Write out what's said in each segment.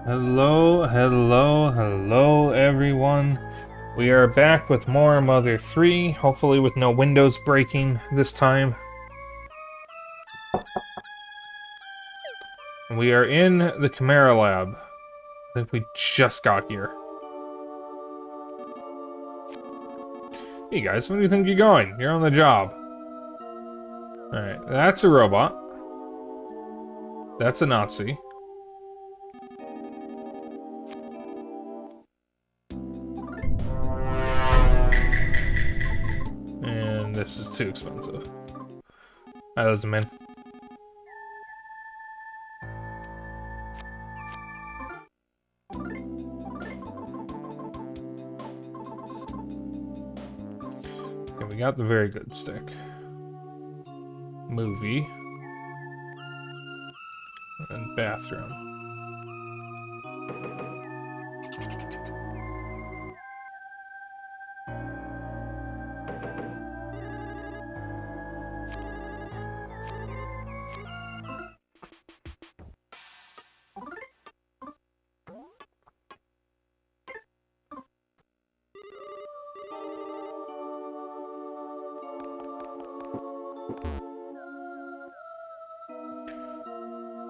Hello, hello, hello, everyone. We are back with more Mother 3, hopefully with no windows breaking this time. And we are in the Chimera Lab. I think we just got here. Hey guys, where do you think you're going? You're on the job. Alright, that's a robot. That's a Nazi. And this is too expensive. That doesn't mean. Okay, we got the very good stick. Movie. And bathroom.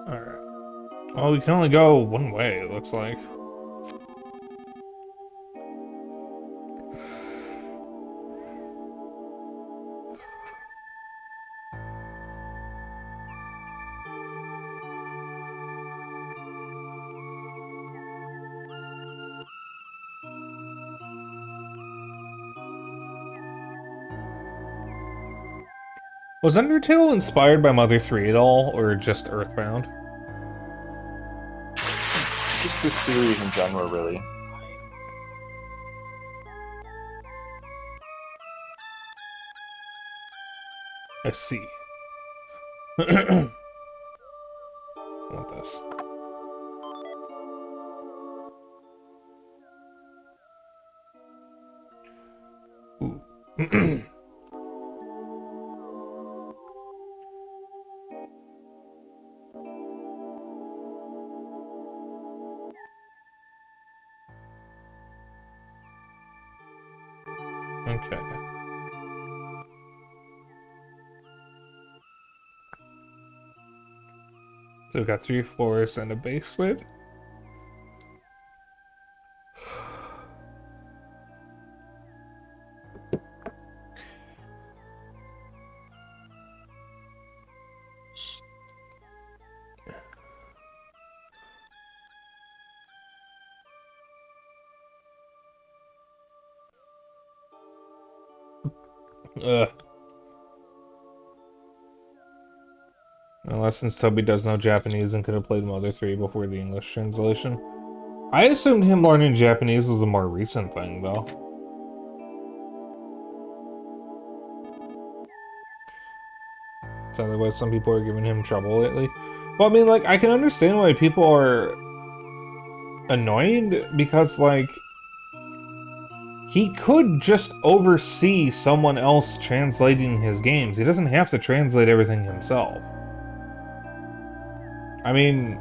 Alright. Well, we can only go one way, it looks like. Was Undertale inspired by Mother 3 at all, or just Earthbound? Just the series in general, really. I see. I want this. Ooh. Okay. So we've got 3 floors and a basement. Ugh. Unless since Toby does know Japanese and could have played Mother 3 before the English translation. I assumed him learning Japanese was a more recent thing, though. Sounds like some people are giving him trouble lately. Well, I mean, like, I can understand why people are annoyed, because, like, he could just oversee someone else translating his games. He doesn't have to translate everything himself. I mean,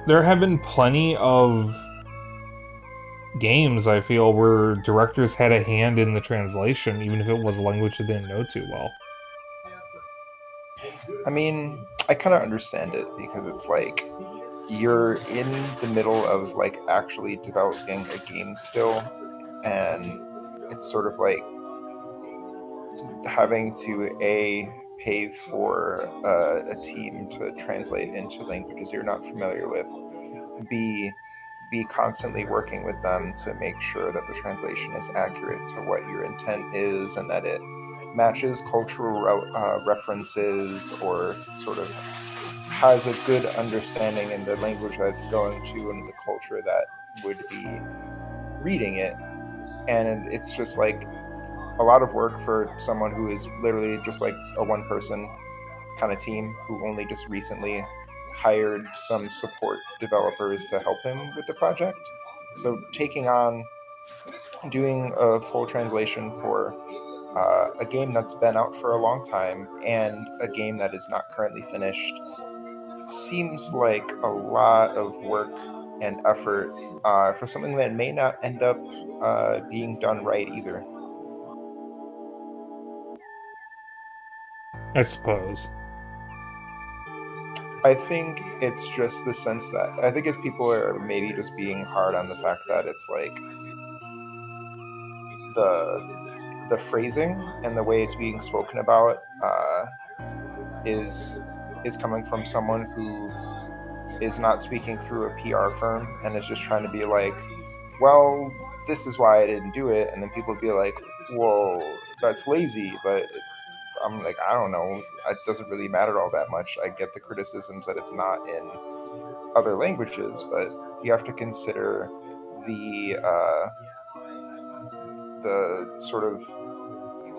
there have been plenty of games, I feel, where directors had a hand in the translation, even if it was a language they didn't know too well. I mean, I kind of understand it because it's like you're in the middle of like actually developing a game still, and it's sort of like having to pay for a team to translate into languages you're not familiar with, b be constantly working with them to make sure that the translation is accurate to what your intent is and that it matches cultural references or sort of has a good understanding in the language that it's going to and the culture that would be reading it. And it's just like a lot of work for someone who is literally just like a one person kind of team who only just recently hired some support developers to help him with the project. So taking on doing a full translation for a game that's been out for a long time and a game that is not currently finished seems like a lot of work and effort for something that may not end up being done right either. I suppose. I think it's just the sense that I think as people are maybe just being hard on the fact that it's like the phrasing and the way it's being spoken about is coming from someone who is not speaking through a PR firm and is just trying to be like, well, this is why I didn't do it, and then people would be like, well, that's lazy, but I'm like, I don't know, it doesn't really matter all that much. I get the criticisms that it's not in other languages, but you have to consider the sort of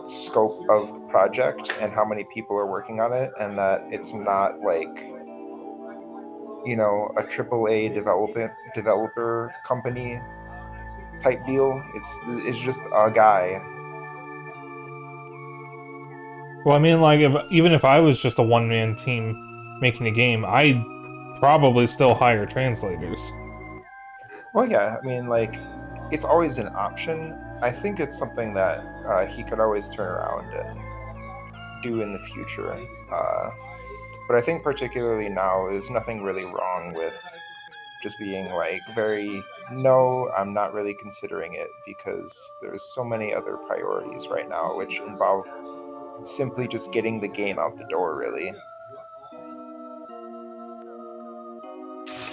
scope of the project and how many people are working on it, and that it's not like, you know, a AAA developer company type deal. It's just a guy. Well, I mean, like, even if I was just a one-man team making a game, I'd probably still hire translators. Well, yeah, I mean, like, it's always an option. I think it's something that he could always turn around and do in the future. But I think particularly now, there's nothing really wrong with just being like very, no, I'm not really considering it, because there's so many other priorities right now which involve simply just getting the game out the door, really.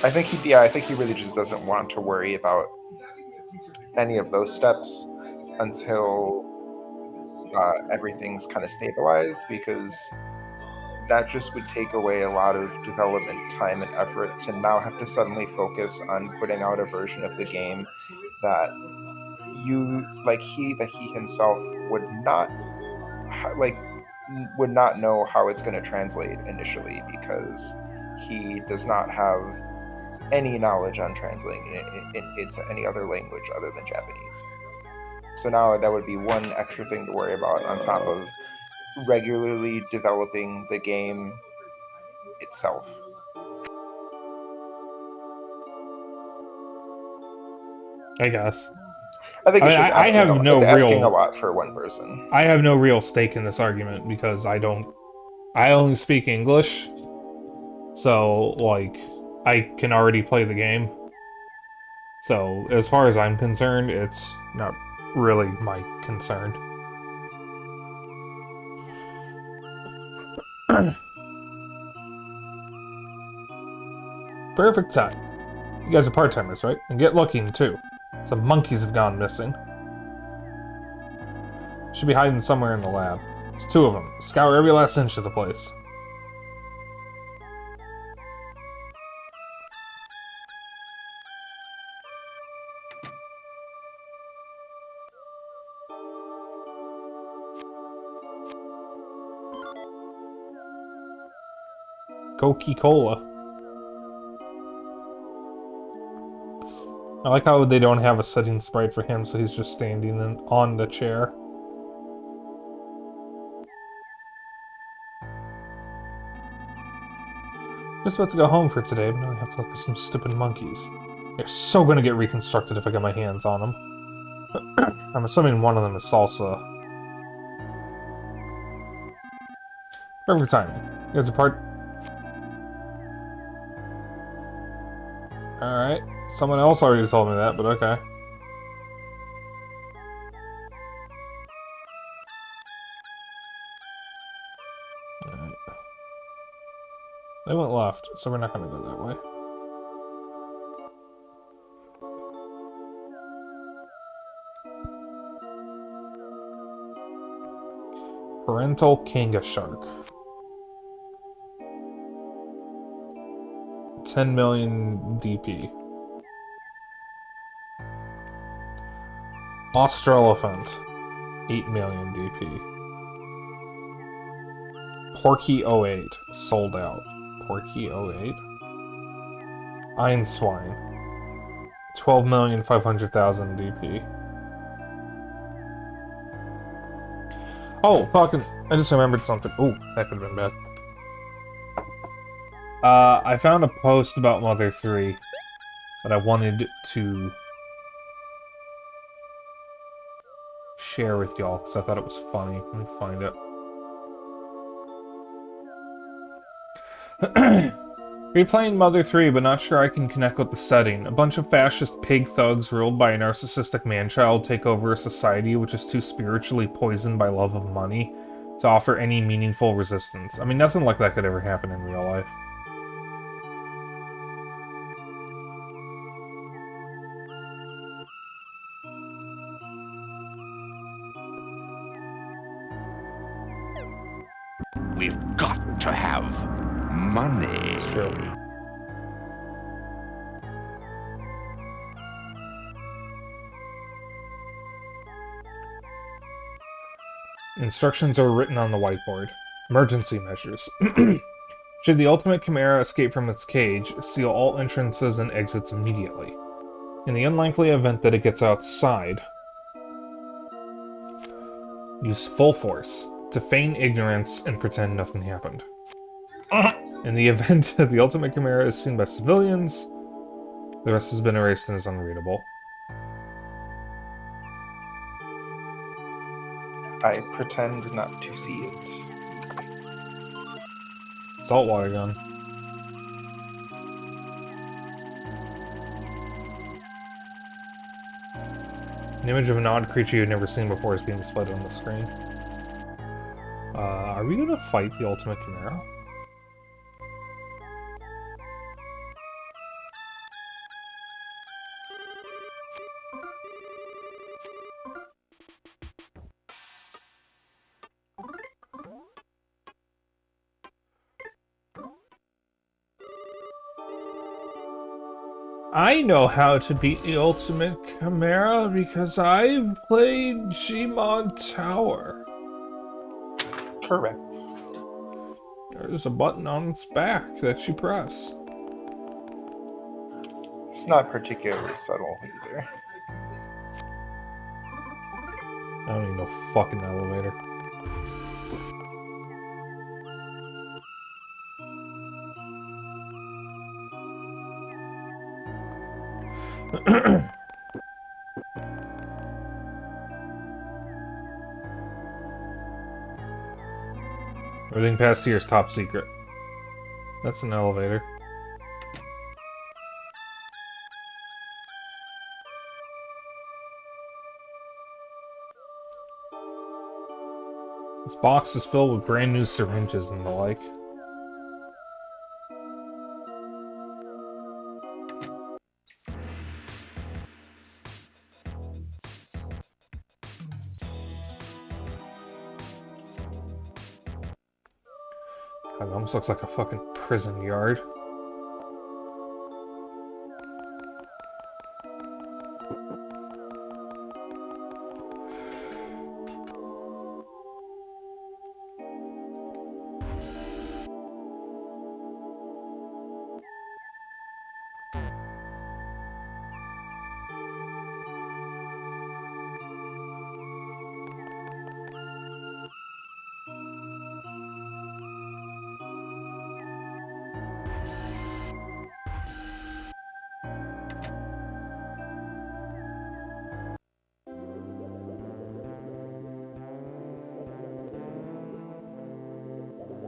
I think he really just doesn't want to worry about any of those steps until everything's kind of stabilized, because that just would take away a lot of development time and effort to now have to suddenly focus on putting out a version of the game that he himself would not like would not know how it's going to translate initially, because he does not have any knowledge on translating it into any other language other than Japanese. So now that would be one extra thing to worry about on top of regularly developing the game itself. I guess. I think I it's mean, just I asking have no it's asking a real, lot for one person. I have no real stake in this argument because I only speak English, so, like, I can already play the game. So, as far as I'm concerned, it's not really my concern. Perfect time. You guys are part-timers, right? And get looking, too. Some monkeys have gone missing. Should be hiding somewhere in the lab. There's 2 of them. Scour every last inch of the place. Coca-Cola. I like how they don't have a sitting sprite for him, so he's just standing on the chair. Just about to go home for today, but now I have to look for some stupid monkeys. They're so gonna get reconstructed if I get my hands on them. I'm assuming one of them is Salsa. Perfect timing. You guys are part... Alright. Someone else already told me that, but okay. Alright. They went left, so we're not gonna go that way. Parental Kanga Shark. 10 million DP. Australophant. 8 million DP. Porky08. Sold out. Porky08. Einswine. 12,500,000 DP. Oh, fucking... I just remembered something. Ooh, that could have been bad. I found a post about Mother 3 that I wanted to share with y'all, because I thought it was funny. Let me find it. Replaying Mother 3, but not sure I can connect with the setting. A bunch of fascist pig thugs ruled by a narcissistic man-child take over a society which is too spiritually poisoned by love of money to offer any meaningful resistance. I mean, nothing like that could ever happen in real life. We've got to have money. It's true. Instructions are written on the whiteboard. Emergency measures. Should the ultimate chimera escape from its cage, seal all entrances and exits immediately. In the unlikely event that it gets outside, use full force to feign ignorance and pretend nothing happened. In the event that the ultimate chimera is seen by civilians, the rest has been erased and is unreadable. I pretend not to see it. Saltwater gun. An image of an odd creature you've never seen before is being displayed on the screen. Are we gonna fight the ultimate chimera? I know how to beat the ultimate chimera because I've played Gmod Tower. Correct. There's a button on its back that you press. It's not particularly subtle either. I don't need no fucking elevator. Everything past here is top secret. That's an elevator. This box is filled with brand new syringes and the like. God, it almost looks like a fucking prison yard.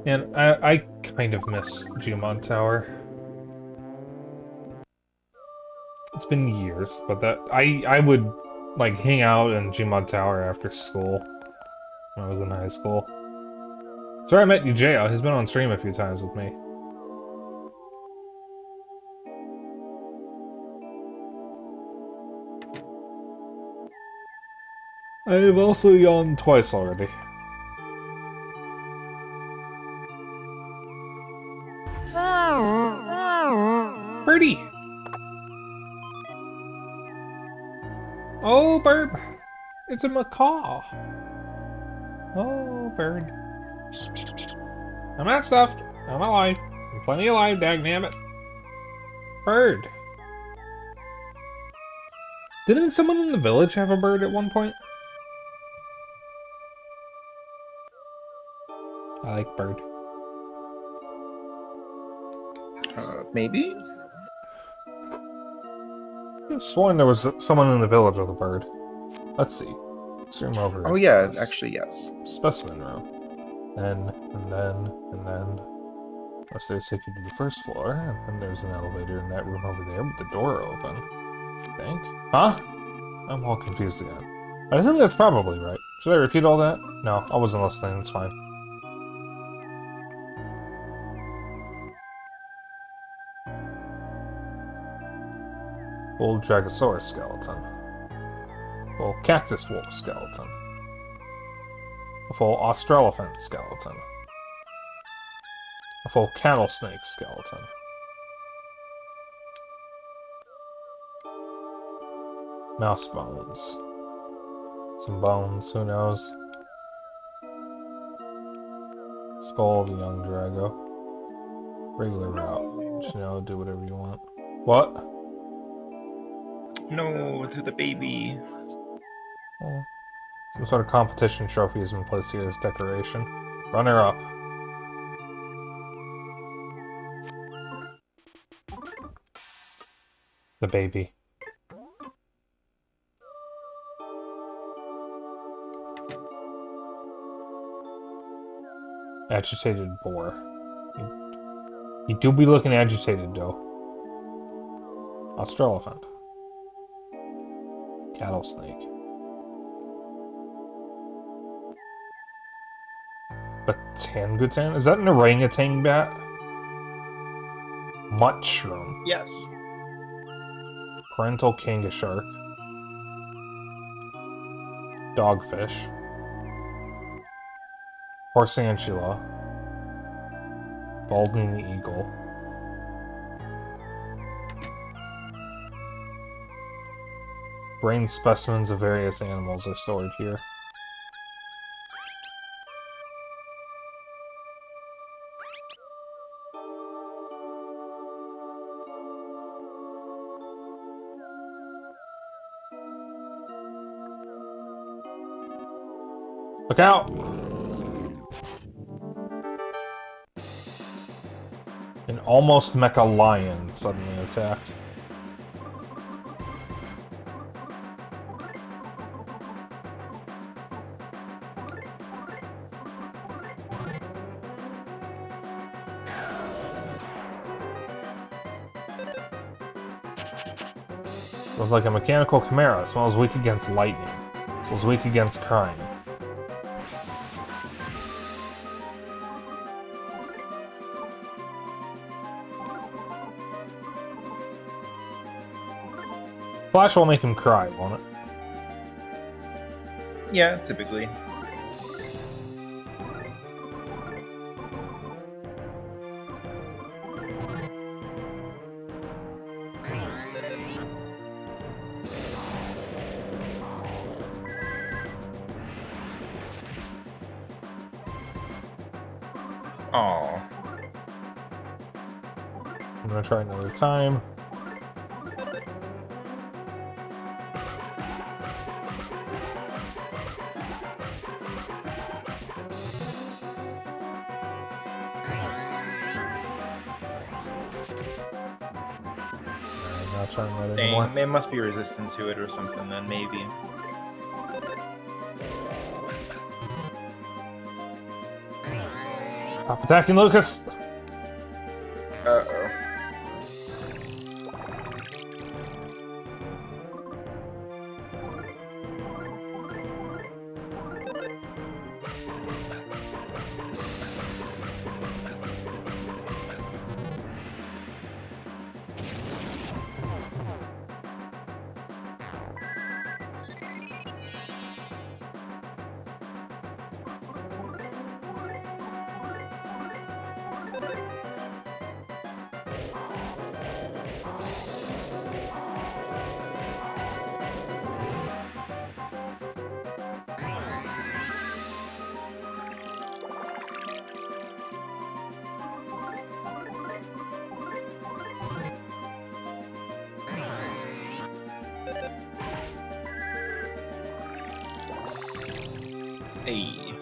And I kind of miss Gmod Tower. It's been years, but that I would like hang out in Gmod Tower after school when I was in high school. That's where I met Ujaya. He's been on stream a few times with me. I have also yawned twice already. Birdie! Oh, bird! It's a macaw! Oh, bird. I'm not stuffed. I'm alive. I'm plenty alive, dagnabbit. Bird. Didn't someone in the village have a bird at one point? I like bird. Maybe? Sworn there was someone in the village with a bird. Let's see. Zoom over. Oh is yeah, this actually yes. specimen room. And then. Upstairs take you to the first floor, and then there's an elevator in that room over there with the door open. I think. Huh? I'm all confused again. But I think that's probably right. Should I repeat all that? No, I wasn't listening. It's fine. Full Dragosaurus skeleton. Full Cactus Wolf skeleton. A full Australophant skeleton. A full Cattle Snake skeleton. Mouse bones. Some bones, who knows? Skull of a young Drago. Regular route. Just, do whatever you want. What? No, to the baby. Oh. Some sort of competition trophy has been placed here as decoration. Runner up. The baby. Agitated boar. You do be looking agitated, though. Australophant. Cattle snake. Batangutan? Is that an orangutan bat? Mushroom. Yes. Parental kanga shark. Dogfish. Horsantula. Balding eagle. Brain specimens of various animals are stored here. Look out! An almost mecha lion suddenly attacked. Smells like a mechanical chimera. Smells weak against lightning. Smells weak against crime. Flash will make him cry, won't it? Yeah, typically. Aww. I'm gonna try another time. Not trying that anymore. Dang, it must be resistant to it or something then, maybe. Stop attacking Lucas! Uh-oh. Hey.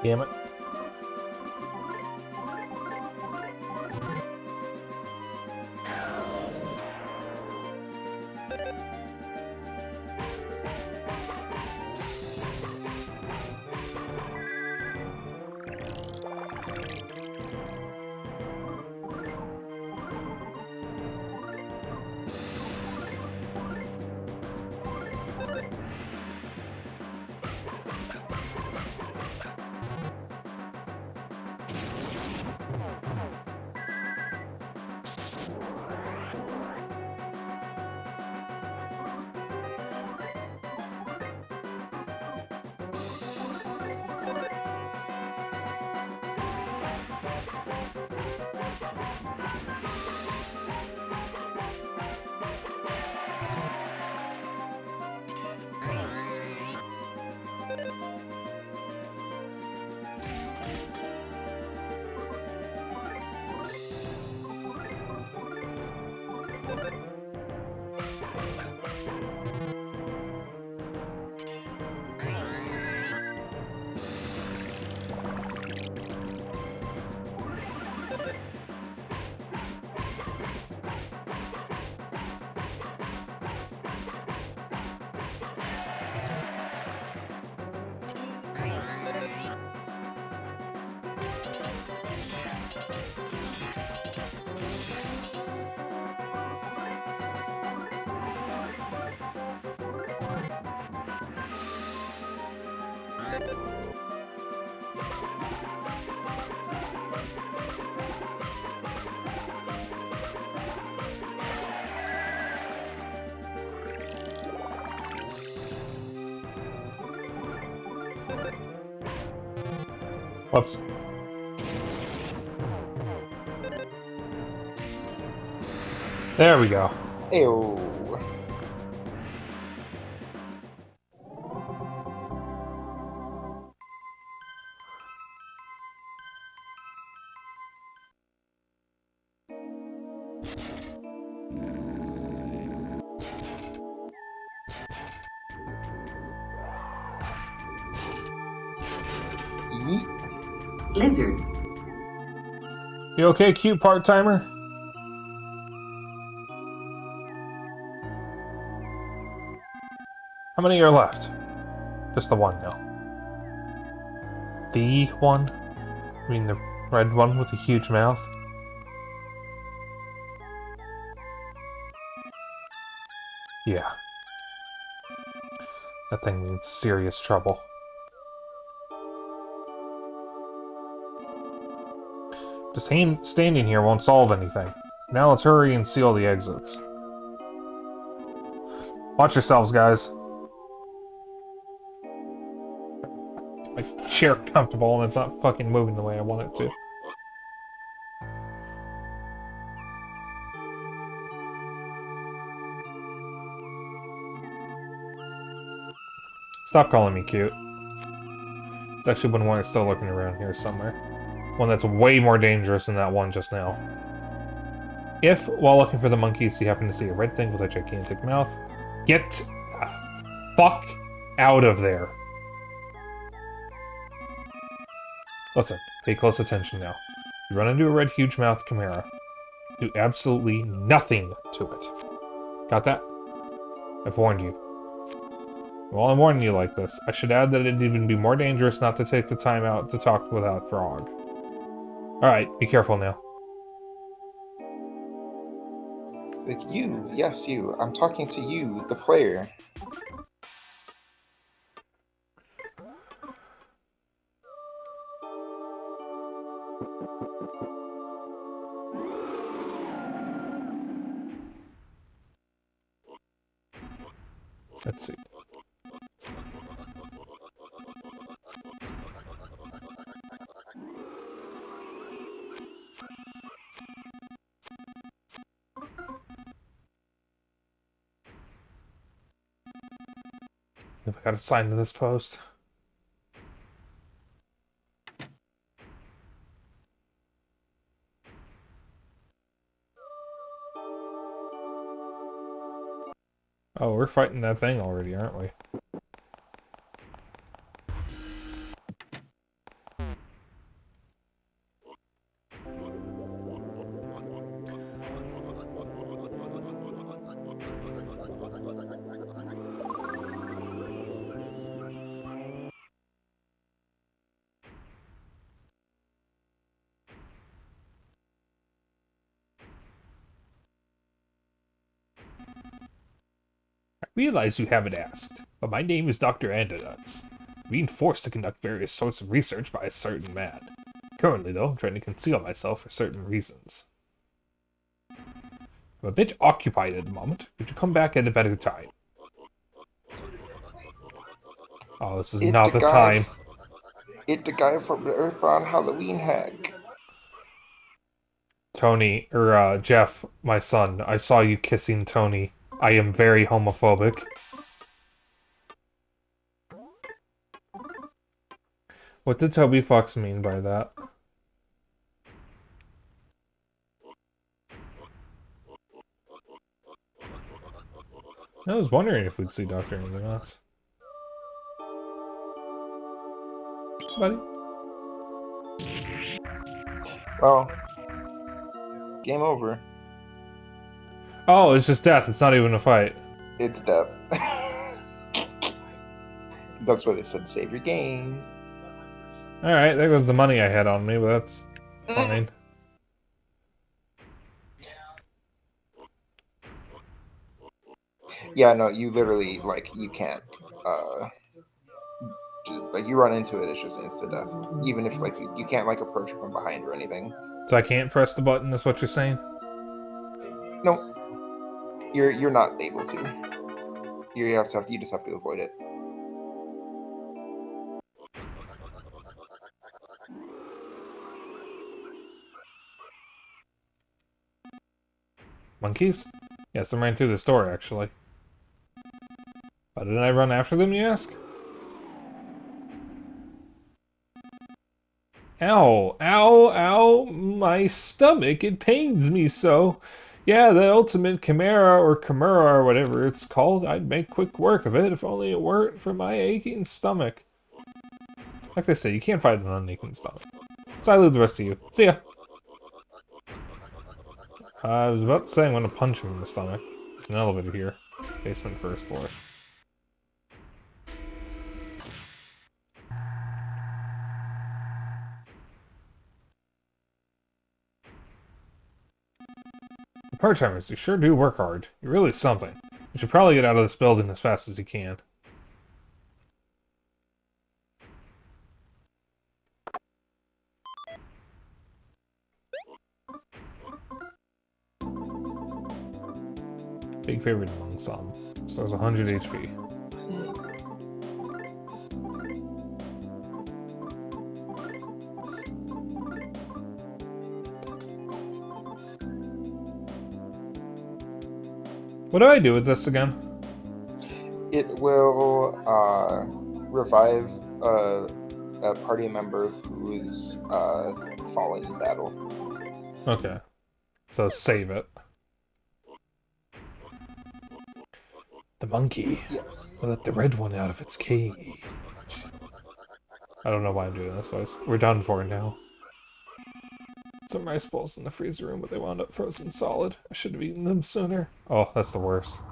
Damn it. Whoops. There we go. Ew. Yeet. Lizard. You okay, cute part-timer? How many are left? Just the one now. The one? I mean the red one with the huge mouth? Yeah. That thing means serious trouble. Just standing here won't solve anything. Now let's hurry and seal the exits. Watch yourselves, guys. My chair comfortable and it's not fucking moving the way I want it to. Stop calling me cute. There's actually one more still lurking around here somewhere. One that's way more dangerous than that one just now. If, while looking for the monkeys, you happen to see a red thing with a gigantic mouth, get the fuck out of there. Listen, pay close attention now. You run into a red huge mouth chimera. Do absolutely nothing to it. Got that? I've warned you. Well, I'm warning you like this. I should add that it'd even be more dangerous not to take the time out to talk without Frog. Alright, be careful now. Like, you, yes, you. I'm talking to you, the player. Let's see. If I got assigned to this post. Oh, we're fighting that thing already, aren't we? I realize you haven't asked, but my name is Dr. Andonuts. Being forced to conduct various sorts of research by a certain man. Currently, though, I'm trying to conceal myself for certain reasons. I'm a bit occupied at the moment. Would you come back at a better time? Oh, this is not the time. It's the guy from the Earthbound Halloween hack. Tony, or Jeff, my son, I saw you kissing Tony. I am very homophobic. What did Toby Fox mean by that? I was wondering if we'd see Dr. Andonuts. Buddy? Well, game over. Oh, it's just death. It's not even a fight. It's death. That's what it said. Save your game. Alright, there goes the money I had on me, but that's fine. Yeah, no, you literally, like, you can't, like, you run into it, it's just instant death. Even if, like, you can't, like, approach it from behind or anything. So I can't press the button, is what you're saying? No. You're not able to. You just have to avoid it. Monkeys? Yes, I'm right through this door, actually. Why didn't I run after them, you ask? Ow, ow, ow, my stomach, it pains me so. Yeah, the ultimate chimera or chimera or whatever it's called, I'd make quick work of it if only it weren't for my aching stomach. Like they say, you can't fight an unaching stomach. So I leave the rest of you. See ya. I was about to say I'm gonna punch him in the stomach. There's an elevator here. Basement, first floor. The part-timers, you sure do work hard. You're really something. You should probably get out of this building as fast as you can. Big favorite among some. So it's 100 HP. What do I do with this again? It will revive a party member who is fallen in battle. Okay. So save it. The monkey. Yes. Will let the red one out of its cage. I don't know why I'm doing this, so we're done for now. Some rice balls in the freezer room, but they wound up frozen solid. I should have eaten them sooner. Oh, that's the worst.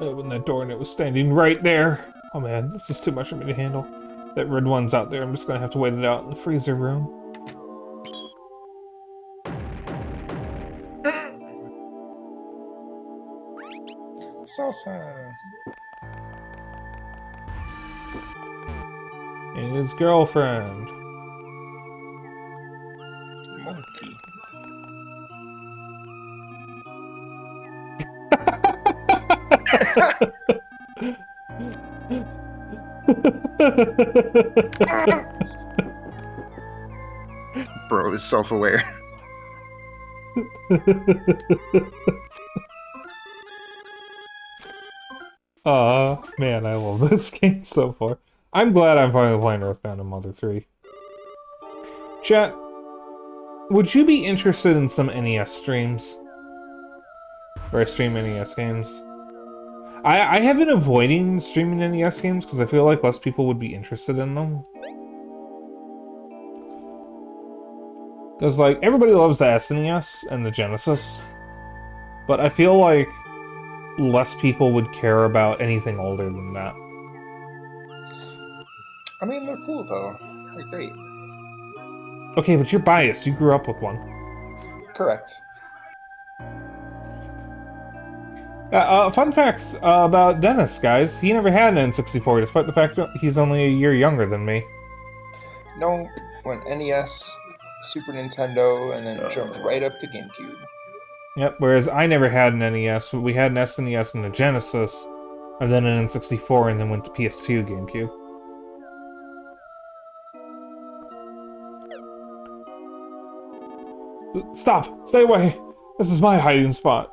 I opened that door and it was standing right there. Oh man, this is too much for me to handle. That red one's out there. I'm just gonna have to wait it out in the freezer room. Salsa. And his girlfriend. Monkey. Bro is self-aware. Aw, man, I love this game so far. I'm glad I'm finally playing Earthbound and Mother 3. Chat, would you be interested in some NES streams? Where I stream NES games? I have been avoiding streaming NES games because I feel like less people would be interested in them. Because, like, everybody loves the SNES and the Genesis. But I feel like less people would care about anything older than that. I mean, they're cool, though. They're great. Okay, but you're biased. You grew up with one. Correct. Fun facts about Dennis, guys. He never had an N64, despite the fact that he's only a year younger than me. No, went NES, Super Nintendo, and then jumped right up to GameCube. Yep, whereas I never had an NES, but we had an SNES and a Genesis, and then an N64, and then went to PS2, GameCube. Stop! Stay away! This is my hiding spot.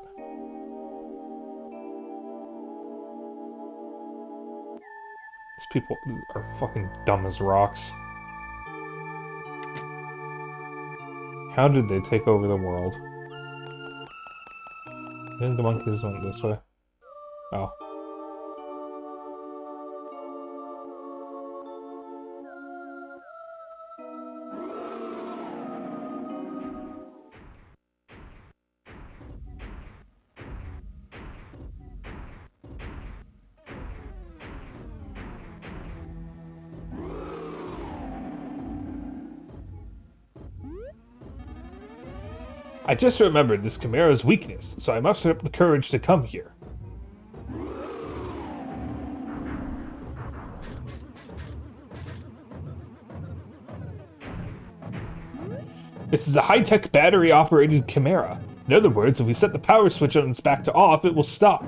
These people are fucking dumb as rocks. How did they take over the world? I think the monkeys went this way. Oh. I just remembered this Chimera's weakness, so I mustered up the courage to come here. This is a high-tech battery-operated Chimera. In other words, if we set the power switch on its back to off, it will stop.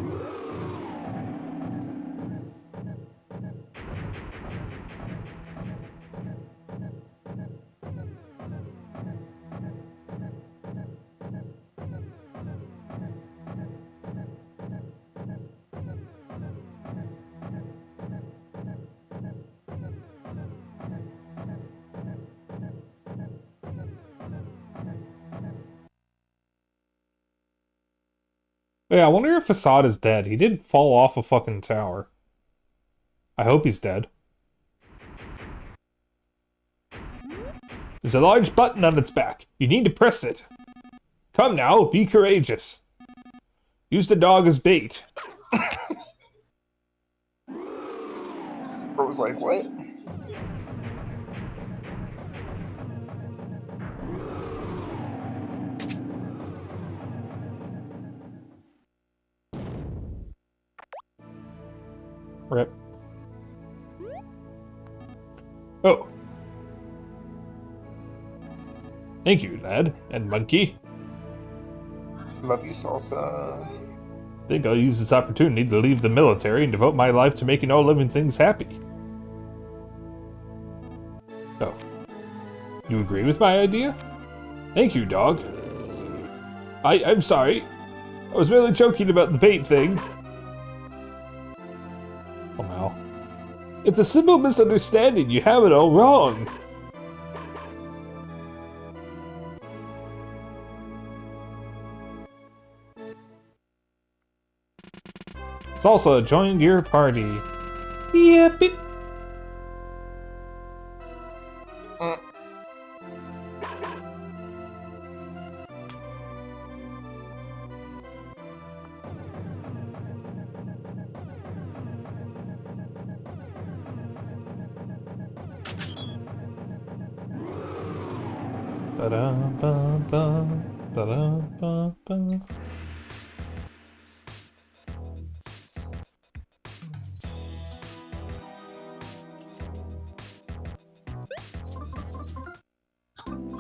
Yeah, I wonder if Facade is dead. He did fall off a fucking tower. I hope he's dead. There's a large button on its back. You need to press it. Come now, be courageous. Use the dog as bait. Bro was like, what? Rip. Oh. Thank you, lad. And monkey. Love you, Salsa. I think I'll use this opportunity to leave the military and devote my life to making all living things happy. Oh. You agree with my idea? Thank you, dog. I'm sorry. I was merely joking about the bait thing. Oh, no. It's a simple misunderstanding. You have it all wrong. Salsa joined your party. Yep. Ba-da-ba-ba, ba-da-ba-ba.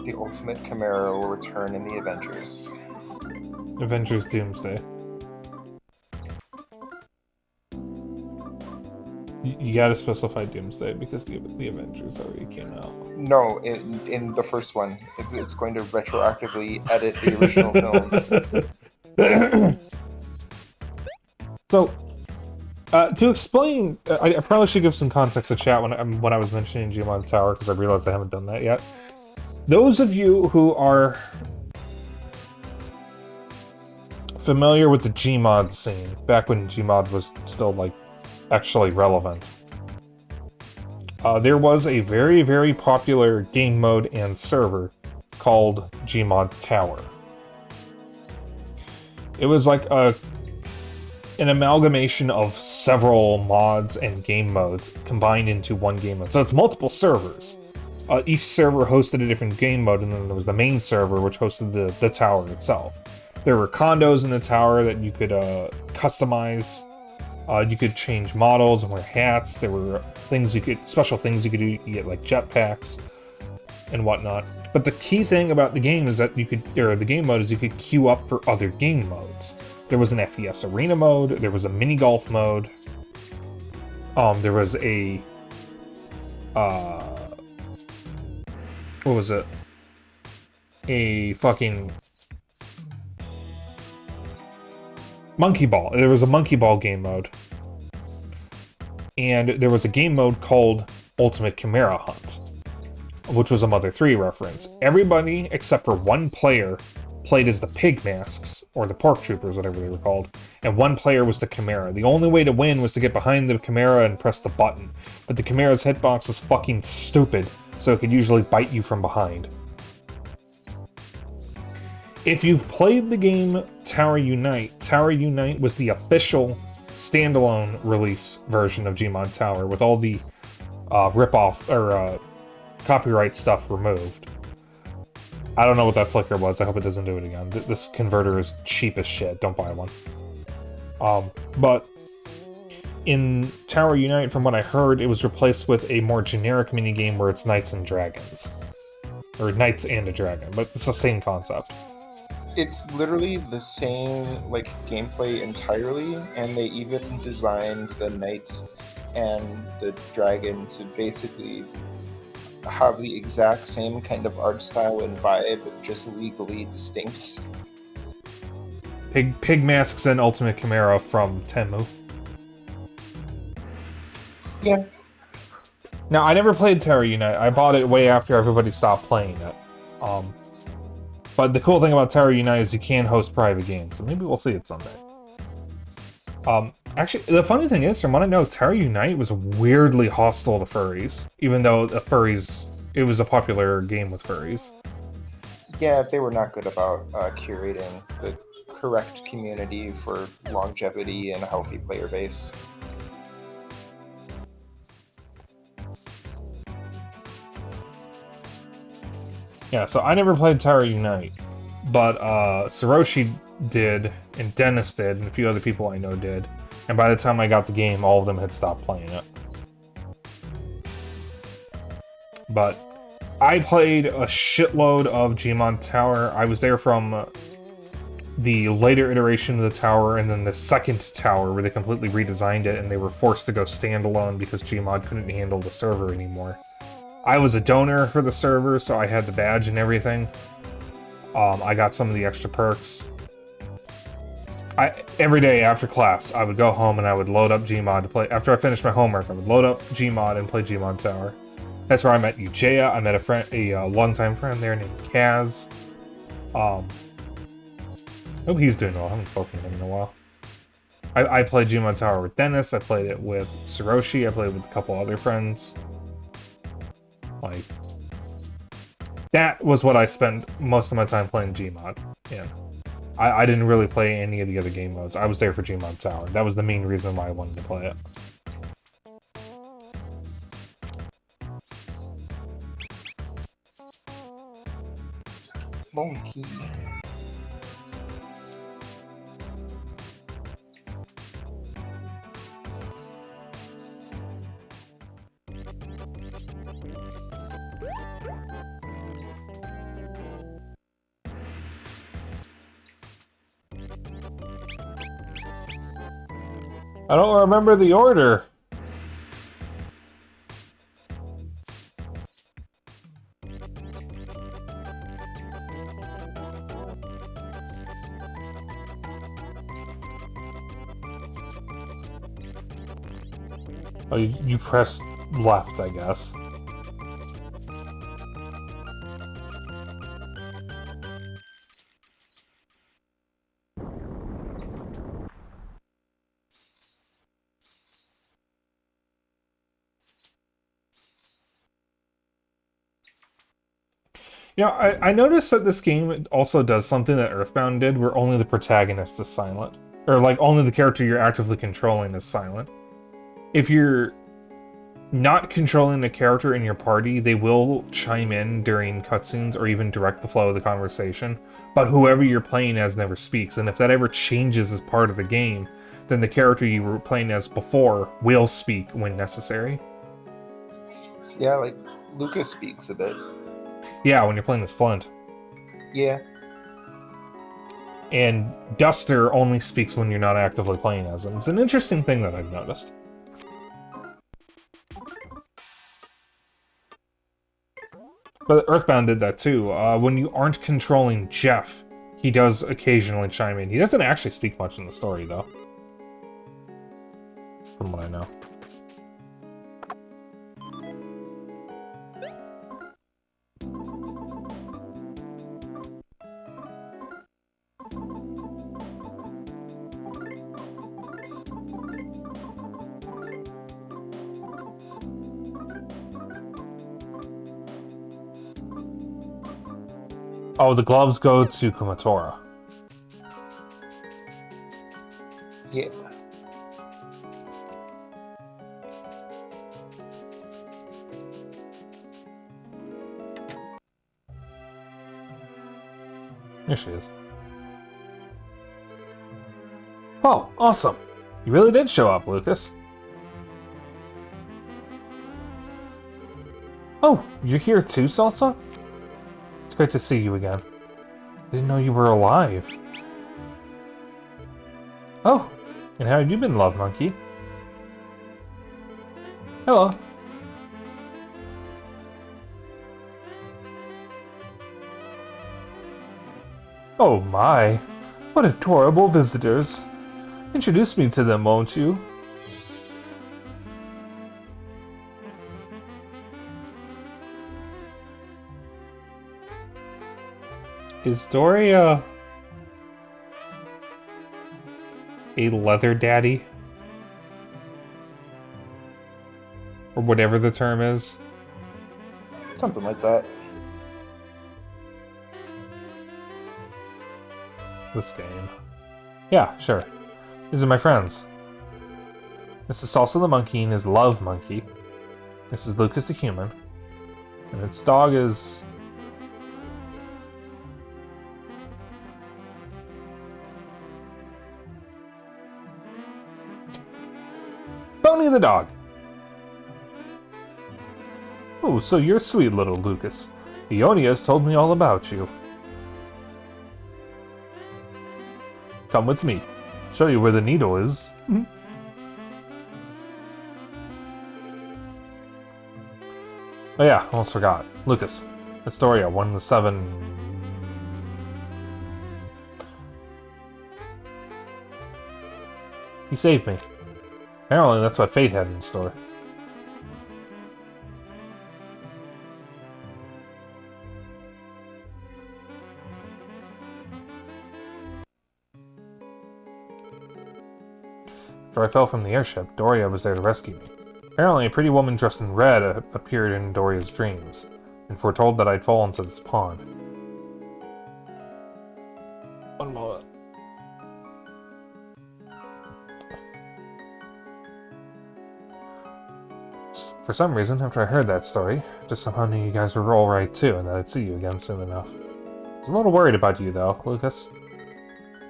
The ultimate Chimera will return in the Avengers. Avengers Doomsday. You gotta specify Doomsday because the Avengers already came out. No, in the first one, it's going to retroactively edit the original film. So, To explain, I probably should give some context to chat when I was mentioning Gmod Tower, because I realized I haven't done that yet. Those of you who are familiar with the Gmod scene, back when Gmod was still, like, actually relevant, there was a very, very popular game mode and server called Gmod Tower. It was like an amalgamation of several mods and game modes combined into one game mode. So it's multiple servers. Each server hosted a different game mode, and then there was the main server, which hosted the tower itself. There were condos in the tower that you could customize. You could change models and wear hats. There were special things you could do. You could get like jetpacks and whatnot. But the key thing about the game is that the game mode is you could queue up for other game modes. There was an FPS arena mode. There was a mini golf mode. There was a what was it? A fucking monkey ball. There was a monkey ball game mode. And there was a game mode called Ultimate Chimera Hunt, which was a Mother 3 reference. Everybody, except for one player, played as the pig masks, or the pork troopers, whatever they were called, and one player was the Chimera. The only way to win was to get behind the Chimera and press the button, but the Chimera's hitbox was fucking stupid, so it could usually bite you from behind. If you've played the game Tower Unite was the official standalone release version of Gmod Tower, with all the rip-off, or copyright stuff removed. I don't know what that flicker was. I hope it doesn't do it again. This converter is cheap as shit. Don't buy one. But in Tower Unite, from what I heard, it was replaced with a more generic minigame where it's Knights and Dragons. Or Knights and a Dragon, but it's the same concept. It's literally the same, like, gameplay entirely, and they even designed the Knights and the Dragon to basically have the exact same kind of art style and vibe, just legally distinct. Pig masks and Ultimate Chimera from Temu. Yeah. Now, I never played Terra Unite. I bought it way after everybody stopped playing it. But the cool thing about Terra Unite is you can host private games, so maybe we'll see it someday. Actually, the funny thing is, from what I know, Terra Unite was weirdly hostile to furries, even though it was a popular game with furries. Yeah, they were not good about curating the correct community for longevity and a healthy player base. Yeah, so I never played Terra Unite, but Saroshi did, and Dennis did, and a few other people I know did. And by the time I got the game, all of them had stopped playing it. But I played a shitload of Gmod Tower. I was there from the later iteration of the tower, and then the second tower, where they completely redesigned it, and they were forced to go standalone because Gmod couldn't handle the server anymore. I was a donor for the server, so I had the badge and everything. I got some of the extra perks. Every day after class, I would go home and I would load up Gmod to play. After I finished my homework, I would load up Gmod and play Gmod Tower. That's where I met Ujaya. I met a longtime friend there named Kaz. Hope he's doing well. I haven't spoken to him in a while. I played Gmod Tower with Dennis. I played it with Saroshi. I played it with a couple other friends. Like, that was what I spent most of my time playing Gmod in. I didn't really play any of the other game modes. I was there for Gmod Tower. That was the main reason why I wanted to play it. Monkey. I don't remember the order. Oh, you press left, I guess. You know, I noticed that this game also does something that Earthbound did, where only the protagonist is silent. Or, like, only the character you're actively controlling is silent. If you're not controlling the character in your party, they will chime in during cutscenes or even direct the flow of the conversation, but whoever you're playing as never speaks, and if that ever changes as part of the game, then the character you were playing as before will speak when necessary. Yeah, like, Lucas speaks a bit. Yeah, when you're playing as Flint. Yeah. And Duster only speaks when you're not actively playing as him. It's an interesting thing that I've noticed. But Earthbound did that too. When you aren't controlling Jeff, he does occasionally chime in. He doesn't actually speak much in the story, though. From what I know. Oh, the gloves go to Kumatora. Yeah. There she is. Oh, awesome! You really did show up, Lucas. Oh, you're here too, Salsa? It's great to see you again. I didn't know you were alive. Oh, and how have you been, Love Monkey? Hello. Oh my, what adorable visitors. Introduce me to them, won't you? Is Doria a leather daddy? Or whatever the term is? Something like that. This game. Yeah, sure. These are my friends. This is Salsa the monkey and his love monkey. This is Lucas the human. And its dog is... Boney the dog! Oh, so you're sweet, little Lucas. Ionia's told me all about you. Come with me. Show you where the needle is. Oh yeah, almost forgot. Lucas, Astoria, one of the 7... He saved me. Apparently that's what fate had in store. After I fell from the airship, Doria was there to rescue me. Apparently a pretty woman dressed in red appeared in Doria's dreams, and foretold that I'd fall into this pond. One moment. For some reason, after I heard that story, I just somehow knew you guys were all right too, and that I'd see you again soon enough. I was a little worried about you though, Lucas.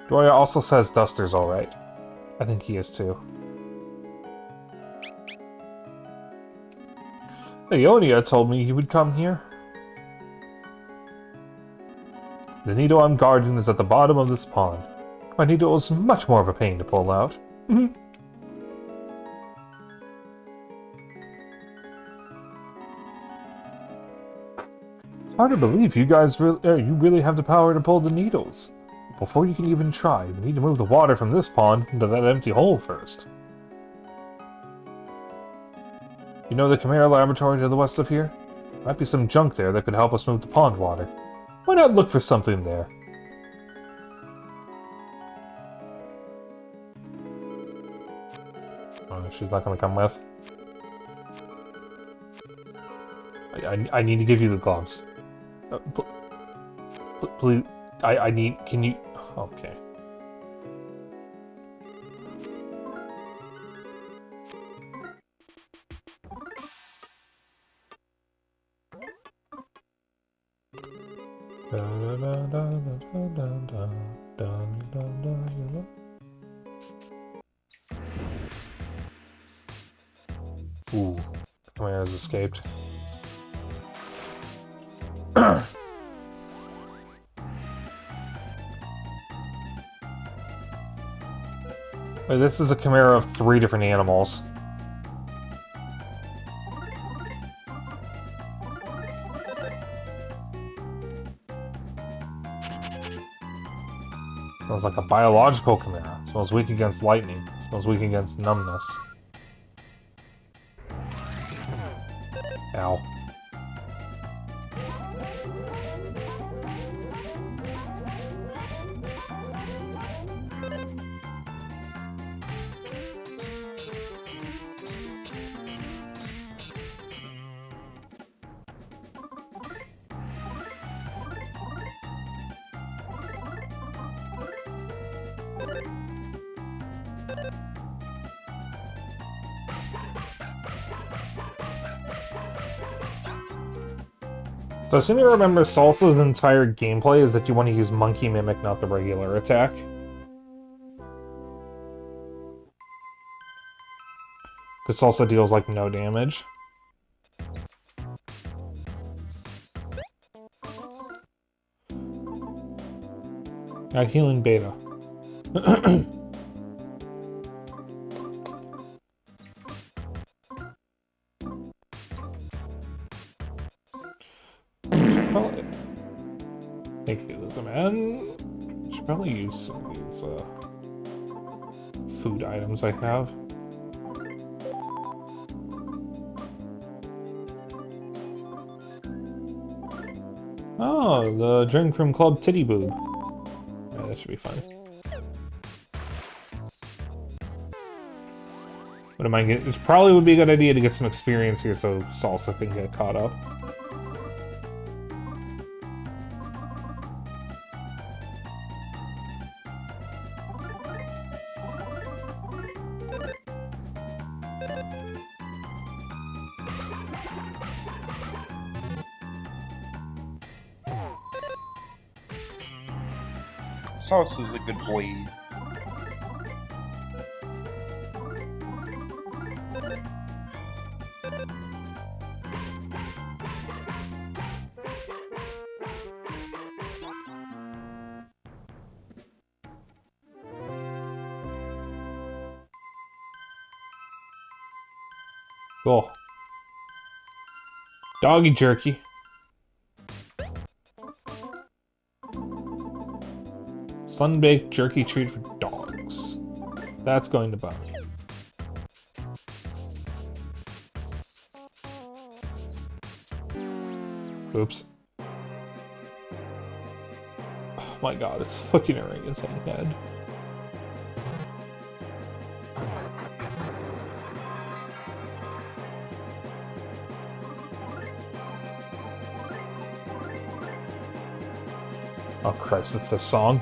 Doria also says Duster's alright. I think he is too. Leonia told me you would come here. The needle I'm guarding is at the bottom of this pond. My needle is much more of a pain to pull out. It's hard to believe you guys you really have the power to pull the needles. Before you can even try, we need to move the water from this pond into that empty hole first. You know the Chimera Laboratory to the west of here? Might be some junk there that could help us move the pond water. Why not look for something there? Oh, she's not gonna come with. I need to give you the gloves. Please, I need, can you, okay. Ooh, Chimera has escaped. Wait, this is a Chimera of 3 different animals. Smells like a biological Chimera. Smells weak against lightning. Smells weak against numbness. Ow. So I seem to remember Salsa's entire gameplay is that you want to use Monkey Mimic, not the regular attack. Because Salsa deals, like, no damage. Got healing beta. Thank you, Lizardman. Should probably use some of these food items I have. Oh, the drink from Club Titty Boob. Yeah, that should be fun. What am I getting? It probably would be a good idea to get some experience here so Salsa can get caught up. Salsa's a good boy. Cool. Doggy jerky. Sun-baked jerky treat for dogs. That's going to bother me. Oops. Oh my god, it's fucking orangutan head. Oh Christ, it's a song.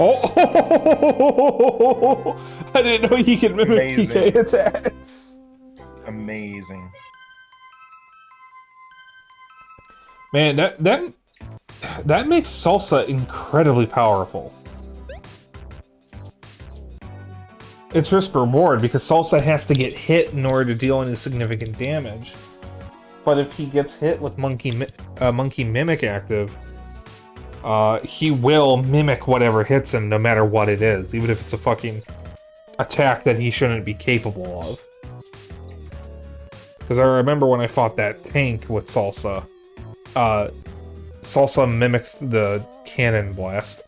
Oh! I didn't know he could mimic Amazing. PK attacks. Amazing. Man, that makes Salsa incredibly powerful. It's risk reward because Salsa has to get hit in order to deal any significant damage. But if he gets hit with Monkey Mimic active, he will mimic whatever hits him no matter what it is, even if it's a fucking attack that he shouldn't be capable of. Because I remember when I fought that tank with Salsa, Salsa mimicked the cannon blast.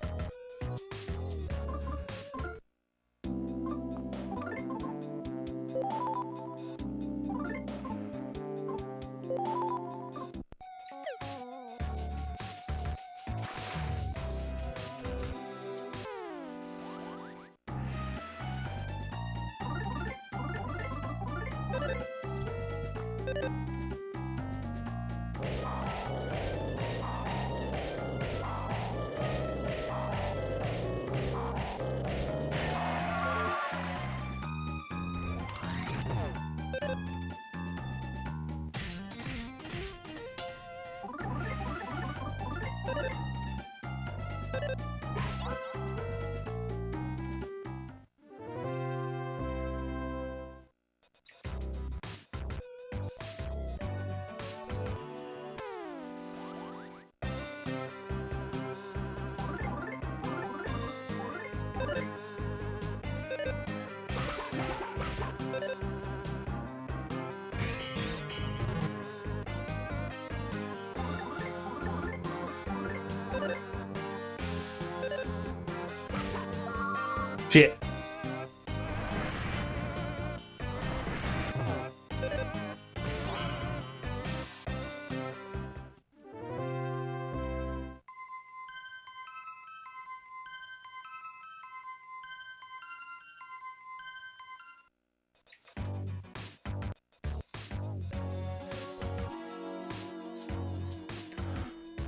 Shit.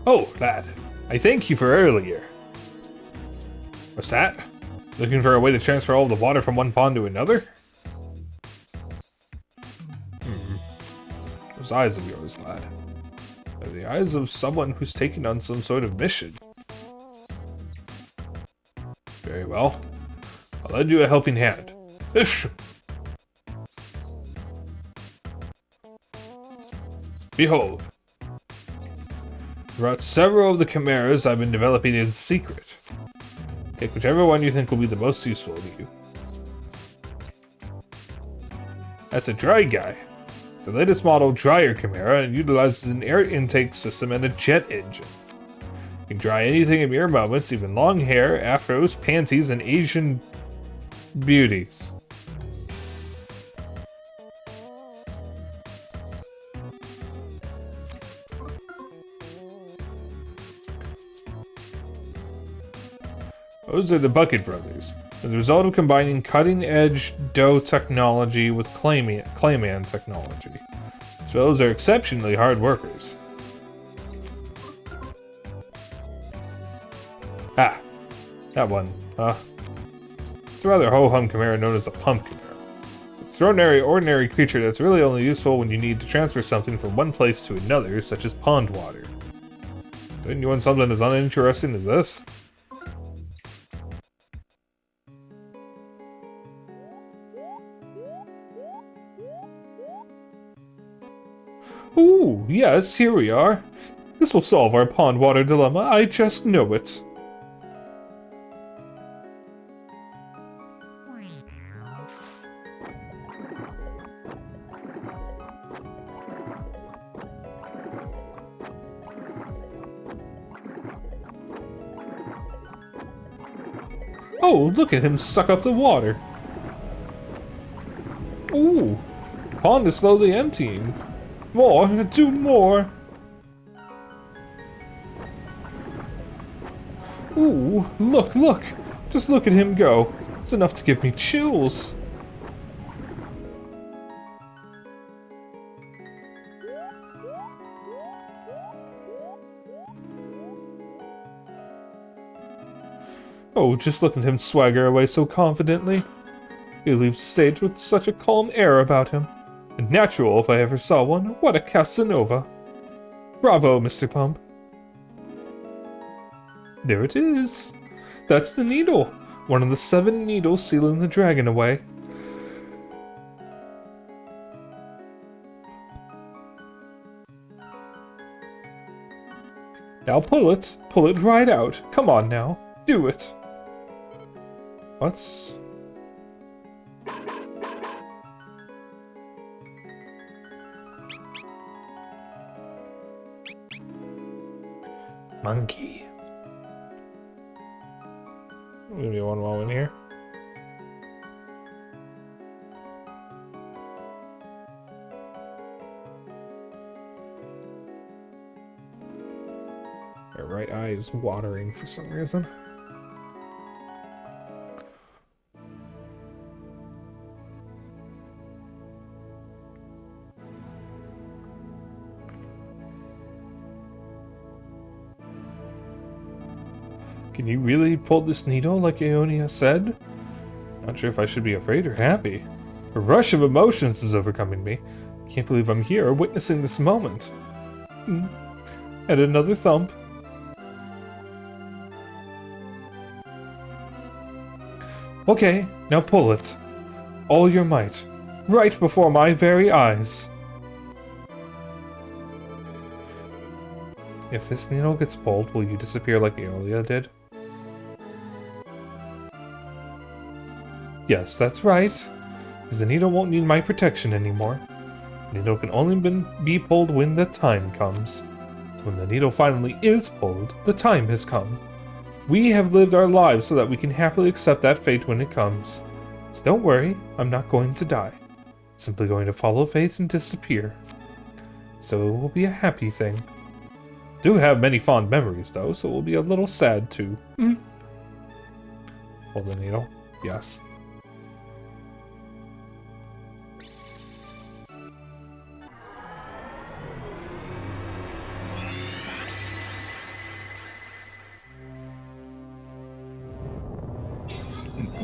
Oh, lad. I thank you for earlier. What's that? Looking for a way to transfer all the water from one pond to another? Those eyes of yours, lad. They're the eyes of someone who's taken on some sort of mission. Very well. I'll lend you a helping hand. Behold. I brought several of the chimeras I've been developing in secret. Take whichever one you think will be the most useful to you. That's a dry guy. It's the latest model dryer chimera and utilizes an air intake system and a jet engine. You can dry anything in mere moments, even long hair, afros, panties, and Asian beauties. Those are the Bucket Brothers, the result of combining cutting-edge dough technology with Clayman technology. These fellows are exceptionally hard workers. Ah, that one, it's a rather ho-hum chimera known as a pump chimera. Extraordinary, ordinary creature that's really only useful when you need to transfer something from one place to another, such as pond water. Don't you want something as uninteresting as this? Ooh, yes, here we are. This will solve our pond water dilemma, I just know it. Oh, look at him suck up the water. Ooh, the pond is slowly emptying. More, do more. Ooh, look, look. Just look at him go. It's enough to give me chills. Oh, just look at him swagger away so confidently. He leaves the stage with such a calm air about him. A natural if I ever saw one. What a Casanova. Bravo, Mr. Pump. There it is. That's the needle. One of the 7 needles sealing the dragon away. Now pull it. Pull it right out. Come on now. Do it. What's... Monkey. Give me one moment here. My right eye is watering for some reason. Can you really pull this needle like Aeonia said? Not sure if I should be afraid or happy. A rush of emotions is overcoming me. Can't believe I'm here witnessing this moment. And another thump. Okay, now pull it. All your might. Right before my very eyes. If this needle gets pulled, will you disappear like Aeolia did? Yes, that's right. Because the needle won't need my protection anymore. The needle can only be pulled when the time comes. So when the needle finally is pulled, the time has come. We have lived our lives so that we can happily accept that fate when it comes. So don't worry, I'm not going to die. I'm simply going to follow fate and disappear. So it will be a happy thing. Do have many fond memories though, so it will be a little sad too. Pull the needle. Yes.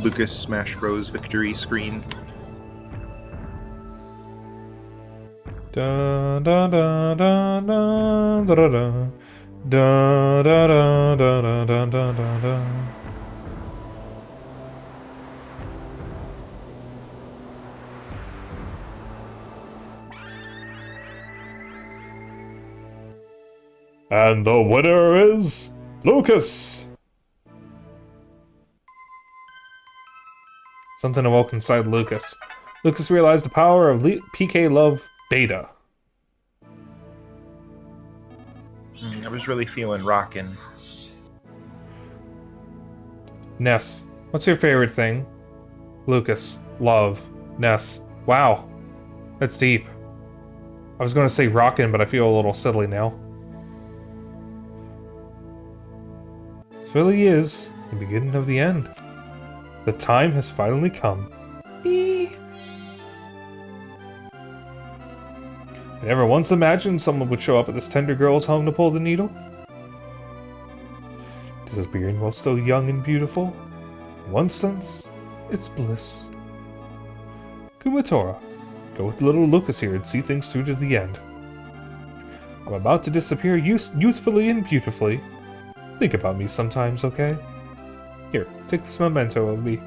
Lucas Smash Bros. Victory screen. Da da da da da da da da da da da da da da da. And the winner is Lucas. Something awoke inside Lucas. Lucas realized the power of PK Love Beta. I was really feeling rockin'. Ness, what's your favorite thing? Lucas, love, Ness. Wow, that's deep. I was going to say rockin', but I feel a little silly now. This really is the beginning of the end. The time has finally come. I never once imagined someone would show up at this tender girl's home to pull the needle. Disappearing while still young and beautiful. In one sense, it's bliss. Kumatora, go with little Lucas here and see things through to the end. I'm about to disappear youthfully and beautifully. Think about me sometimes, okay? Here, take this memento of me.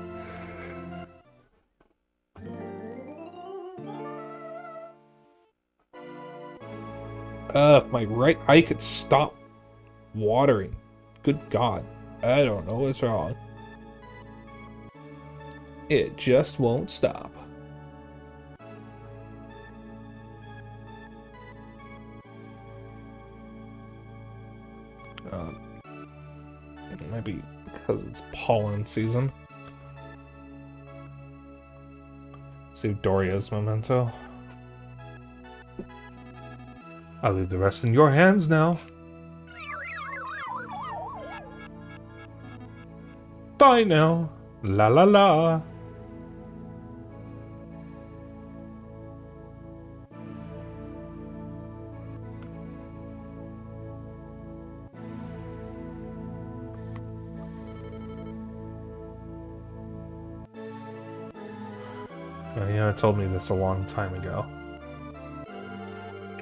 If my right eye could stop watering. Good God. I don't know what's wrong. It just won't stop. It might be because it's pollen season. Save Doria's memento. I'll leave the rest in your hands now. Bye now. La la la. Mariana told me this a long time ago.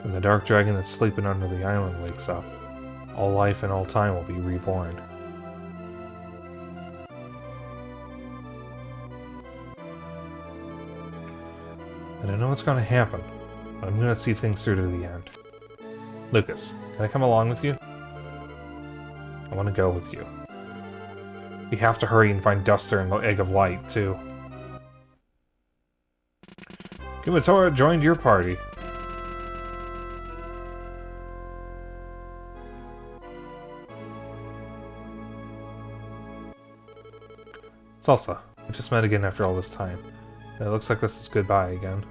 When the dark dragon that's sleeping under the island wakes up, all life and all time will be reborn. I don't know what's going to happen, but I'm going to see things through to the end. Lucas, can I come along with you? I want to go with you. We have to hurry and find Duster and the Egg of Light, too. Kumatora joined your party. Salsa, we just met again after all this time. It looks like this is goodbye again.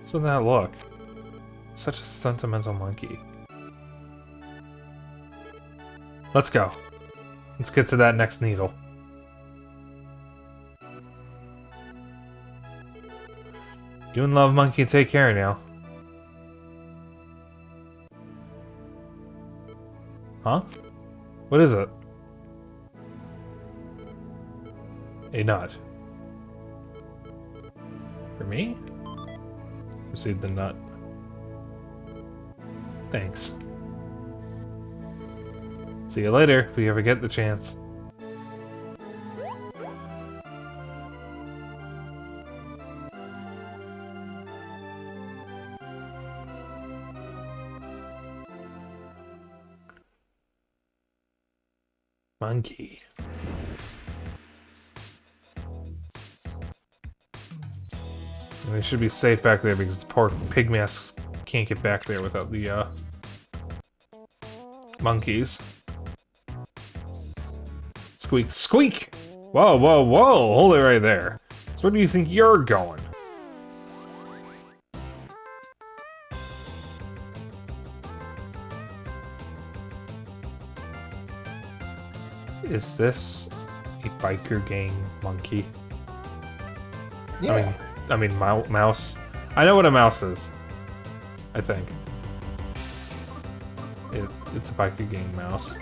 So that look. Such a sentimental monkey. Let's go. Let's get to that next needle. You and Love Monkey take care now. Huh? What is it? A nut. For me? Receive the nut. Thanks. See you later, if we ever get the chance. Monkey. And they should be safe back there because the poor pig masks can't get back there without the monkeys. Squeak, squeak! Whoa, whoa, whoa! Hold it right there. So where do you think you're going? Is this a biker gang monkey? Yeah. I mean, mouse. I know what a mouse is. I think. It's a biker gang mouse.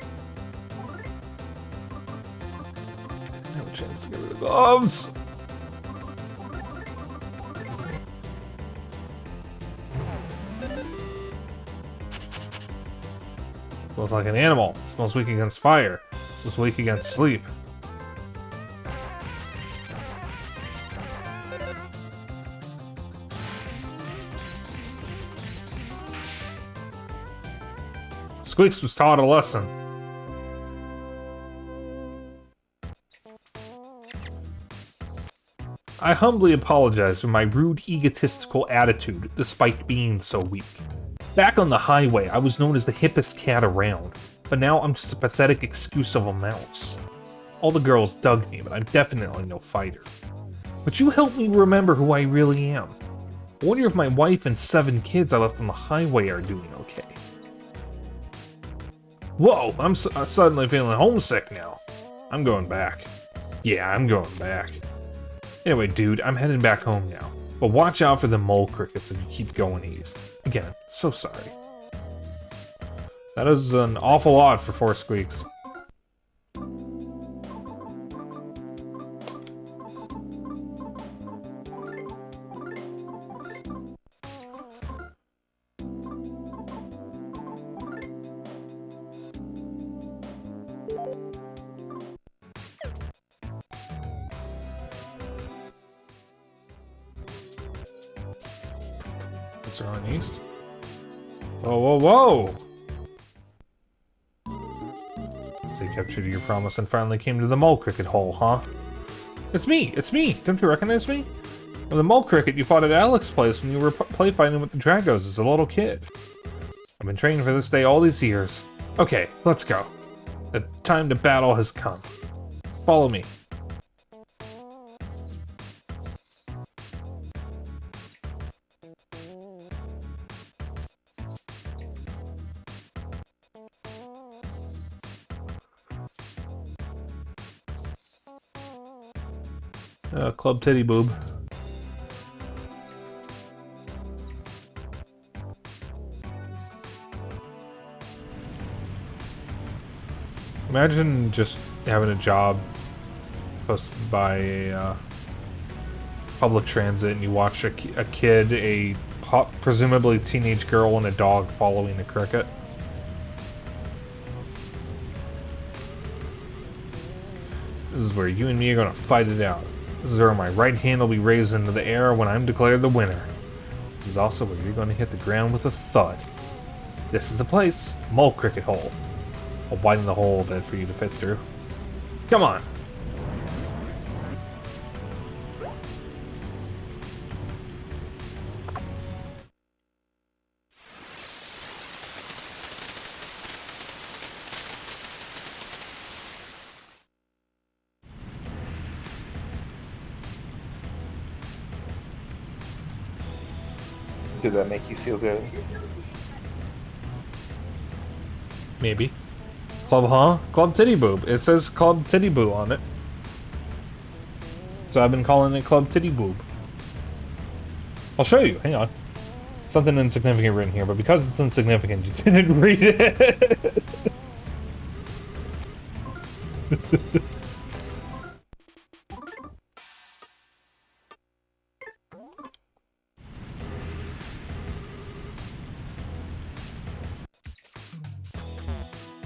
I have a chance to get rid of the gloves. Smells like an animal. Smells weak against fire. Smells weak against sleep. Squeaks was taught a lesson. I humbly apologize for my rude, egotistical attitude, despite being so weak. Back on the highway, I was known as the hippest cat around, but now I'm just a pathetic excuse of a mouse. All the girls dug me, but I'm definitely no fighter. But you helped me remember who I really am. I wonder if my wife and 7 kids I left on the highway are doing okay. Whoa, I'm suddenly feeling homesick now. I'm going back. Yeah, I'm going back. Anyway, dude, I'm heading back home now. But watch out for the mole crickets if you keep going east. Again, so sorry. That is an awful lot for 4 squeaks. Is there on east? Whoa, whoa, whoa! So you kept true to your promise and finally came to the mole cricket hole, huh? It's me! It's me! Don't you recognize me? I'm the mole cricket you fought at Alex's place when you were play fighting with the Dragos as a little kid. I've been training for this day all these years. Okay, let's go. The time to battle has come. Follow me. Club Titty Boob. Imagine just having a job posted by a public transit and you watch a kid, presumably teenage girl, and a dog following a cricket. This is where you and me are gonna fight it out. This is where my right hand will be raised into the air when I'm declared the winner. This is also where you're gonna hit the ground with a thud. This is the place. Mole cricket hole. I'll widen the hole a bit for you to fit through. Come on. Did that make you feel good? Maybe. Club, huh? Club Titty Boob. It says Club Titty Boo on it. So I've been calling it Club Titty Boob. I'll show you. Hang on. Something insignificant written here, but because it's insignificant, you didn't read it.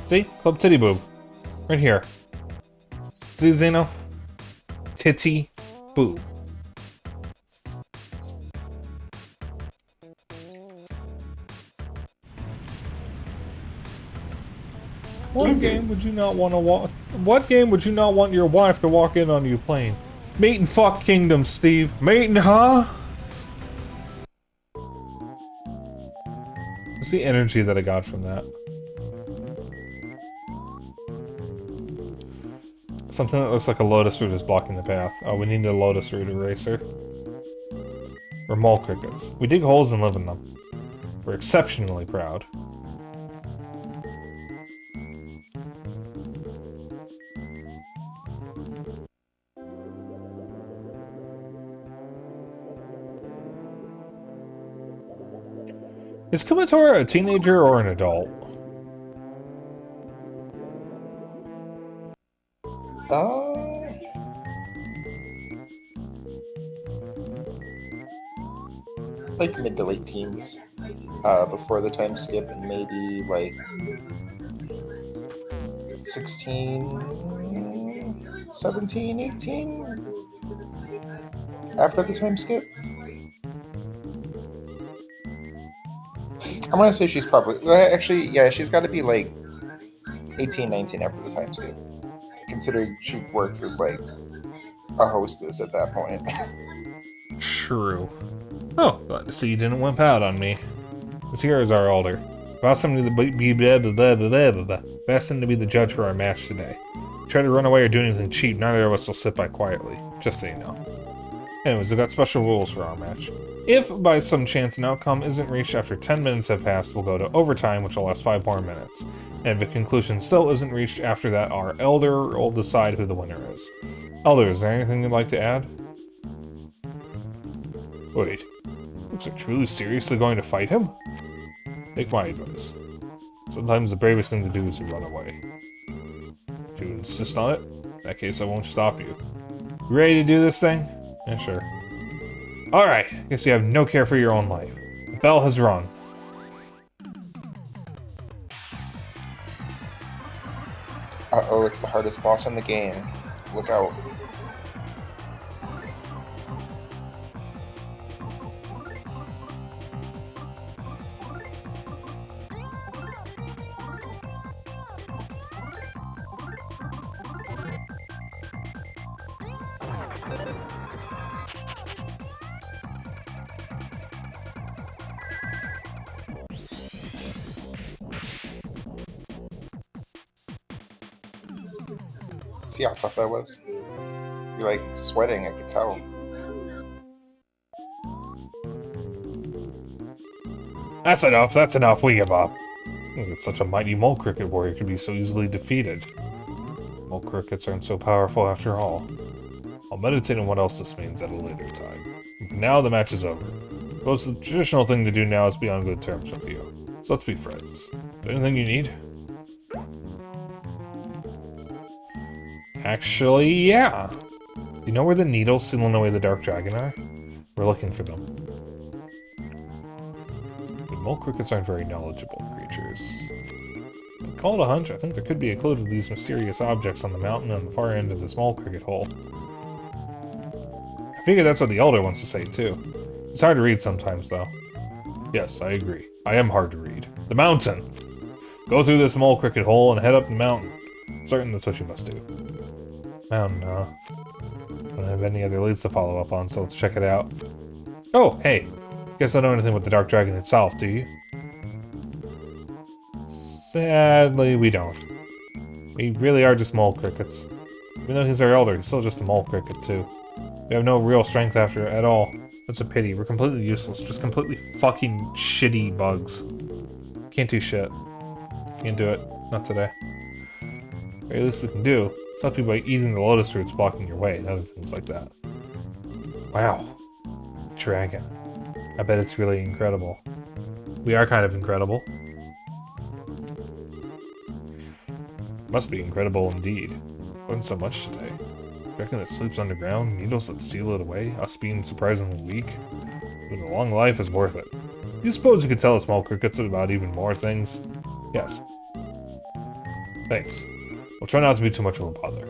See? Club Titty Boob. Right here. See, Zeno? Titty Boob. What game would you not want to walk? What game would you not want your wife to walk in on you playing? Mate and fuck Kingdom, Steve. Mate and huh? What's the energy that I got from that? Something that looks like a lotus root is blocking the path. Oh, we need a lotus root eraser. Or mole crickets. We dig holes and live in them. We're exceptionally proud. Is Kumatora a teenager or an adult? Like mid to late teens, before the time skip, and maybe like 16, 17, 18 after the time skip. I'm gonna say she's probably, actually, yeah, she's got to be like 18, 19 after the time skip, considering she works as like a hostess at that point. True. Oh, glad to see you didn't wimp out on me. This here is our elder. I've asked him to be asked him to be the judge for our match today. Try to run away or do anything cheap, neither of us will sit by quietly. Just so you know. Anyways, we've got special rules for our match. If, by some chance, an outcome isn't reached after 10 minutes have passed, we'll go to overtime, which will last 5 more minutes. And if a conclusion still isn't reached after that, our elder will decide who the winner is. Elder, is there anything you'd like to add? Wait. Looks like truly seriously going to fight him? Take my advice. Sometimes the bravest thing to do is to run away. Do you insist on it? In that case, I won't stop you. You ready to do this thing? Yeah, sure. Alright, guess you have no care for your own life. The bell has rung. Uh-oh, it's the hardest boss in the game. Look out. See how tough that was? You're like sweating, I could tell. That's enough, we give up. Look at such a mighty mole cricket warrior could be so easily defeated. Mole crickets aren't so powerful after all. I'll meditate on what else this means at a later time. Now the match is over. Most the traditional thing to do now is be on good terms with you. So let's be friends. Is there anything you need? Actually, yeah. You know where the needles sealing away the dark dragon are? We're looking for them. The mole crickets aren't very knowledgeable creatures. Call it a hunch, I think there could be a clue to these mysterious objects on the mountain on the far end of this mole cricket hole. I figure that's what the elder wants to say, too. It's hard to read sometimes, though. Yes, I agree. I am hard to read. The mountain! Go through this mole cricket hole and head up the mountain. Certain that's what you must do. Mountain, huh? Don't have any other leads to follow up on, so let's check it out. Oh, hey! Guess I don't know anything about the Dark Dragon itself, do you? Sadly, we don't. We really are just mole crickets. Even though he's our elder, he's still just a mole cricket, too. We have no real strength after it at all. That's a pity. We're completely useless. Just completely fucking shitty bugs. Can't do shit. Can't do it. Not today. The very least we can do is help you by eating the lotus roots blocking your way and other things like that. Wow. Dragon. I bet it's really incredible. We are kind of incredible. Must be incredible indeed. Learned so much today. Dragon that sleeps underground, needles that seal it away, us being surprisingly weak. But a long life is worth it. You suppose you could tell us small crickets about even more things? Yes. Thanks. We'll try not to be too much of a bother.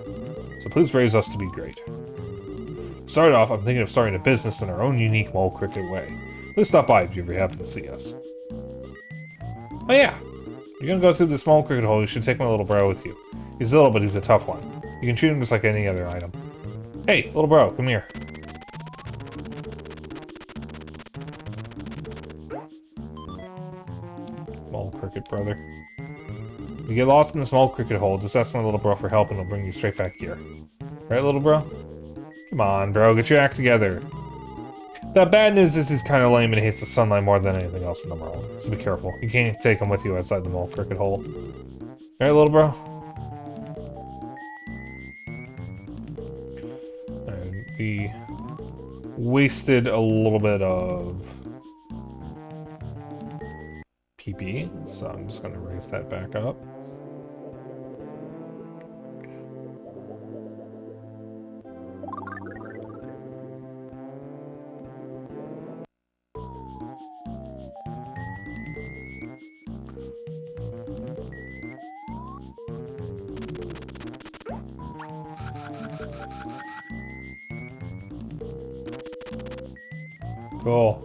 So please raise us to be great. To start off, I'm thinking of starting a business in our own unique mole cricket way. Please stop by if you ever happen to see us. Oh yeah! You're gonna go through the small cricket hole, you should take my little bro with you. He's little, but he's a tough one. You can treat him just like any other item. Hey, little bro, come here. Small cricket brother. If you get lost in the small cricket hole, just ask my little bro for help and he'll bring you straight back here. Right, little bro? Come on, bro, get your act together. The bad news is he's kind of lame and hates the sunlight more than anything else in the world. So be careful. You can't take him with you outside the mole cricket hole. Right, little bro? And we wasted a little bit of PP, so I'm just gonna raise that back up. Cool.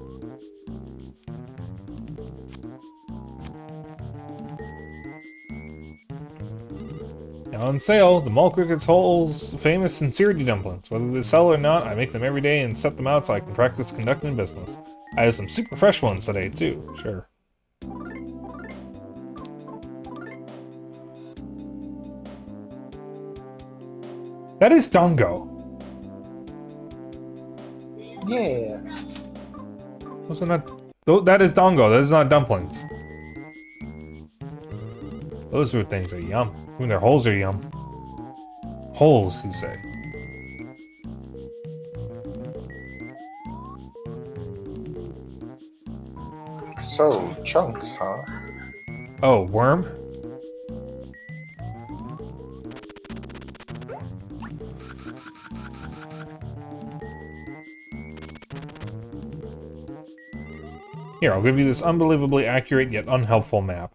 Now on sale, the Mole Cricket's Hole's famous sincerity dumplings. Whether they sell or not, I make them every day and set them out so I can practice conducting business. I have some super fresh ones today, too. Sure. That is Dongo. Yeah. Those are not... That is Dongo. That is not dumplings. Those root things are yum. Even their holes are yum. Holes, you say? So, chunks, huh? Oh, worm? Here, I'll give you this unbelievably accurate yet unhelpful map.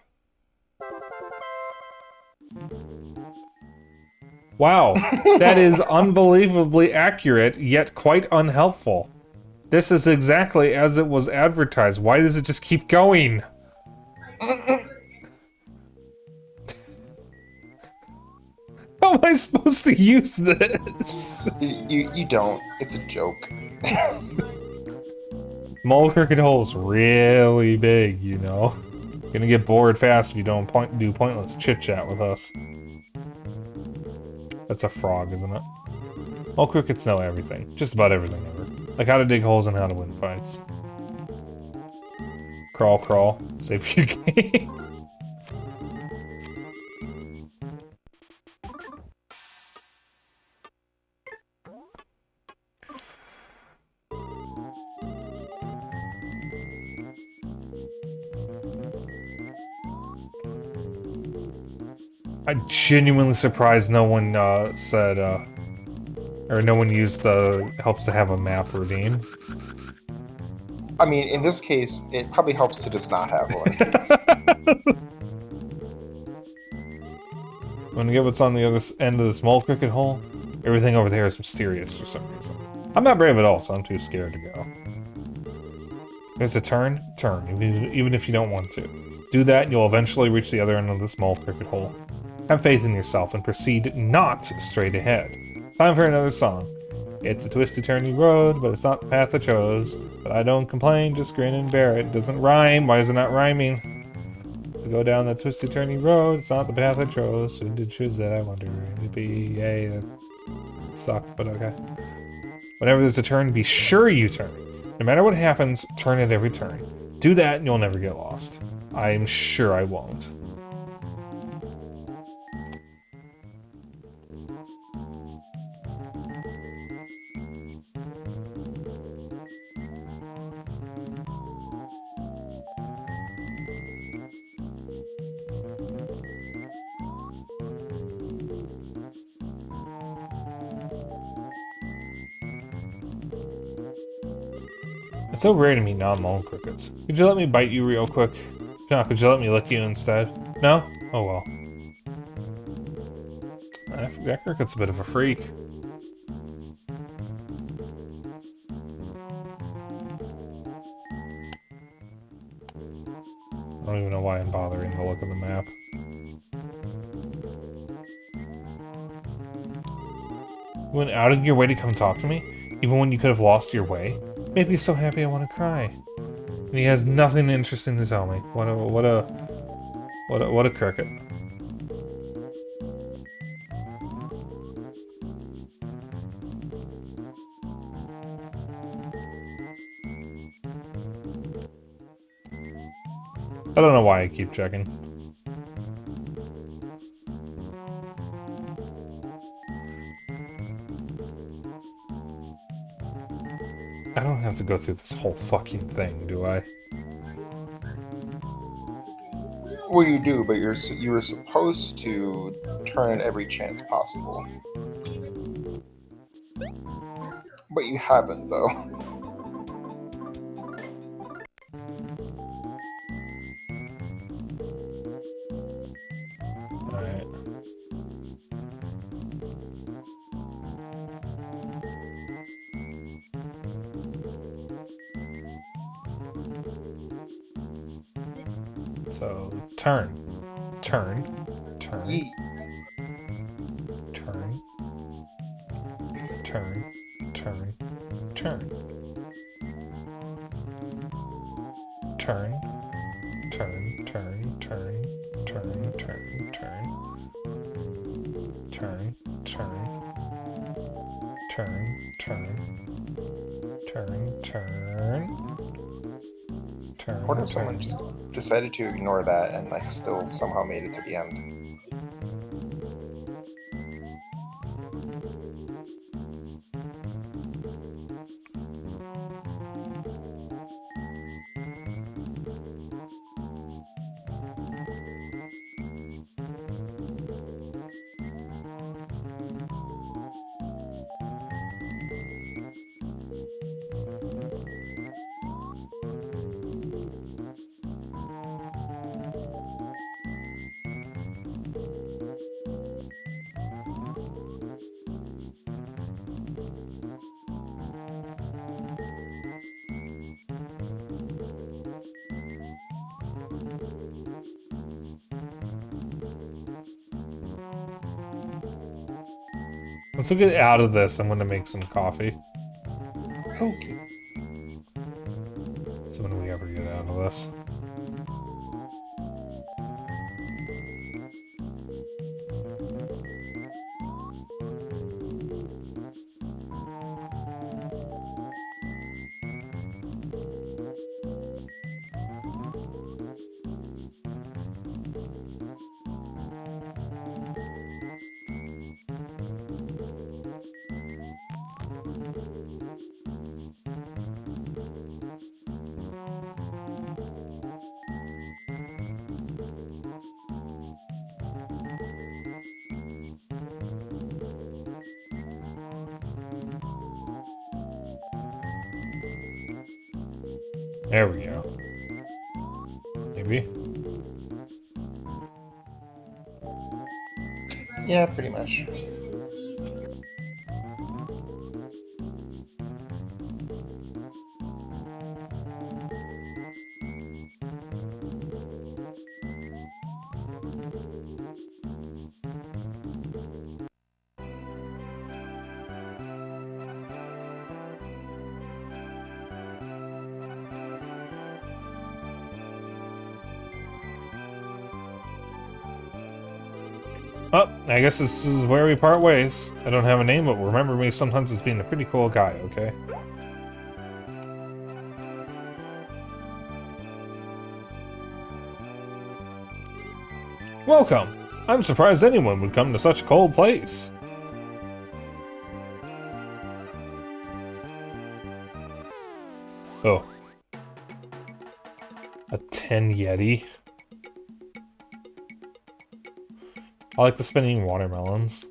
Wow, that is unbelievably accurate yet quite unhelpful. This is exactly as it was advertised. Why does it just keep going? How am I supposed to use this? You don't. It's a joke. Mole Cricket Hole's really big, you know. Gonna get bored fast if you don't do pointless chit-chat with us. That's a frog, isn't it? Mole Crickets know everything. Just about everything ever. Like how to dig holes and how to win fights. Crawl, crawl. Save your game. I'm genuinely surprised no one said, or no one used the helps to have a map routine. I mean, in this case, it probably helps to just not have one. Want to get what's on the other end of the small cricket hole? Everything over there is mysterious for some reason. I'm not brave at all, so I'm too scared to go. There's a turn? Turn, even if you don't want to. Do that and you'll eventually reach the other end of the small cricket hole. Have faith in yourself and proceed not straight ahead. Time for another song. It's a twisty turny road, but it's not the path I chose. But I don't complain, just grin and bear it. Doesn't rhyme, why is it not rhyming? To go down that twisty turny road, it's not the path I chose. Who did choose that, I wonder? GBA, that sucked, but okay. Whenever there's a turn, be sure you turn. No matter what happens, turn at every turn. Do that and you'll never get lost. I'm sure I won't. It's so rare to meet non-moan crickets. Could you let me bite you real quick? If not, could you let me lick you instead? No? Oh well. That cricket's a bit of a freak. I don't even know why I'm bothering to look at the map. You went out of your way to come talk to me? Even when you could have lost your way? Make me so happy I want to cry. And he has nothing interesting to tell me. What a cricket. I don't know why I keep checking. I don't have to go through this whole fucking thing, do I? Well, you do, but you were supposed to turn at every chance possible. But you haven't, though. Alright. So, turn. Turn. Turn. Yeet. Turn. Turn. Turn. Turn. Turn. Turn. Turn. Turn. Turn. Turn. Turn. Turn. Turn. Turn. Turn. Turn. Turn. Turn. I wonder if someone just decided to ignore that and like still somehow made it to the end. Once we get out of this, I'm gonna make some coffee. Okay. So when we ever get out of this. There we go. Maybe. Yeah, pretty much. Oh, I guess this is where we part ways. I don't have a name, but remember me sometimes as being a pretty cool guy, okay? Welcome! I'm surprised anyone would come to such a cold place. Oh. A 10 Yeti. I like the spinning watermelons.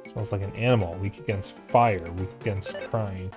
Smells like an animal. Weak against fire. Weak against crying.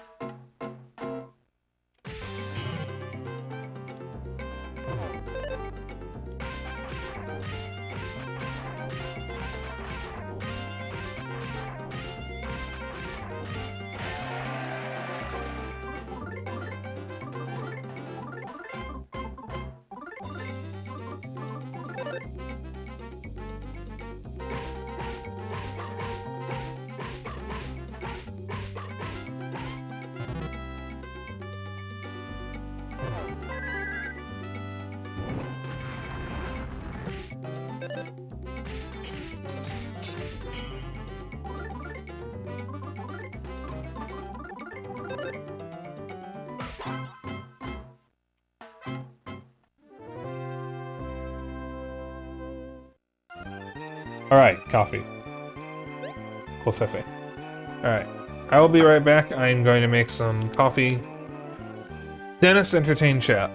Alright, coffee. Kofefe. Alright. I will be right back. I'm going to make some coffee. Dennis, entertain chat.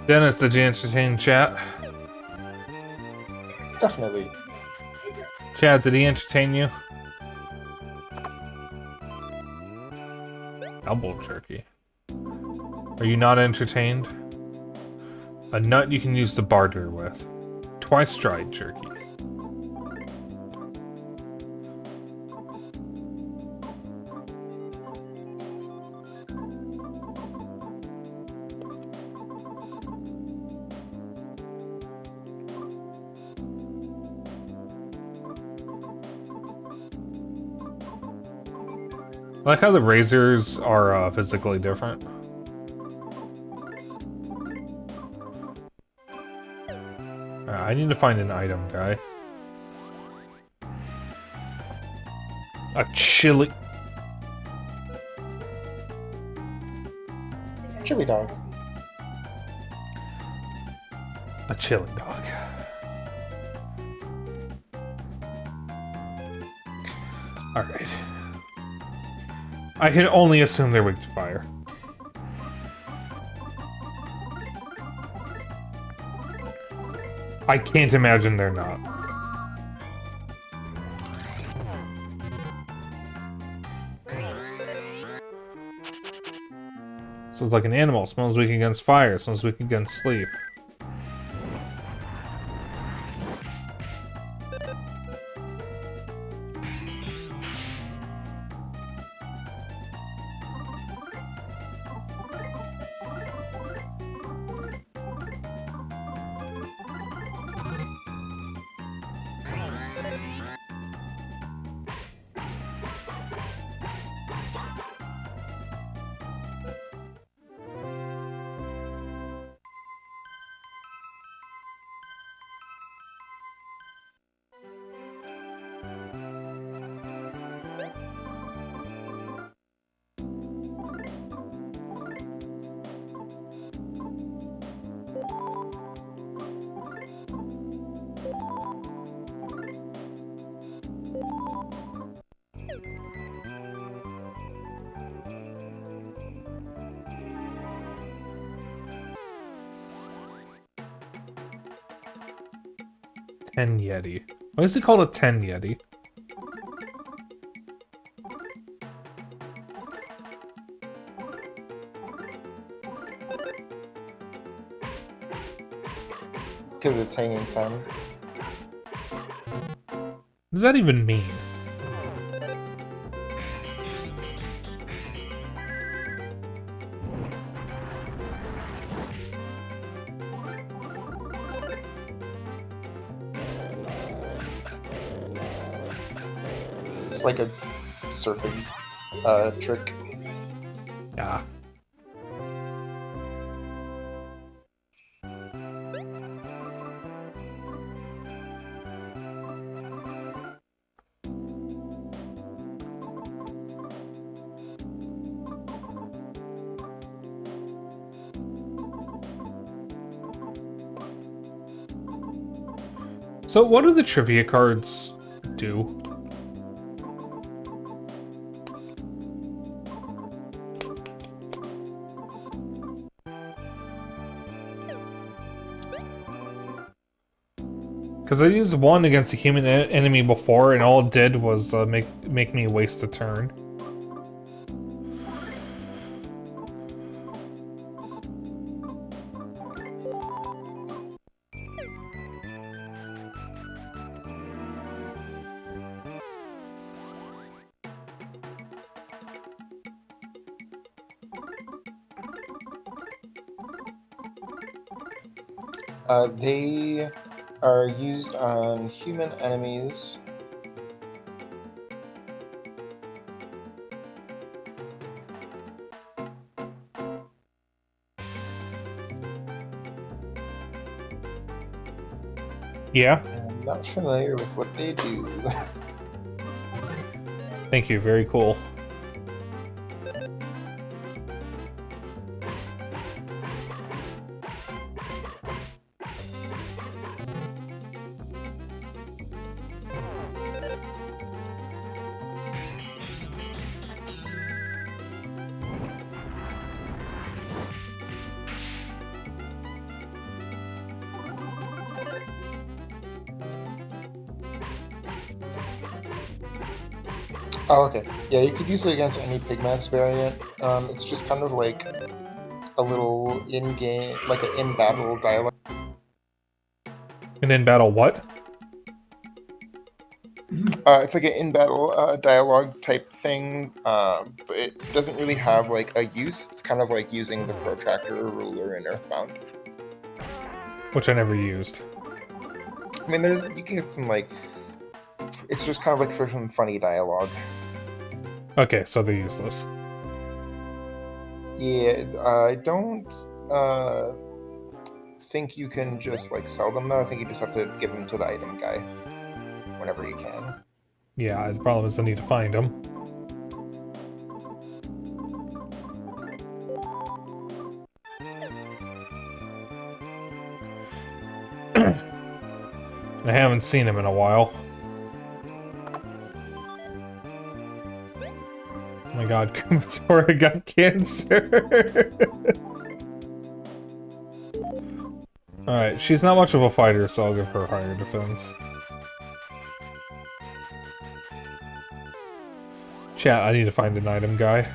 Dennis, did you entertain chat? Definitely. Chat, did he entertain you? Double jerky. Are you not entertained? A nut you can use to barter with. Twice dried jerky. I like how the razors are physically different. I need to find an item, guy. A chili... Chili dog. A chili dog. Alright. I can only assume they're weak to fire. I can't imagine they're not. So it's like an animal. Smells weak against fire. Smells weak against sleep. Ten Yeti. Why is it called a 10 Yeti? Because it's hanging 10. What does that even mean? It's like a surfing trick. Yeah. So what do the trivia cards do? Because I used one against a human enemy before, and all it did was make me waste a turn. They are used on human enemies. Yeah? I'm not familiar with what they do. Thank you, very cool. Oh, okay. Yeah, you could use it against any Pigmass variant. It's just kind of like a little in-game, like an in-battle dialogue. And in battle, what? It's like an in-battle dialogue type thing, but it doesn't really have like a use. It's kind of like using the protractor or ruler in Earthbound. Which I never used. I mean, you can get some like, it's just kind of like for some funny dialogue. Okay, so they're useless. Yeah, I don't think you can just like sell them though. I think you just have to give them to the item guy whenever you can. Yeah, the problem is I need to find them. I haven't seen him in a while. Oh my god, Kumatora got cancer! Alright, she's not much of a fighter, so I'll give her higher defense. Chat, I need to find an item guy.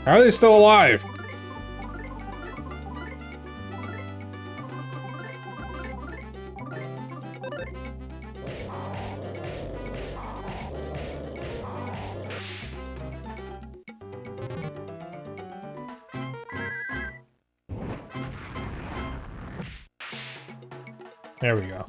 How are they still alive? There we go.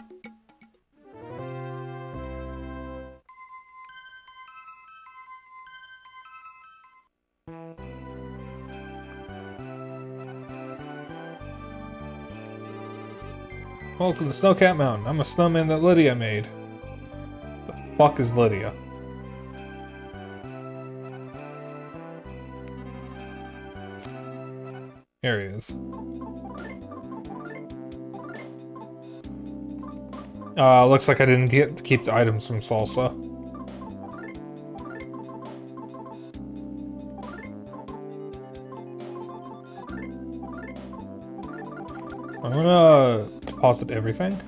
Welcome to Snowcat Mountain. I'm a snowman that Lydia made. The fuck is Lydia? Here he is. Looks like I didn't get to keep the items from Salsa. I'm gonna deposit everything.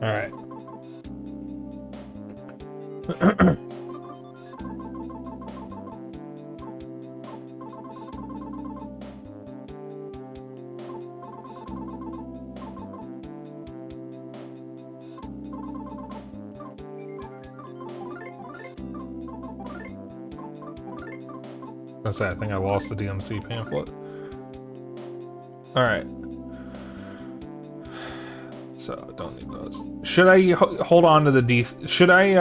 Alright. I think I lost the DMC pamphlet. Alright. So, don't need those. Should I hold on to the DC... Should I,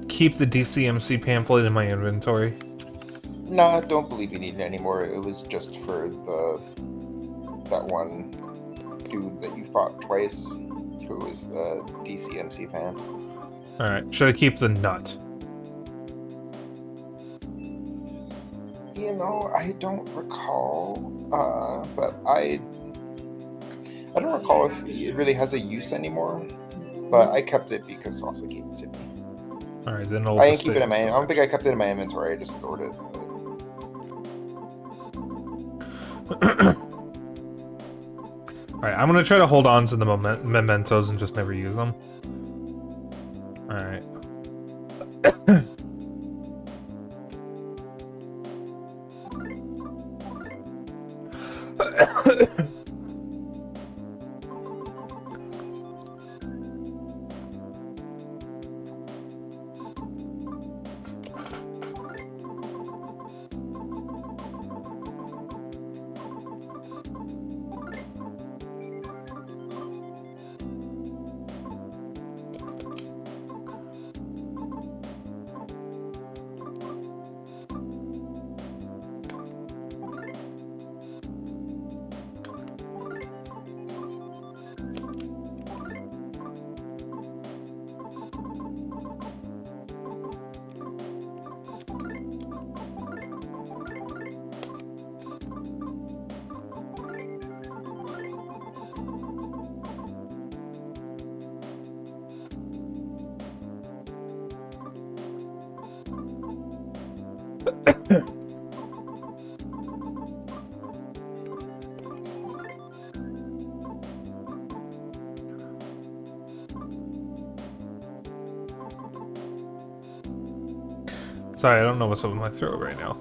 keep the DCMC pamphlet in my inventory? Nah, don't believe you need it anymore. It was just for that one dude that you fought twice, who was the DCMC fan. Alright, should I keep the nut? You know, I don't recall, but I don't recall if it really has a use anymore. But I kept it because Salsa gave it to me. Alright, then I'll I just didn't keep it in my. I stay don't think I kept it in my inventory. I just stored it. Alright, I'm gonna try to hold on to the mementos and just never use them. Alright. Sorry, I don't know what's up with my throat right now.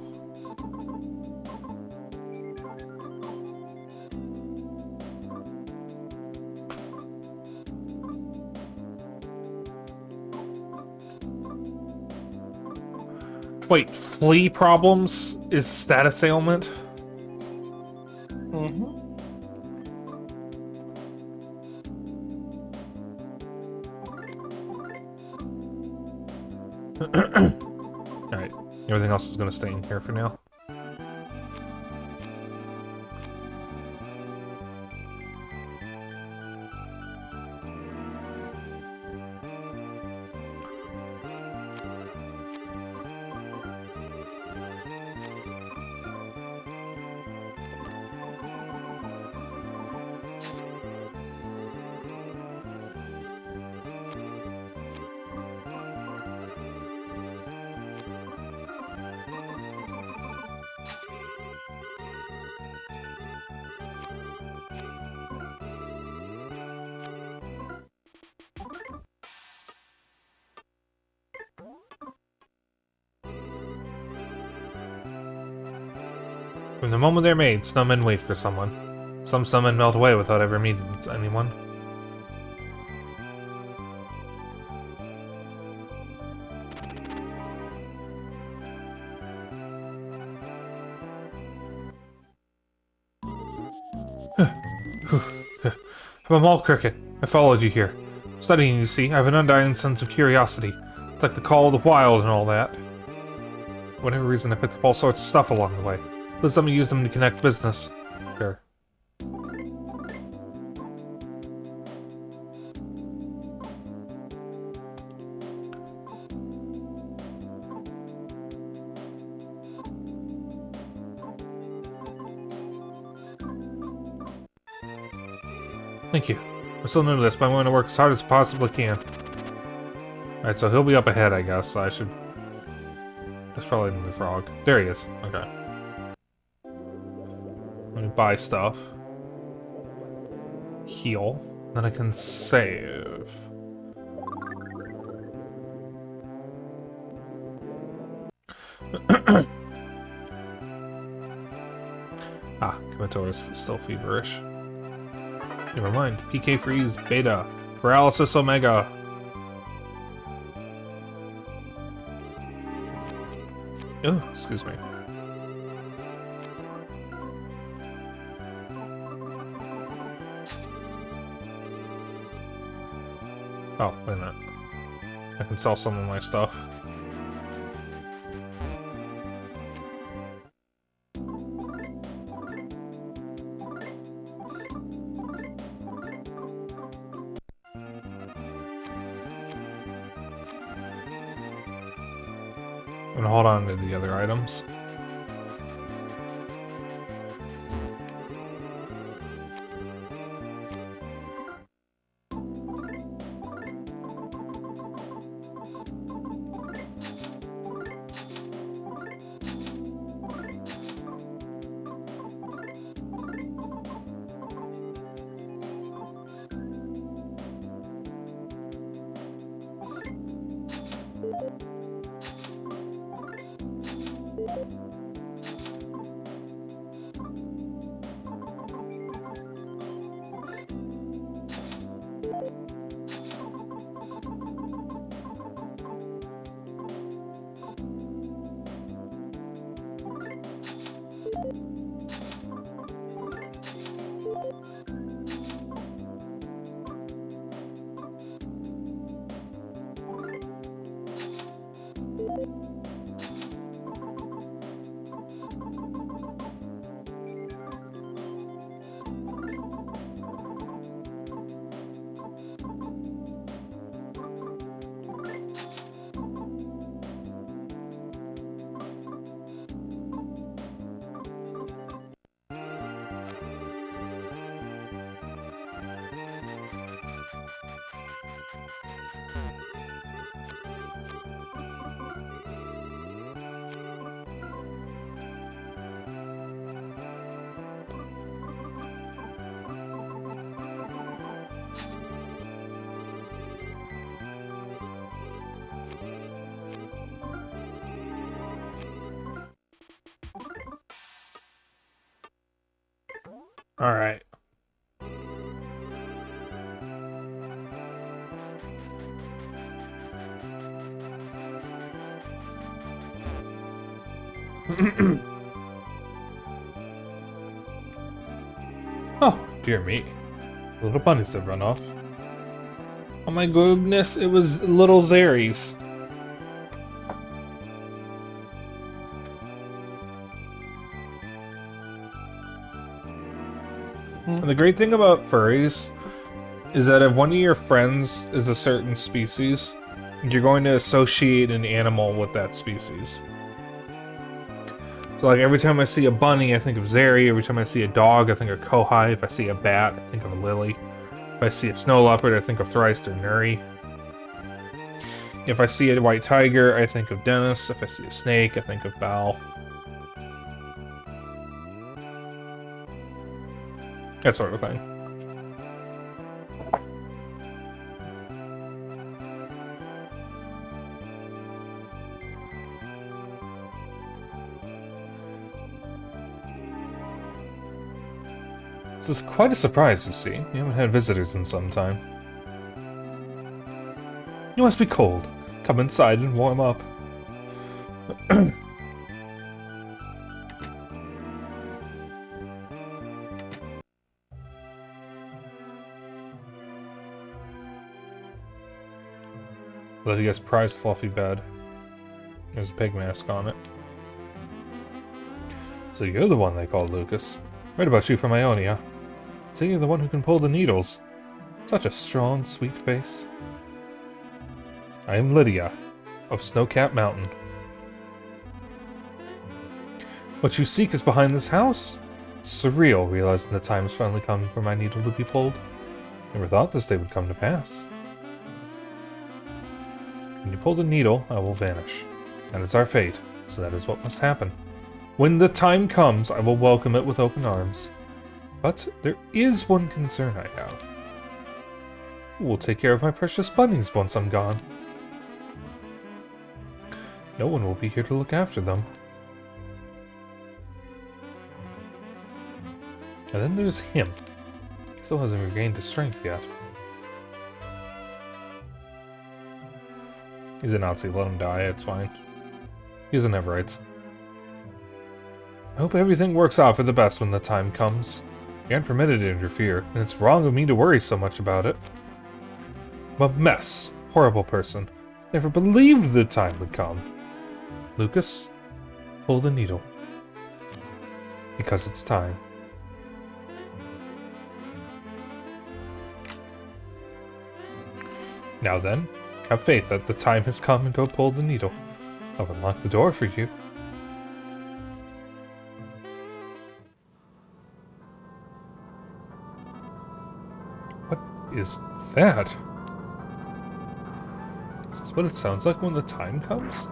Wait, flea problems is status ailment? Mm-hmm. Alright, everything else is gonna stay in here for now. From the moment they're made, snowmen wait for someone. Some snowmen melt away without ever meeting anyone. I'm a mall cricket. I followed you here. Studying, you see, I have an undying sense of curiosity. It's like the call of the wild and all that. For whatever reason, I picked up all sorts of stuff along the way. Please let me use them to connect business. Sure. Thank you. I'm still new to this, but I'm going to work as hard as I possibly can. Alright, so he'll be up ahead, I guess. So I should... That's probably the frog. There he is. Okay. Let me buy stuff. Heal. Then I can save. Ah, Komotor is still feverish. Never mind. PK freeze, beta, paralysis omega. Oh, excuse me. Oh, wait a minute. I can sell some of my stuff. And hold on to the other items. Alright. Oh, dear me. Little bunnies have run off. Oh my goodness, it was little Zaries. And the great thing about furries is that if one of your friends is a certain species, you're going to associate an animal with that species. So like every time I see a bunny, I think of Zeri. Every time I see a dog, I think of Kohai. If I see a bat, I think of Lily. If I see a snow leopard, I think of Thrice or Nuri. If I see a white tiger, I think of Dennis. If I see a snake, I think of Bal. That sort of thing. This is quite a surprise, you see. You haven't had visitors in some time. You must be cold. Come inside and warm up. Lydia's prized fluffy bed. There's a pig mask on it. So you're the one they called Lucas. Read about you from Ionia. So you're the one who can pull the needles. Such a strong, sweet face. I am Lydia, of Snowcap Mountain. What you seek is behind this house? It's surreal, realizing the time has finally come for my needle to be pulled. Never thought this day would come to pass. When you pull the needle, I will vanish. That is our fate, so that is what must happen. When the time comes, I will welcome it with open arms. But there is one concern I have. Who will take care of my precious bunnies once I'm gone? No one will be here to look after them. And then there's him. He still hasn't regained his strength yet. He's a Nazi, let him die, it's fine. He doesn't have rights. I hope everything works out for the best when the time comes. You aren't permitted to interfere, and it's wrong of me to worry so much about it. I'm a mess. Horrible person. Never believed the time would come. Lucas, pull the needle. Because it's time. Now then, have faith that the time has come and go pull the needle. I've unlocked the door for you. What is that? Is this what it sounds like when the time comes?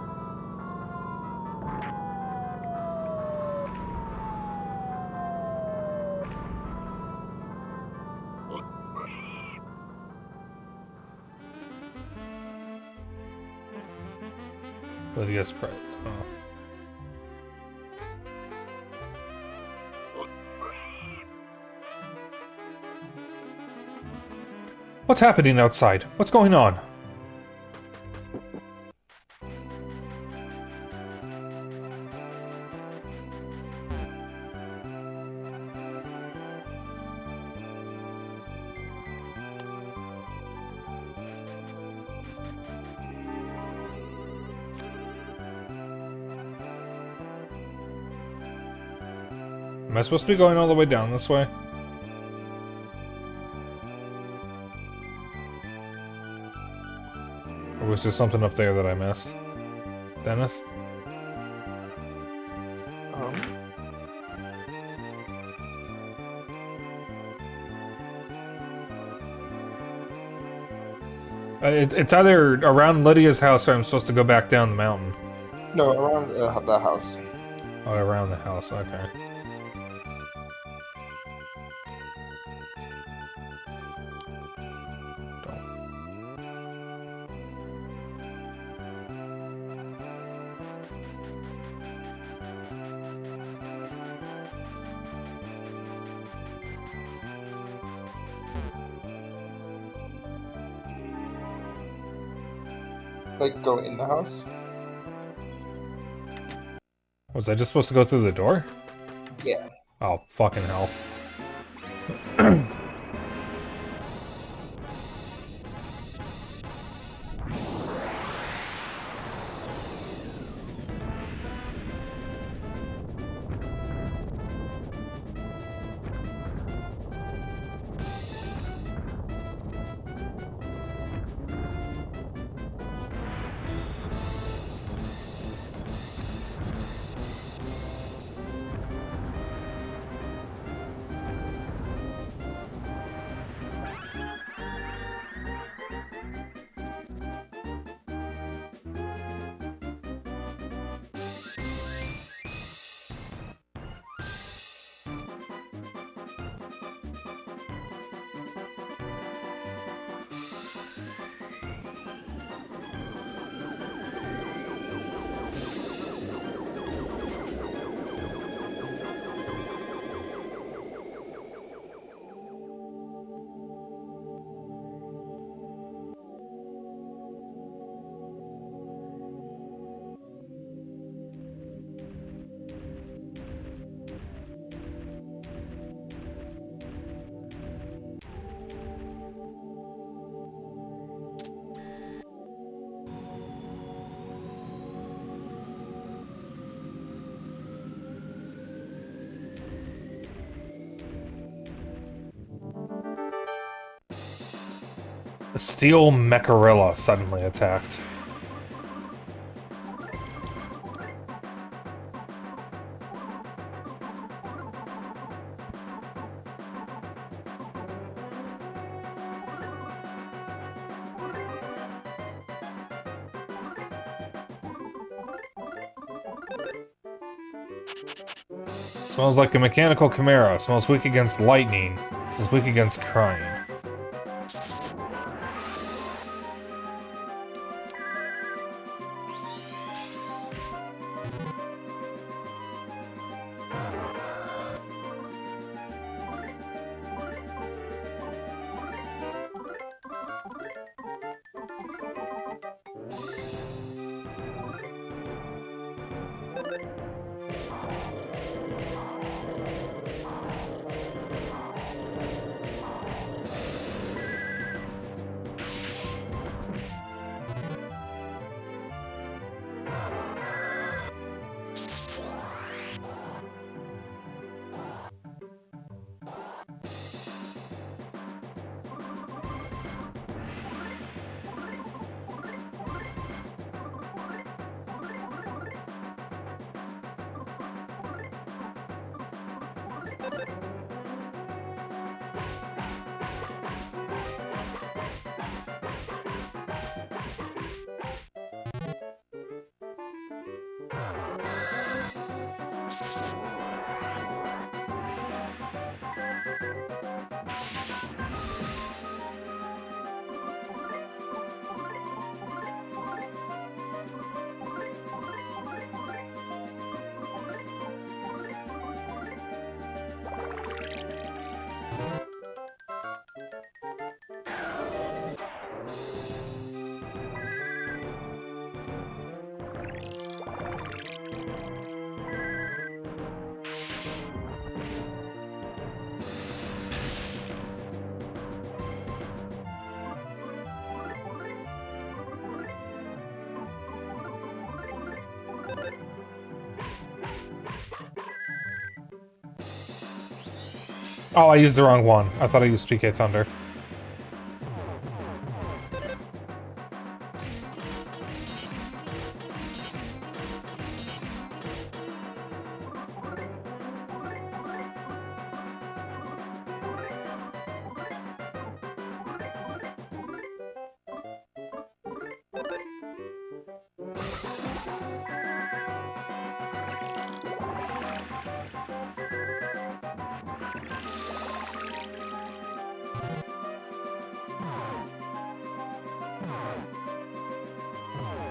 Lydia's pride. Oh. What's happening outside? What's going on? Am I supposed to be going all the way down this way? Or was there something up there that I missed? Dennis? It's either around Lydia's house or I'm supposed to go back down the mountain. No, around the house. Oh, around the house, okay. Like, go in the house? Was I just supposed to go through the door? Yeah. Oh, fucking hell. A steel Mecharilla suddenly attacked. Smells like a mechanical chimera. Smells weak against lightning. Smells weak against crying. Oh, I used the wrong one. I thought I used PK Thunder.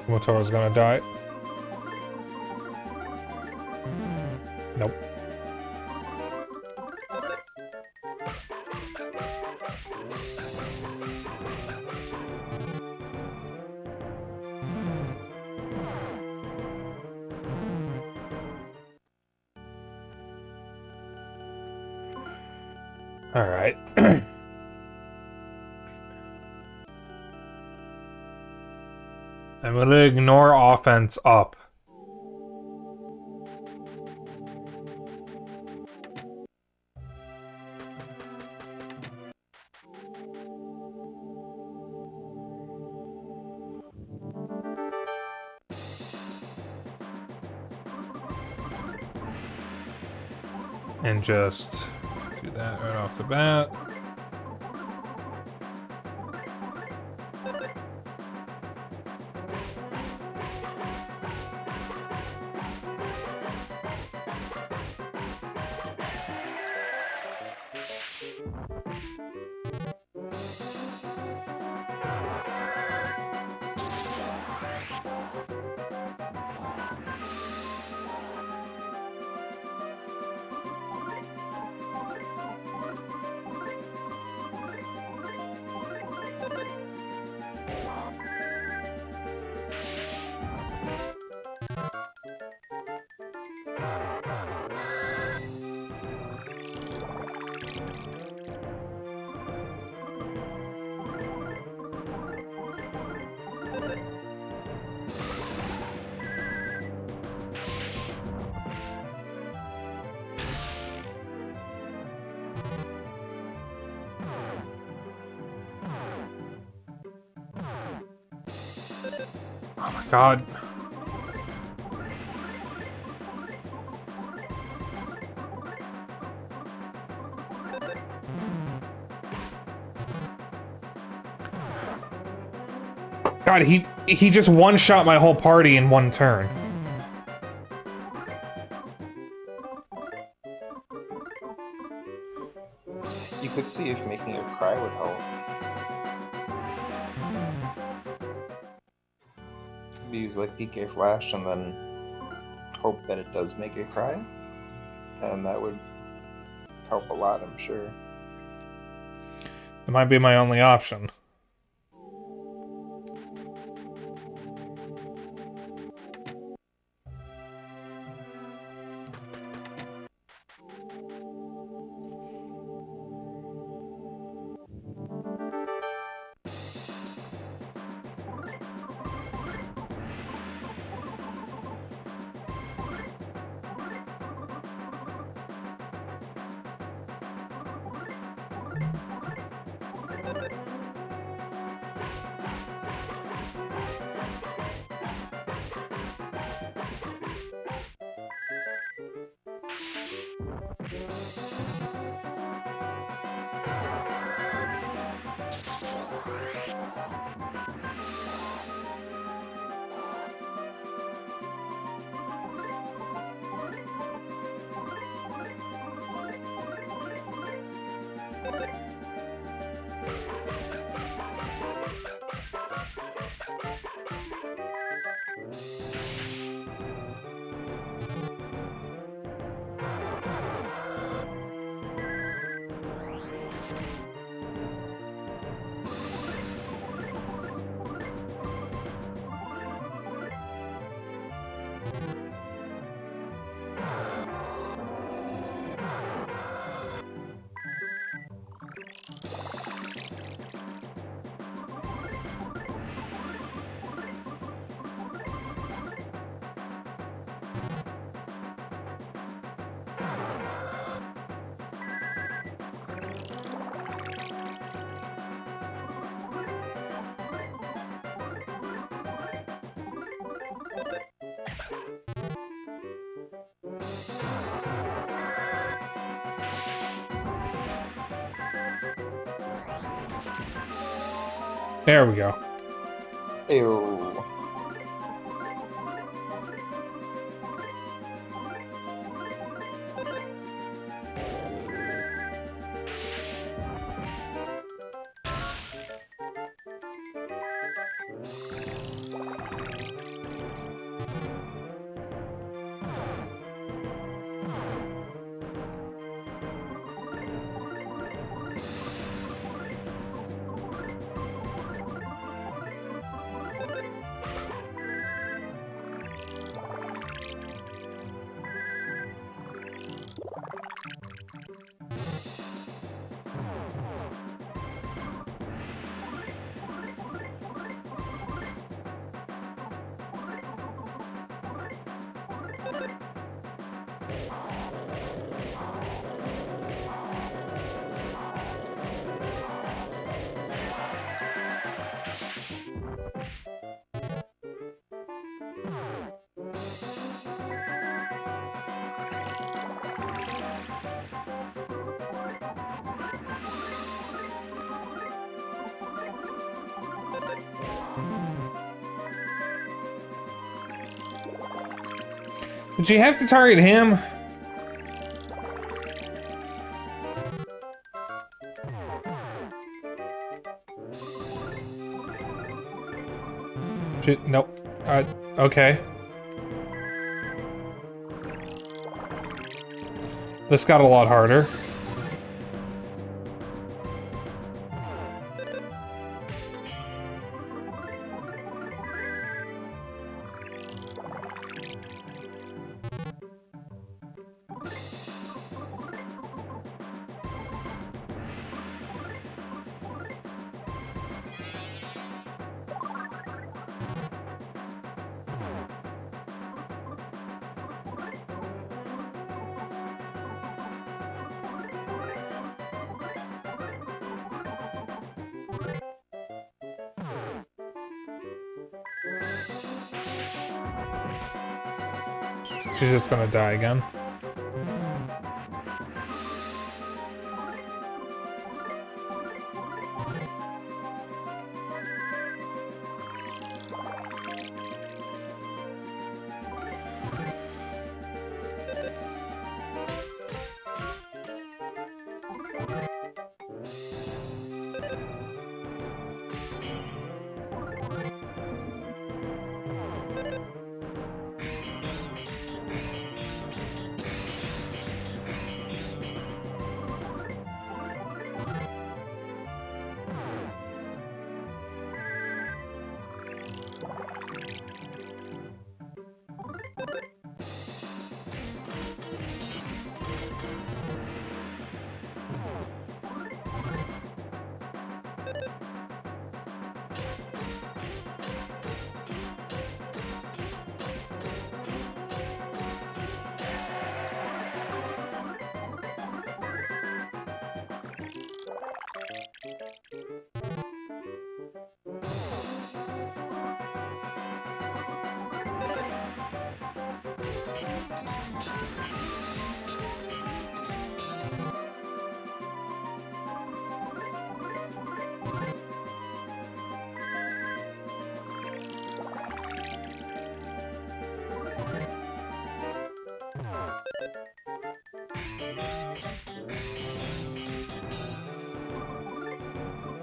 Motoro's gonna die. Nope. All right. I'm gonna ignore offense up. And just do that right off the bat. Oh my god. God, he just one-shot my whole party in one turn. You could see if making it cry would help. Use like PK Flash and then hope that it does make it cry. And that would help a lot, I'm sure. It might be my only option. There we go. Ew. Did you have to target him? Nope. Okay. This got a lot harder. She's just gonna die again.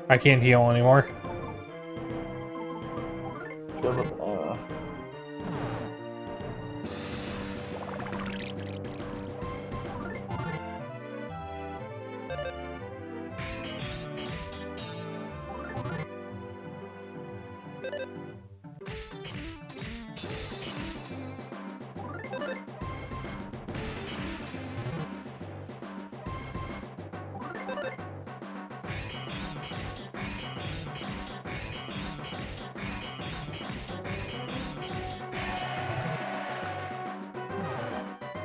I can't heal anymore. Do you have a banana?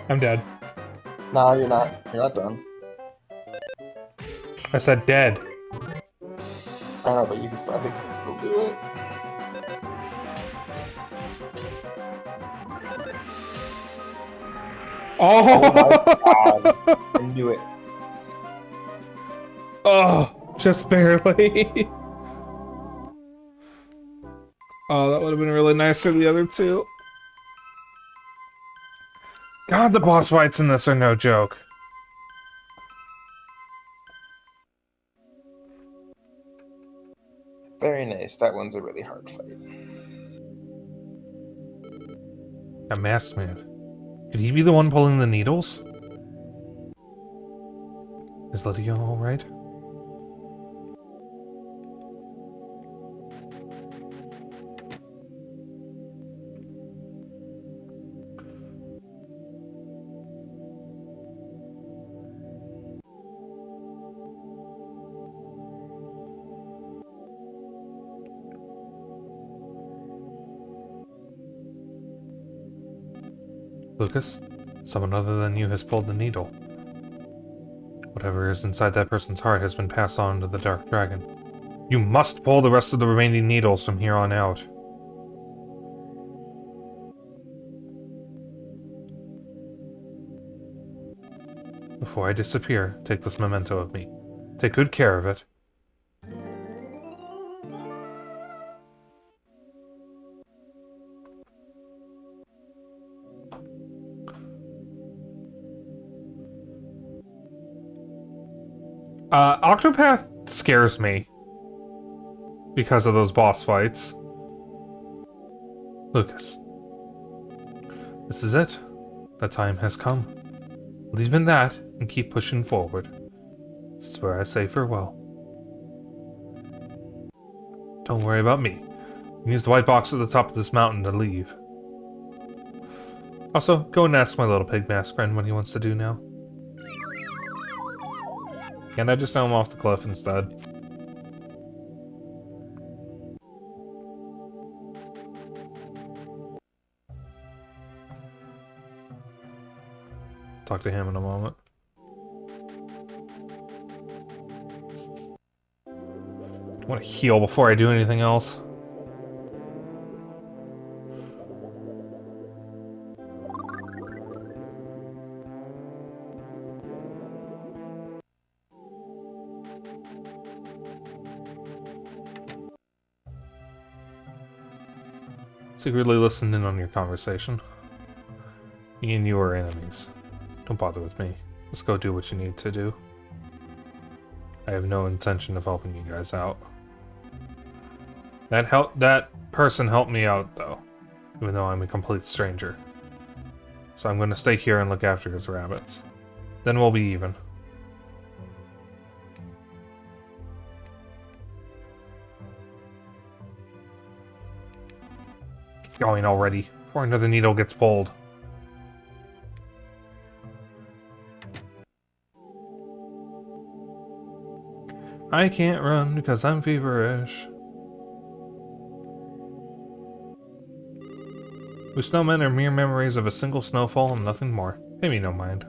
I'm dead. No, you're not. You're not done. I said dead. I know, but you can. I think you can still do it. Oh my god! I knew it. Oh, just barely. Oh, that would have been really nice for the other two. God, the boss fights in this are no joke. Very nice. That one's a really hard fight. That masked man. Could he be the one pulling the needles? Is Lydia alright? Lucas, someone other than you has pulled the needle. Whatever is inside that person's heart has been passed on to the Dark Dragon. You must pull the rest of the remaining needles from here on out. Before I disappear, take this memento of me. Take good care of it. Octopath scares me. Because of those boss fights. Lucas. This is it. The time has come. Believe in that, and keep pushing forward. This is where I say farewell. Don't worry about me. You can use the white box at the top of this mountain to leave. Also, go and ask my little pig mask friend what he wants to do now. Can't I just throw him off the cliff instead? Talk to him in a moment. I want to heal before I do anything else. Secretly listened in on your conversation. Me and you are enemies. Don't bother with me. Just go do what you need to do. I have no intention of helping you guys out. That person helped me out, though. Even though I'm a complete stranger. So I'm gonna stay here and look after his rabbits. Then we'll be even. Get going already, before another needle gets pulled. I can't run because I'm feverish. We snowmen are mere memories of a single snowfall and nothing more. Pay me no mind.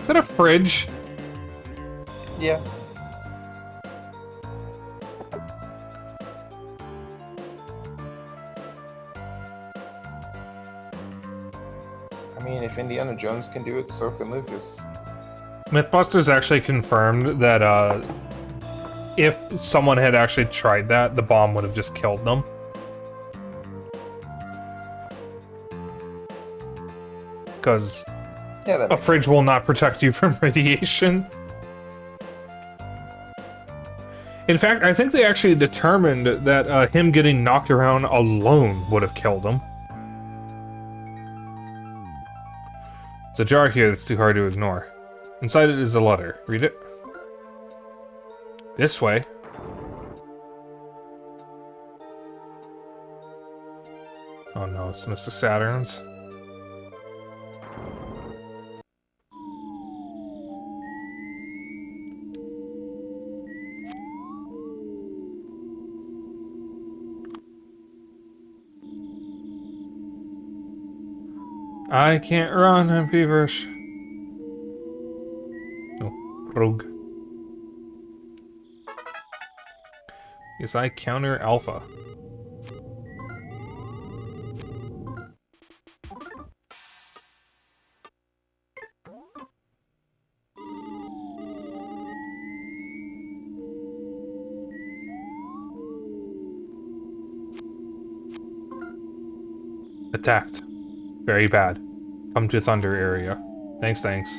Is that a fridge? Yeah. I mean, if Indiana Jones can do it, so can Lucas. Mythbusters actually confirmed that if someone had actually tried that, the bomb would have just killed them. Because Yeah, that a makes fridge sense. will not protect you from radiation. In fact, I think they actually determined that him getting knocked around alone would have killed him. There's a jar here that's too hard to ignore. Inside it is a letter. Read it. This way. Oh no, it's Mr. Saturn's. I can't run, I'm feverish. No, rogue. Yes, I counter alpha. Attacked. Very bad. Come to Thunder area. Thanks, thanks.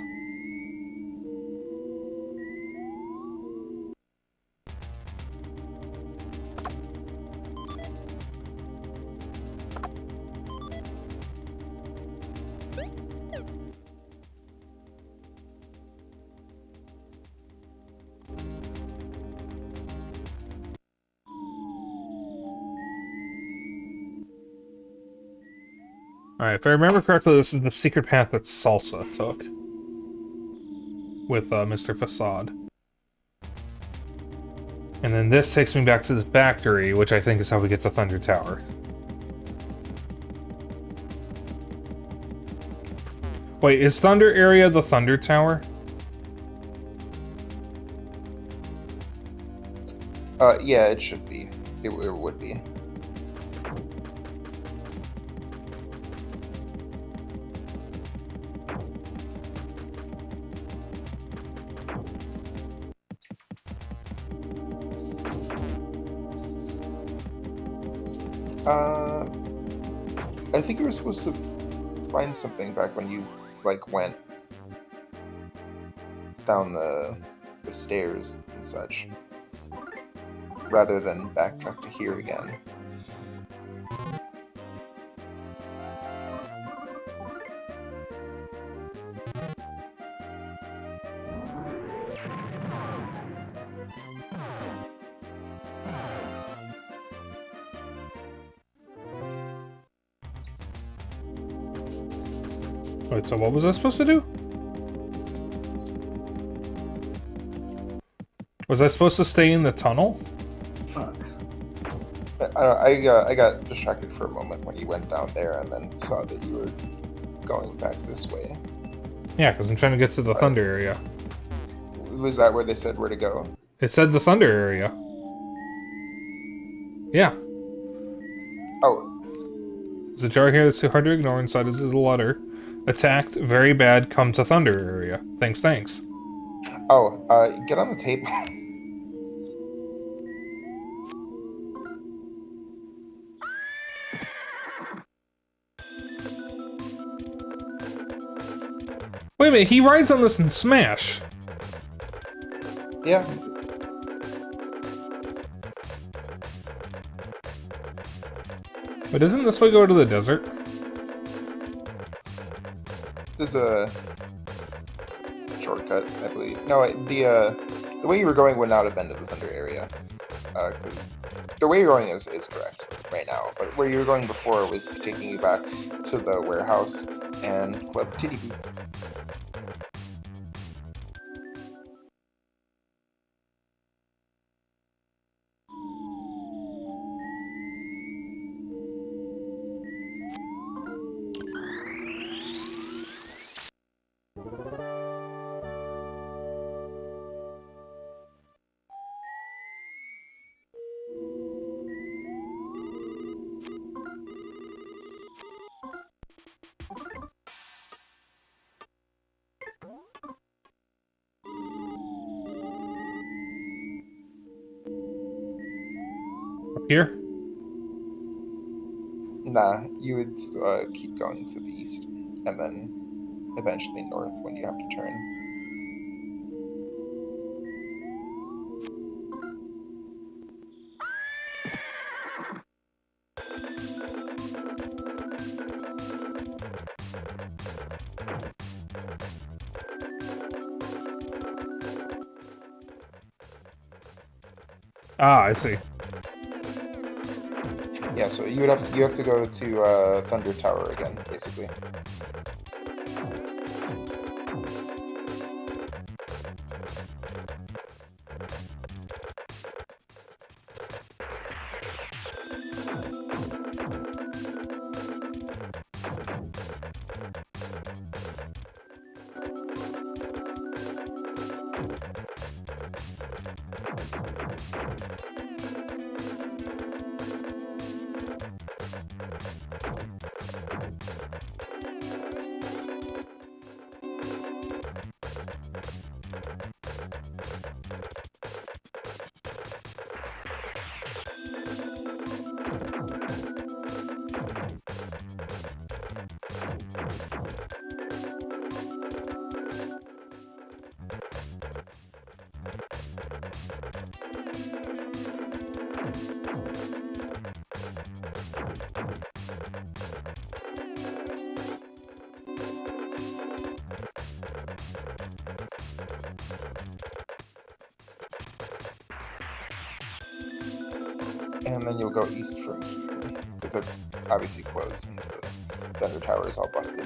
Alright, if I remember correctly, this is the secret path that Salsa took. With Mr. Facade. And then this takes me back to the factory, which I think is how we get to Thunder Tower. Wait, is Thunder area the Thunder Tower? Yeah, it should be. It would be. I think you were supposed to find something back when you like went down the stairs and such, rather than backtrack to here again. Wait, so what was I supposed to do? Was I supposed to stay in the tunnel? Fuck. I got distracted for a moment when you went down there, and then saw that you were going back this way. Yeah, because I'm trying to get to the Thunder area. Was that where they said where to go? It said the Thunder area. Yeah. Oh, There's a jar here that's too hard to ignore. Inside is a letter. Attacked, very bad, come to Thunder area. Thanks, thanks. Get on the table. Wait a minute, he rides on this in Smash. Yeah. But doesn't this way go to the desert? There's a shortcut, I believe. No, the way you were going would not have been to the Thunder area. 'Cause the way you're going is correct right now, but where you were going before was taking you back to the warehouse and Club Titty Boo. Here? Nah, you would keep going to the east, and then eventually north when you have to turn. Ah, I see. Yeah, so you have to go to Thunder Tower again, basically. And then you'll go east from here, because that's obviously closed since the Thunder Tower is all busted.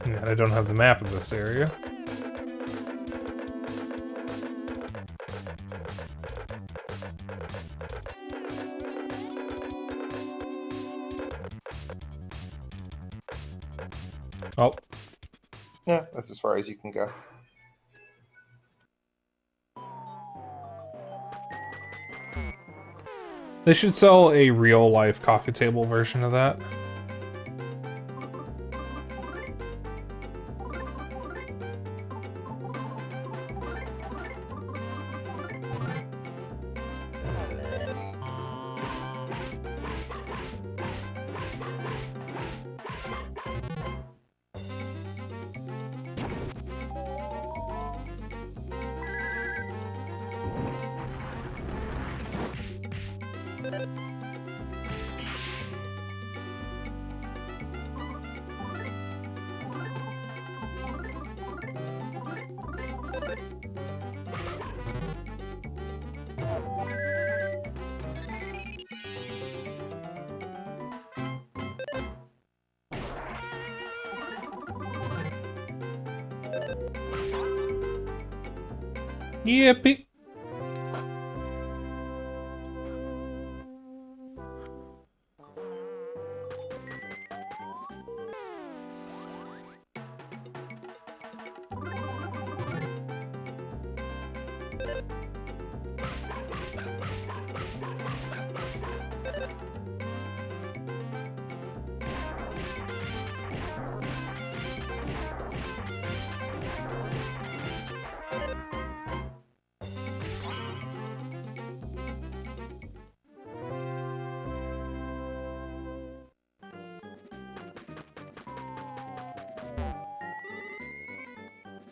Yeah, I don't have the map of this area. Oh, Yeah, that's as far as you can go. they should sell a real-life coffee table version of that. Yippee!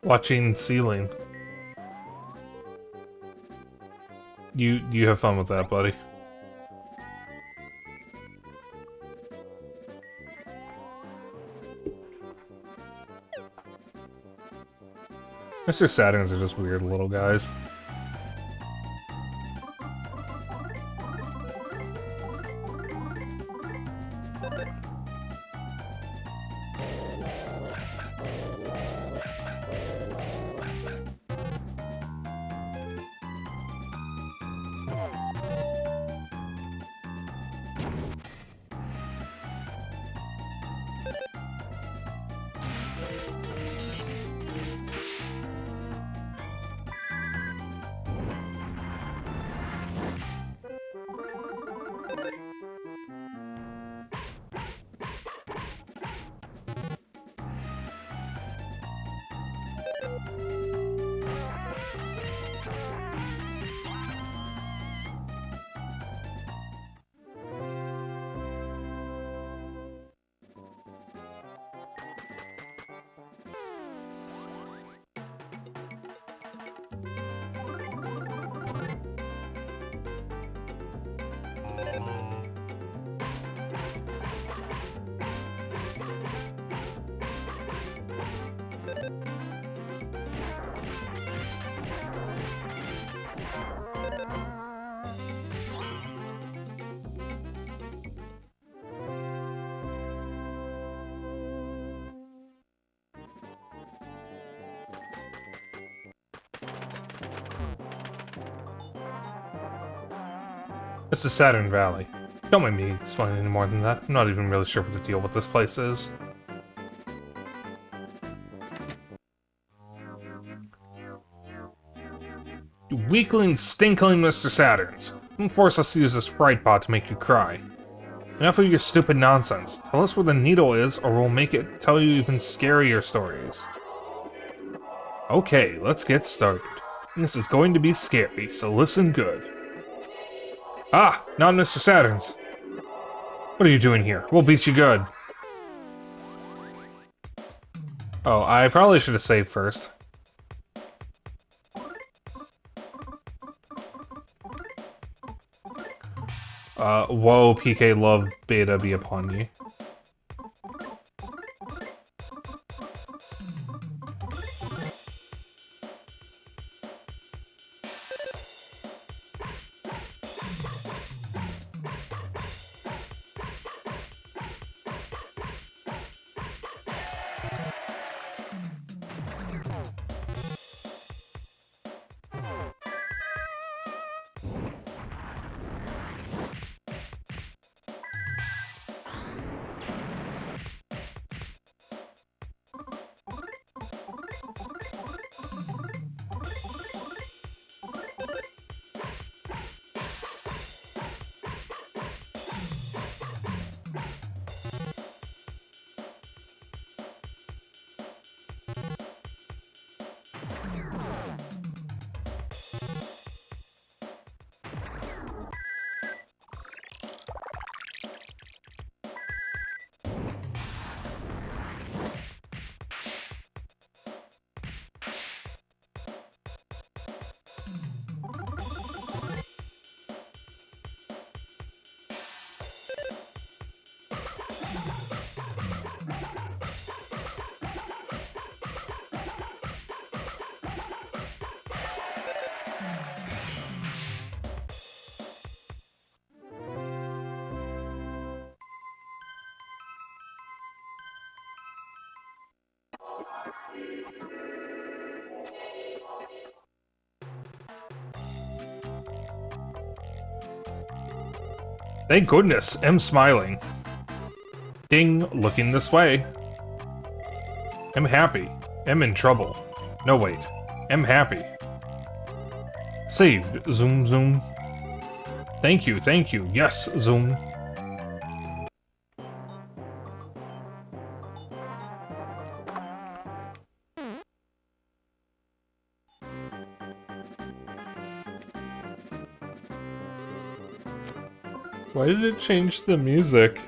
Watching ceiling. You have fun with that, buddy. Mr. Saturns are just weird little guys. This is Saturn Valley. Don't mind me explaining any more than that. I'm not even really sure what the deal with this place is. You weakling, stinkling Mr. Saturns. Don't force us to use this Sprite Pod to make you cry. Enough of your stupid nonsense. Tell us where the needle is, or we'll make it tell you even scarier stories. Okay, let's get started. This is going to be scary, so listen good. Ah, not Mr. Saturns. What are you doing here? We'll beat you good. Oh, I probably should have saved first. Whoa, PK love beta be upon you. Thank goodness, M smiling. Ding, looking this way. M happy. M in trouble. No, wait. M happy. Saved. Zoom, zoom. Thank you, thank you. Yes, zoom. Why did it change the music?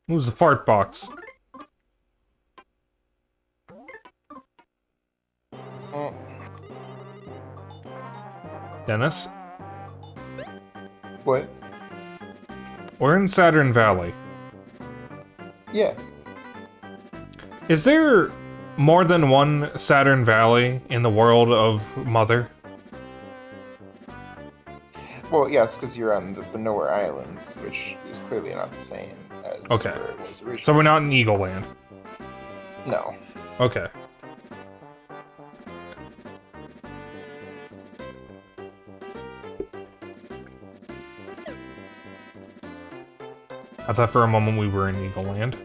Who's the fart box? Dennis? What? We're in Saturn Valley. Yeah. Is there more than one Saturn Valley in the world of Mother? Well, yes, because you're on the Nowhere Islands, which is clearly not the same as Okay. where it was originally. So we're not in Eagle Land. No. Okay. I thought for a moment we were in Eagle Land.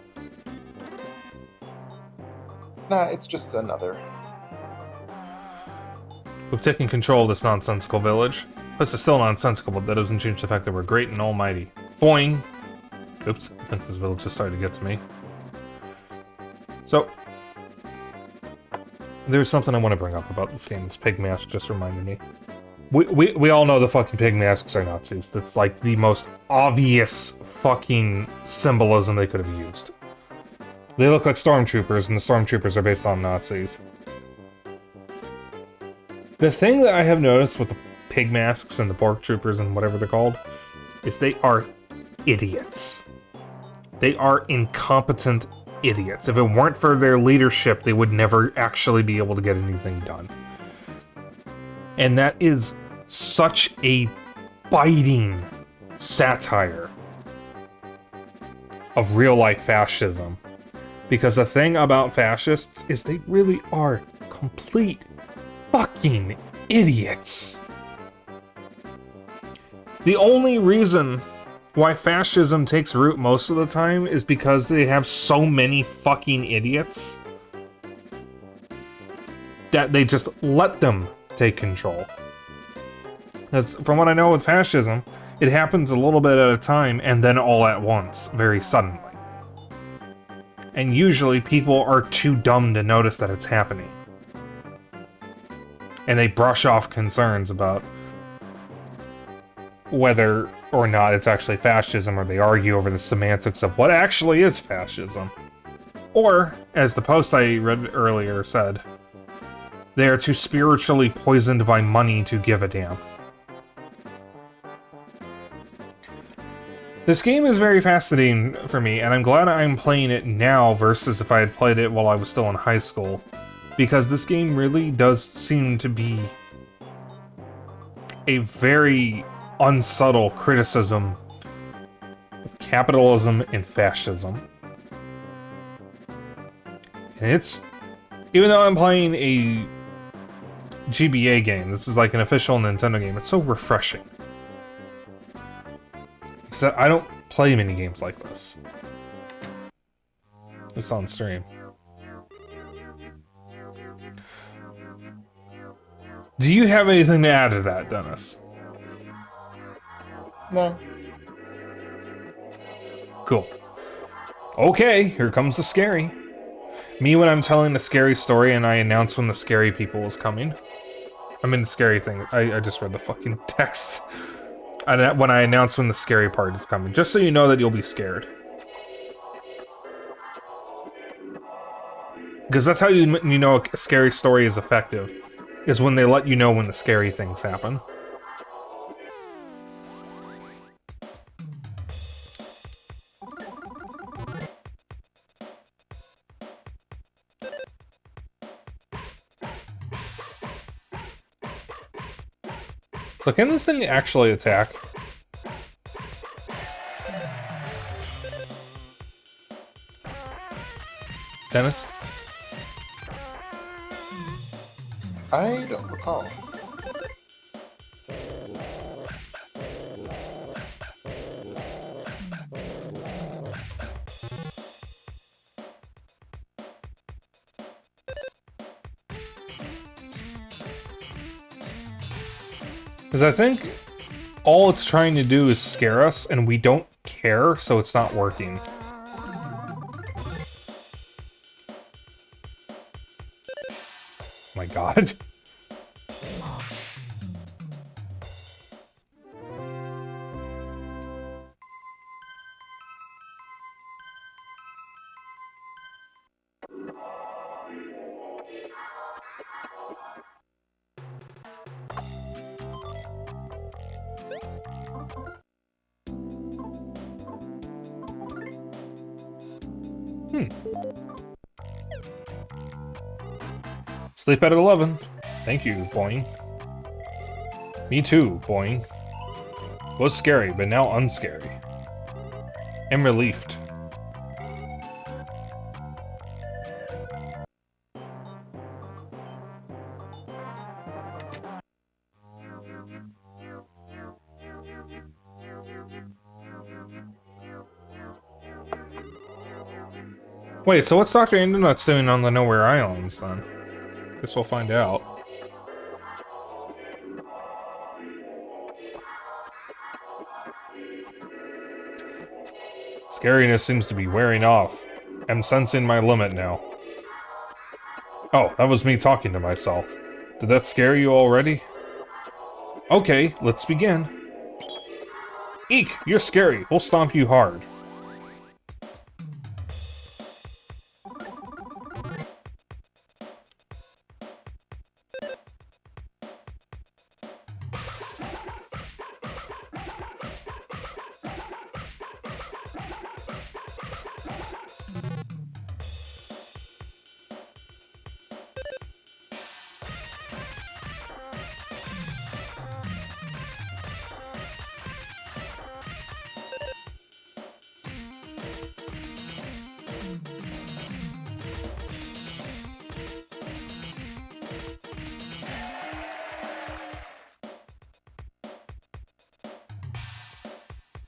Nah, it's just another. We've taken control of this nonsensical village. This is still nonsensical, but that doesn't change the fact that we're great and almighty. Boing! Oops, I think this village just started to get to me. So, there's something I want to bring up about this game. This pig mask just reminded me. We all know the fucking pig masks are Nazis. That's like the most obvious fucking symbolism they could have used. They look like stormtroopers, and the stormtroopers are based on Nazis. The thing that I have noticed with the pig masks and the pork troopers and whatever they're called, is they are idiots. They are incompetent idiots. If it weren't for their leadership, they would never actually be able to get anything done. And that is such a biting satire of real-life fascism. Because the thing about fascists is they really are complete fucking idiots. The only reason why fascism takes root most of the time is because they have so many fucking idiots that they just let them take control. That's, from what I know with fascism, it happens a little bit at a time and then all at once, very suddenly. And usually people are too dumb to notice that it's happening. And they brush off concerns about whether or not it's actually fascism, or they argue over the semantics of what actually is fascism. Or, as the post I read earlier said, they are too spiritually poisoned by money to give a damn. This game is very fascinating for me, and I'm glad I'm playing it now versus if I had played it while I was still in high school. Because this game really does seem to be a very unsubtle criticism of capitalism and fascism. And it's... even though I'm playing a GBA game, this is like an official Nintendo game, it's so refreshing. Except I don't play many games like this. It's on stream. Do you have anything to add to that, Dennis? No. Cool. Okay, here comes the scary. Me when I'm telling a scary story and I announce when the scary people is coming. I mean, the scary thing. I just read the fucking text. When I announce when the scary part is coming. Just so you know that you'll be scared. Because that's how you know a scary story is effective. Is when they let you know when the scary things happen. So can this thing actually attack? Dennis? I don't recall. Because I think all it's trying to do is scare us, and we don't care, so it's not working. My god. Sleep at 11. Thank you, Boing. Me too, Boing. Was scary, but now unscary. Am relieved. Wait, so what's Dr. Indonut's doing on the Nowhere Islands, then? Guess we'll find out. Scariness seems to be wearing off. I'm sensing my limit now. Oh, that was me talking to myself. Did that scare you already? Okay, let's begin. Eek, you're scary. We'll stomp you hard.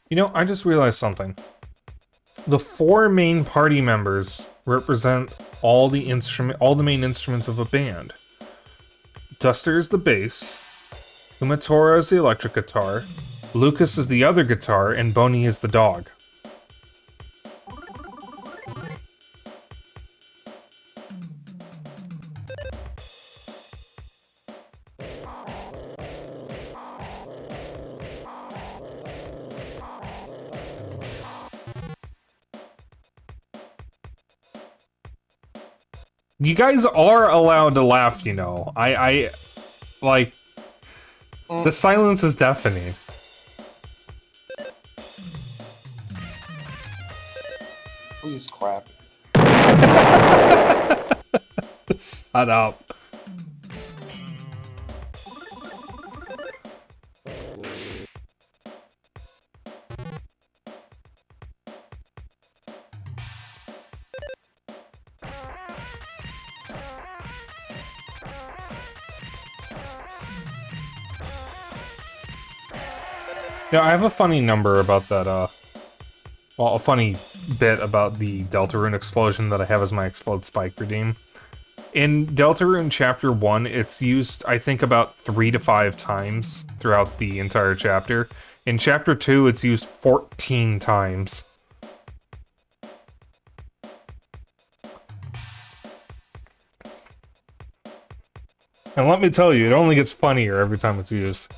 You know, I just realized something. The 4 main party members represent all the main instruments of a band. Duster is the bass, Kumatora is the electric guitar, Lucas is the other guitar, and Boney is the dog. You guys are allowed to laugh, you know. Like, the silence is deafening. Please clap. Shut up. Yeah, I have a funny number about that, well, a funny bit about the Deltarune explosion that I have as my Explode Spike redeem. In Deltarune Chapter 1, it's used, I think, about 3 to 5 times throughout the entire chapter. In Chapter 2, it's used 14 times. And let me tell you, it only gets funnier every time it's used.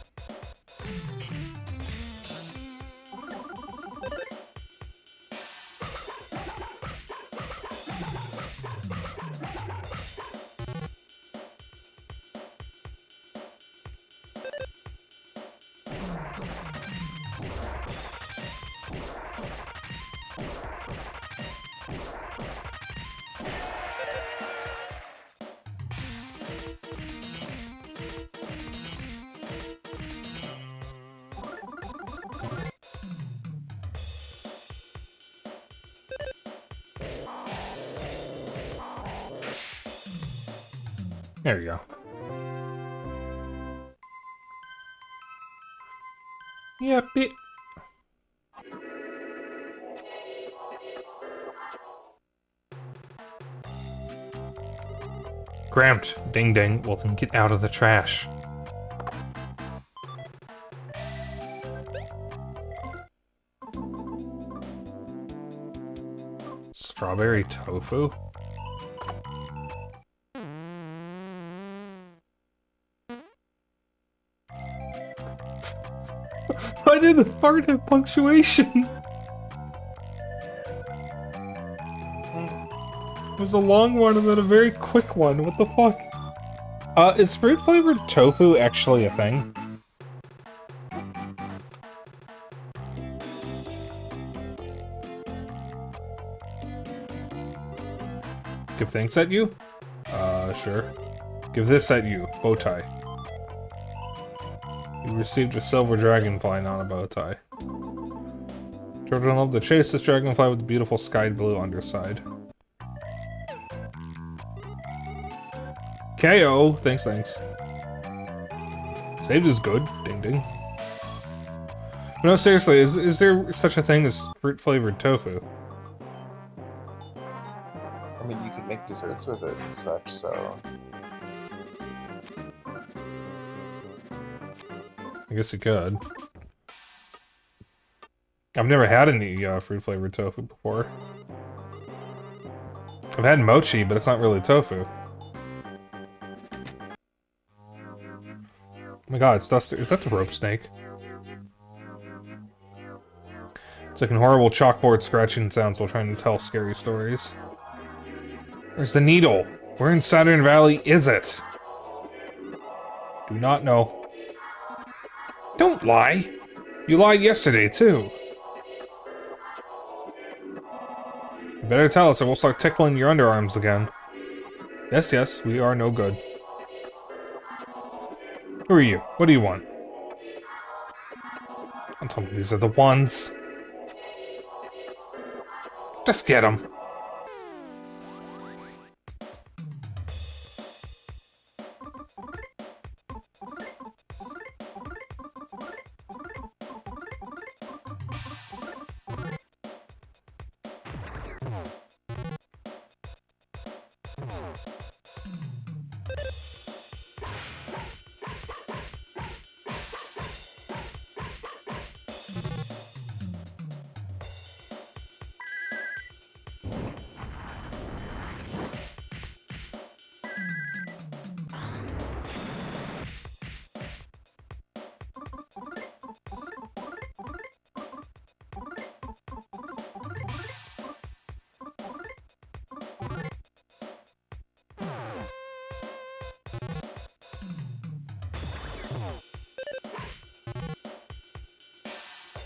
There you go. Yep, it. Cramped. Ding ding. Well then get out of the trash. Strawberry tofu? Why did the fart have punctuation? It was a long one and then a very quick one. What the fuck? Is fruit-flavored tofu actually a thing? Give thanks at you? Sure. Give this at you. Bow tie. You received a silver dragonfly, not a bow tie. Children love to chase this dragonfly with the beautiful sky blue underside. KO! Thanks, thanks. Saved is good. Ding ding. No, seriously, is there such a thing as fruit-flavored tofu? I mean, you could make desserts with it and such, so... I guess you could. I've never had any fruit-flavored tofu before. I've had mochi, but it's not really tofu. Oh my god, it's Duster. Is that the rope snake? It's making horrible chalkboard scratching sounds while trying to tell scary stories. Where's the needle? Where in Saturn Valley is it? Do not know. Don't lie! You lied yesterday, too. You better tell us or we'll start tickling your underarms again. Yes, yes, we are no good. Who are you? What do you want? Don't tell me these are the ones. Just get them.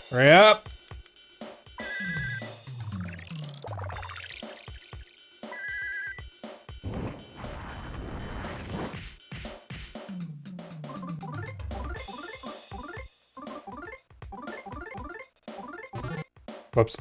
Hurry up! Whoops.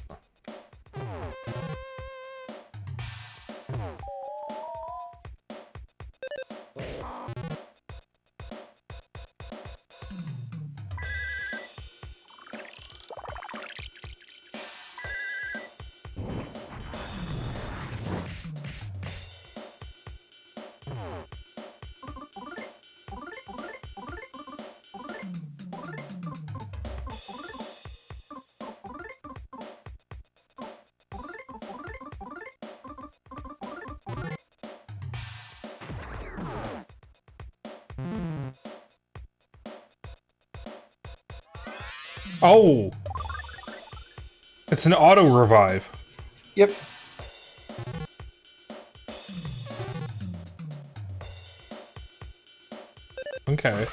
Oh! It's an auto-revive. Yep. Okay.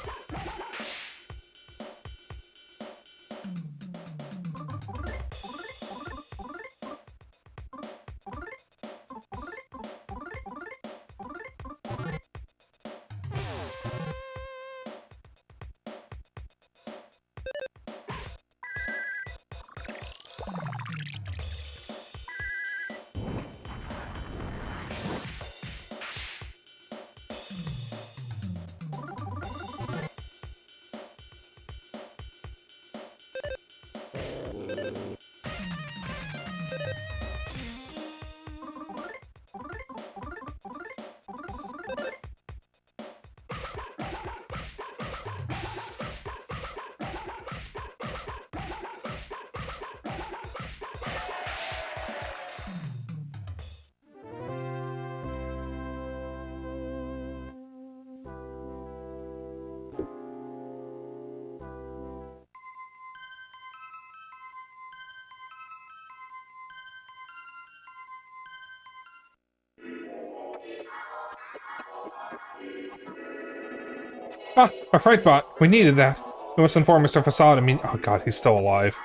Ah, a fright bot. We needed that. We must inform Mr. Facade and oh god, he's still alive.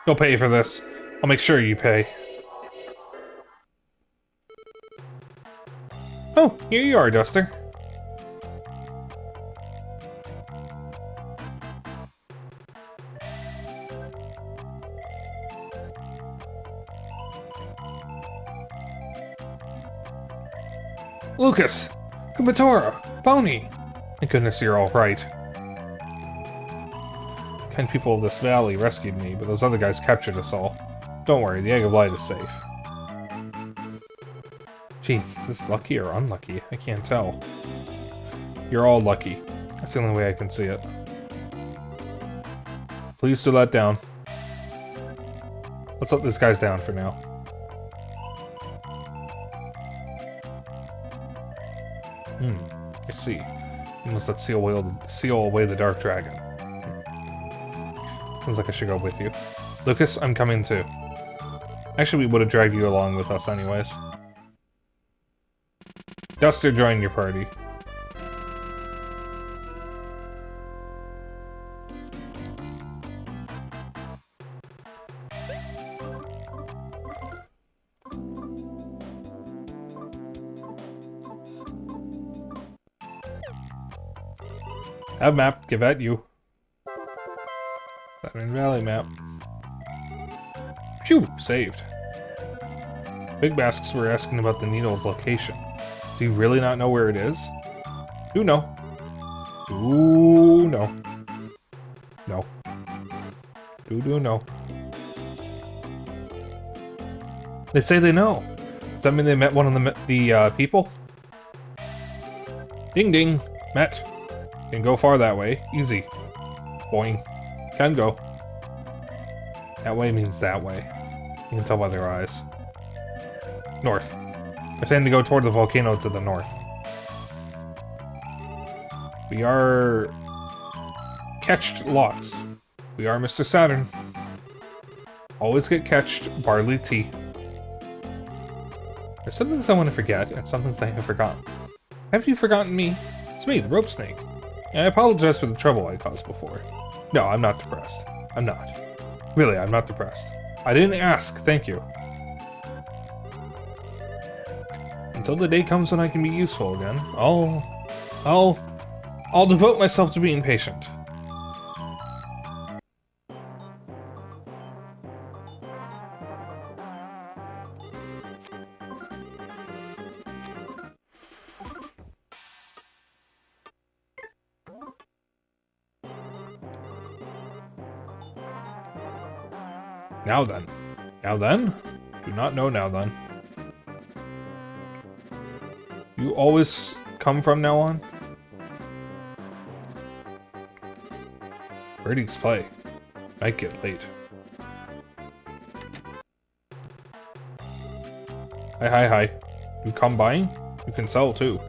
You'll pay for this. I'll make sure you pay. Oh, here you are, Duster. Lucas! Kubatora! Bony! Thank goodness you're alright. Kind people of this valley rescued me, but those other guys captured us all. Don't worry, the Egg of Light is safe. Jeez, is this lucky or unlucky? I can't tell. You're all lucky. That's the only way I can see it. Please do let down. Let's let these guys down for now. I see. You must let seal away the Dark Dragon. Sounds like I should go with you. Lucas, I'm coming too. Actually, we would have dragged you along with us anyways. Duster joined your party. Have map, give at you. Saturn Valley map. Phew, saved. Big Basques were asking about the needle's location. Do you really not know where it is? Do know. Do know. No. Do know. They say they know. Does that mean they met one of the people? Ding ding. Met. Can go far that way. Easy. Boing. Can go. That way means that way. You can tell by their eyes. North. They're saying to go toward the volcano to the north. We are... catched lots. We are Mr. Saturn. Always get catched barley tea. There's some things I want to forget, and some things I have forgotten. Have you forgotten me? It's me, the rope snake. And I apologize for the trouble I caused before. No, I'm not depressed. I'm not. Really, I'm not depressed. I didn't ask, thank you. Until the day comes when I can be useful again, I'll devote myself to being patient. Now then. Now then? Do not know now then. You always come from now on? Birdies play. Might get late. Hi. You come buying? You can sell too.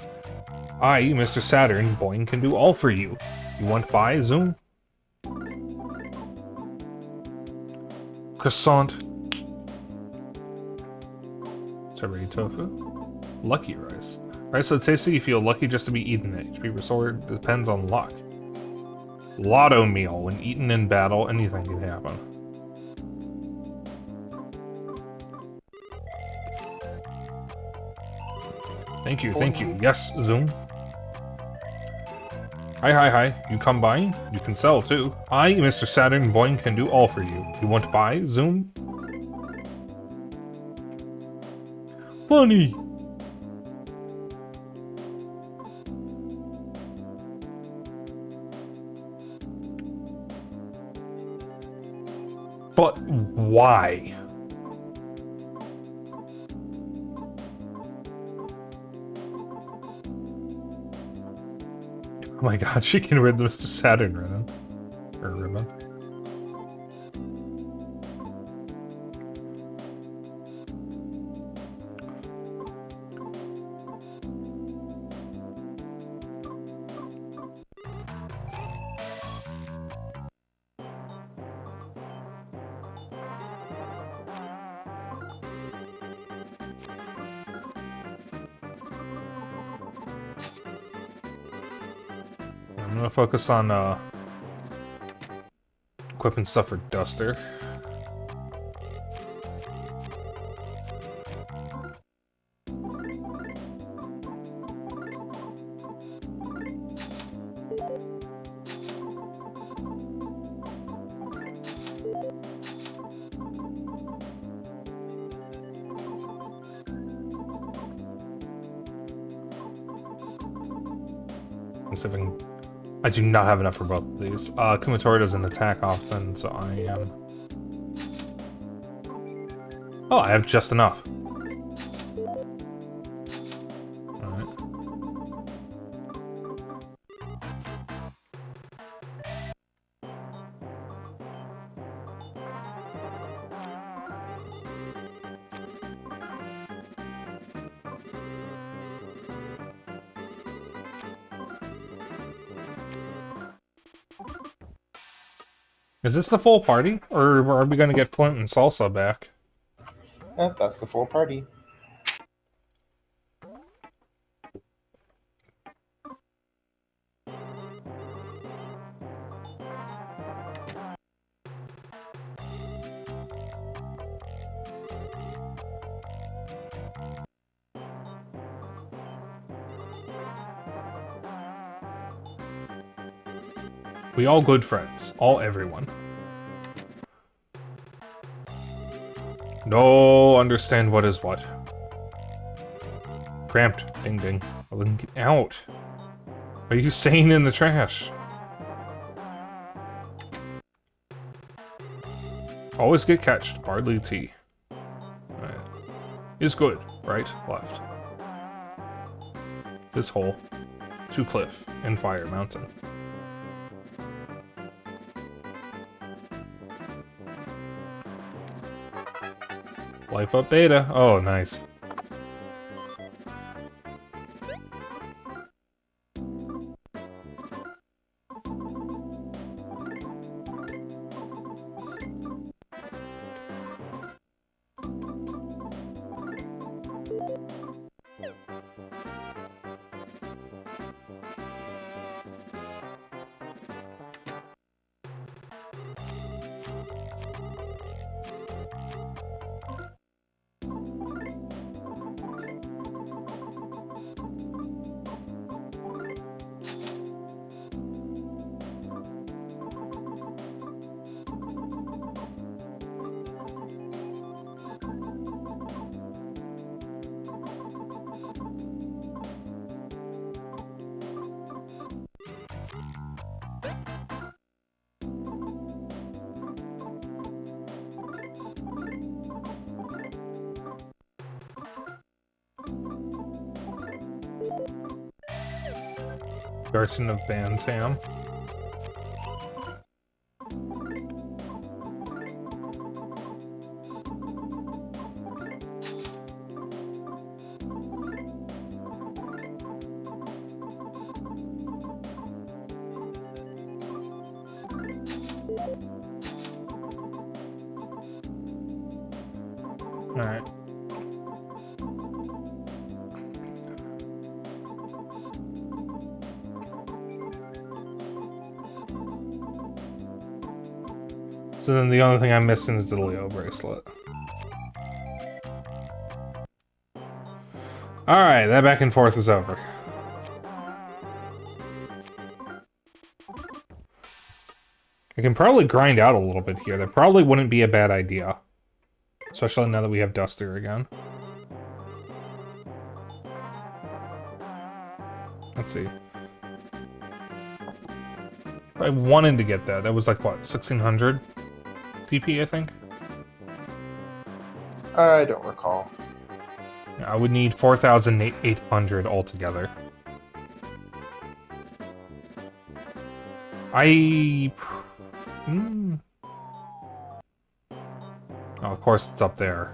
I, Mr. Saturn, Boing, can do all for you. You want buy, Zoom? Croissant. Strawberry tofu. Lucky rice. Rice so tasty you feel lucky just to be eaten it. HP restored depends on luck. Lotto meal. When eaten in battle, anything can happen. Thank you. Yes, Zoom. Hi. You come buying? You can sell too. I, Mr. Saturn, Boing, can do all for you. You want to buy, Zoom? Funny! But why? Oh my god, she can rid Mr. Saturn ribbon. Or ribbon. I'm gonna focus on equipping stuff for Duster. Let's see if I can... I do not have enough for both of these. Kumatori doesn't attack often, so I am... Oh, I have just enough. Alright. Is this the full party, or are we going to get Flint and Salsa back? That's the full party. We all good friends. All everyone. No, understand what is what. Cramped. Ding ding. Well, then get out. What are you saying in the trash? Always get catched. Barley tea. Right. Is good. Right, left. This hole. To cliff and fire mountain. Life up beta. Oh, nice. Garson of Bantam. Alright. So then the only thing I'm missing is the Leo bracelet. Alright, that back and forth is over. I can probably grind out a little bit here. That probably wouldn't be a bad idea. Especially now that we have Duster again. Let's see. I wanted to get that. That was like, what, 1600 TP, I think? I don't recall. I would need 4,800 altogether. Oh, of course it's up there.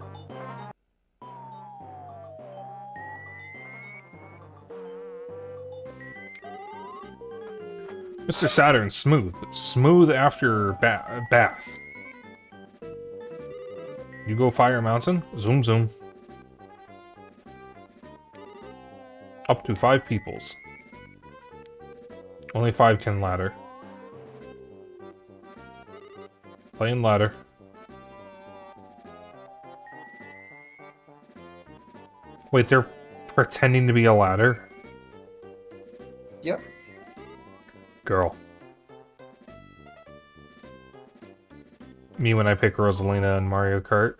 Mr. Saturn, smooth. Smooth after bath. You go Fire Mountain? Zoom zoom. Up to 5 peoples. Only 5 can ladder. Playing ladder. Wait, they're pretending to be a ladder? Yep. Girl. Me when I pick Rosalina and Mario Kart.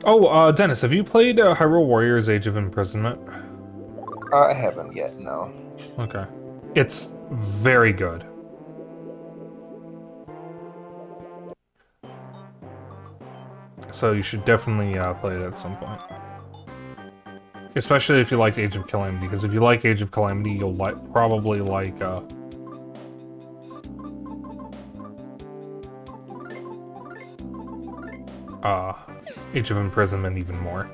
Oh, Dennis, have you played Hyrule Warriors Age of Imprisonment? I haven't yet, no. Okay. It's very good. So you should definitely play it at some point. Especially if you liked Age of Calamity, because if you like Age of Calamity, you'll probably like Age of Imprisonment even more.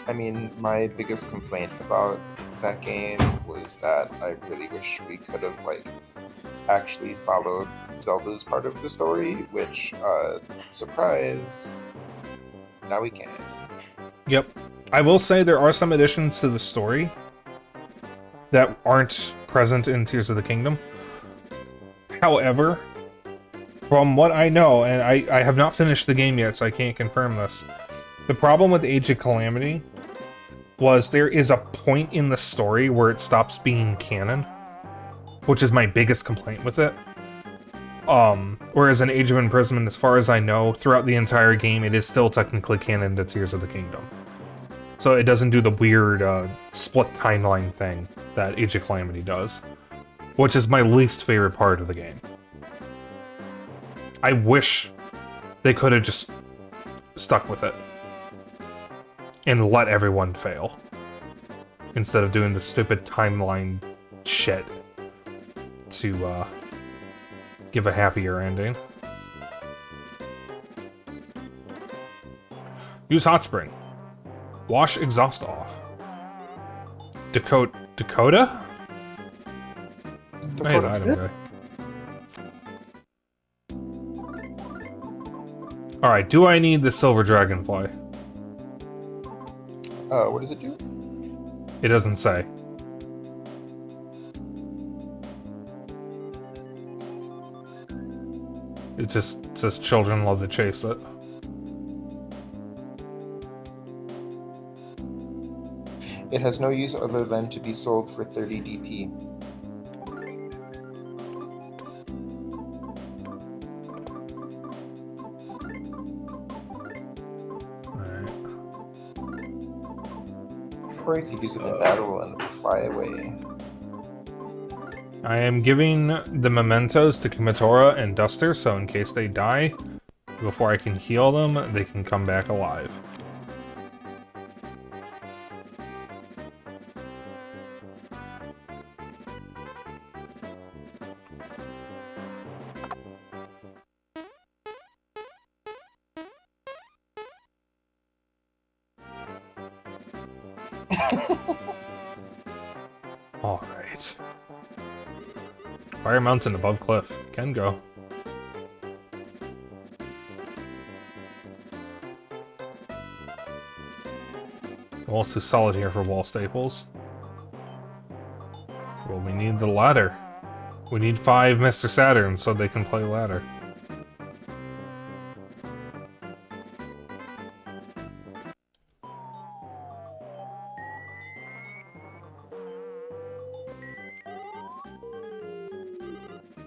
I mean, my biggest complaint about that game was that I really wish we could have, like, actually followed Zelda's part of the story, which, surprise, now we can. Yep. I will say there are some additions to the story that aren't present in Tears of the Kingdom. However, from what I know, and I have not finished the game yet, so I can't confirm this, the problem with Age of Calamity was there is a point in the story where it stops being canon, which is my biggest complaint with it. Whereas in Age of Imprisonment, as far as I know, throughout the entire game, it is still technically canon to Tears of the Kingdom. So it doesn't do the weird split timeline thing that Age of Calamity does, which is my least favorite part of the game. I wish they could have just stuck with it and let everyone fail instead of doing the stupid timeline shit to give a happier ending. Use hot spring. Wash exhaust off. Dakota? Dakota Hey, the item guy. Alright, do I need the silver dragonfly? What does it do? It doesn't say. It just says children love to chase it. It has no use other than to be sold for 30 DP. Alright. Or you could use it in battle and fly away. I am giving the mementos to Kamitora and Duster, so in case they die, before I can heal them, they can come back alive. Alright. Fire mountain above cliff. Can go. Also solid here for wall staples. Well, we need the ladder. We need 5 Mr. Saturn so they can play ladder.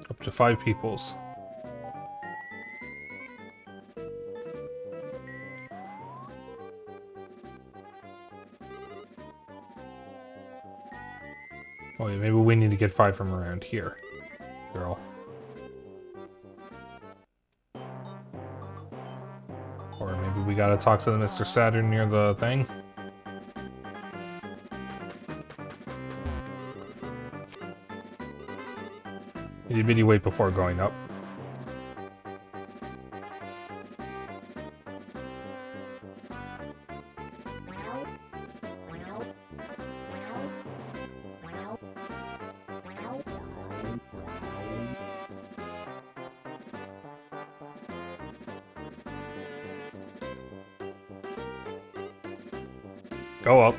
Up to 5 peoples. Oh yeah, maybe we need to get 5 from around here, girl. Or maybe we gotta talk to the Mr. Saturn near the thing. Itty bitty wait before going up. Go up.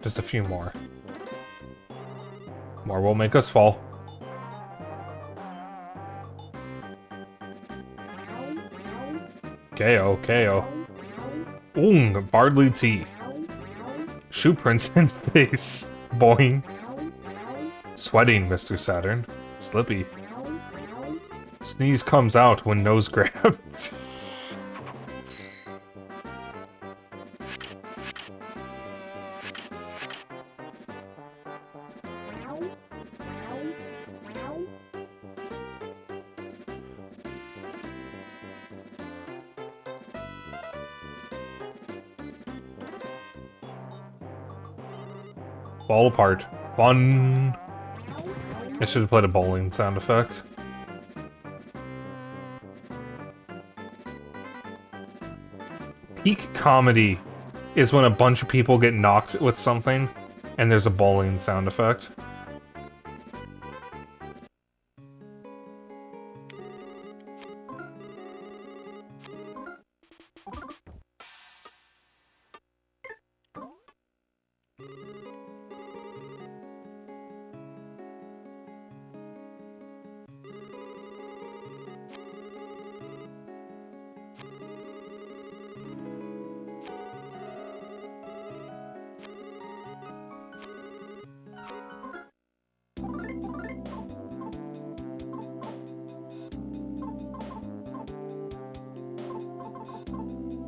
Just a few more. More will make us fall. KO, KO. Bardley tea. Shoe prints in face. Boing. Sweating, Mr. Saturn. Slippy. Sneeze comes out when nose grabbed. Fall apart. Fun. I should have played a bowling sound effect. Peak comedy is when a bunch of people get knocked with something and there's a bowling sound effect.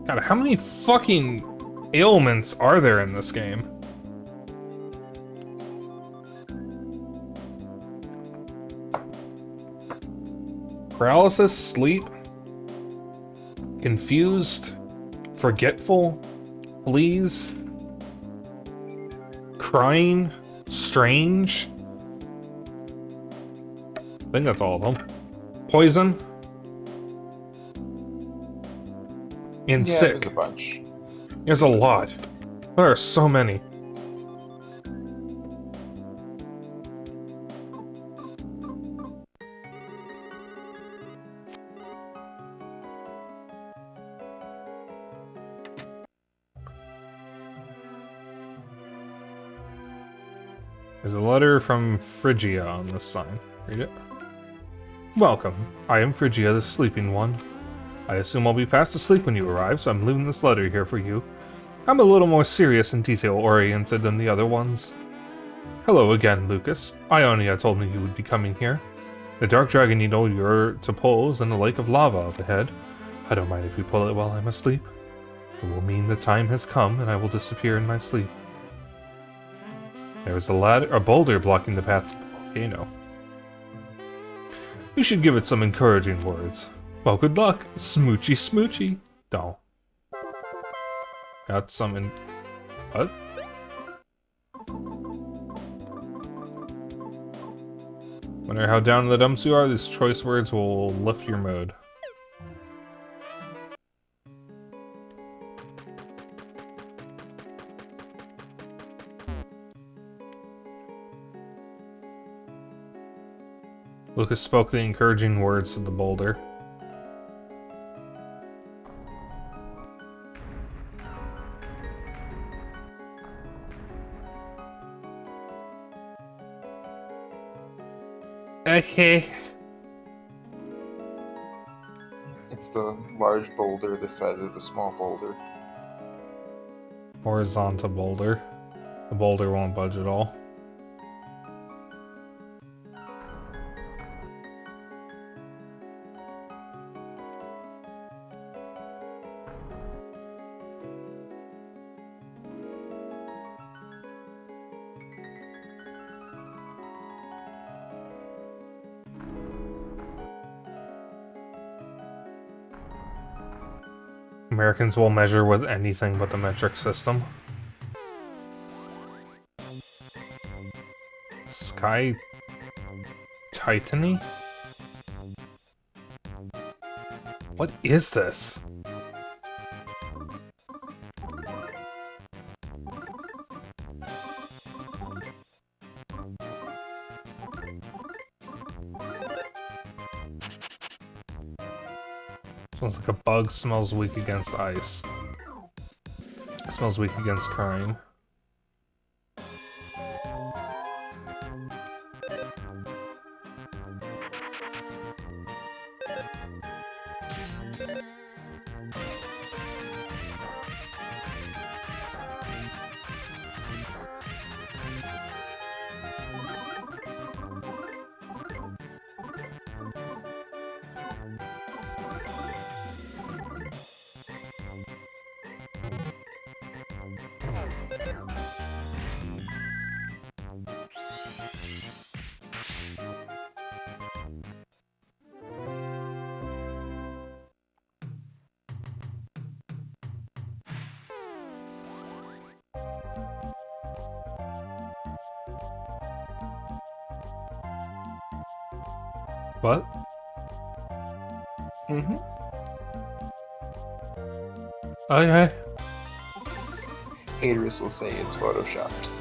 God, how many fucking ailments are there in this game? Paralysis, sleep, confused, forgetful, fleas, crying, strange. I think that's all of them. Poison. And Yeah, sick. there's a bunch. There's a lot. There are so many. There's a letter from Phrygia on this sign. Read it. Welcome. I am Phrygia, the sleeping one. I assume I'll be fast asleep when you arrive, so I'm leaving this letter here for you. I'm a little more serious and detail-oriented than the other ones. Hello again, Lucas. Ionia told me you would be coming here. The dark dragon you know you're to pull is in a lake of lava up ahead. I don't mind if you pull it while I'm asleep. It will mean the time has come and I will disappear in my sleep. There's a boulder blocking the path to the volcano. You should give it some encouraging words. Well, good luck. Smoochy smoochy. Doll. Got some in... What? No matter how down in the dumps you are, these choice words will lift your mood. Lucas spoke the encouraging words to the boulder. Okay. It's the large boulder the size of a small boulder. Horizontal boulder. The boulder won't budge at all. Americans will measure with anything but the metric system. Sky Titany? What is this? Smells like a bug, smells weak against ice. Smells weak against crying. What? Mm-hmm. Okay. Haters will say it's photoshopped.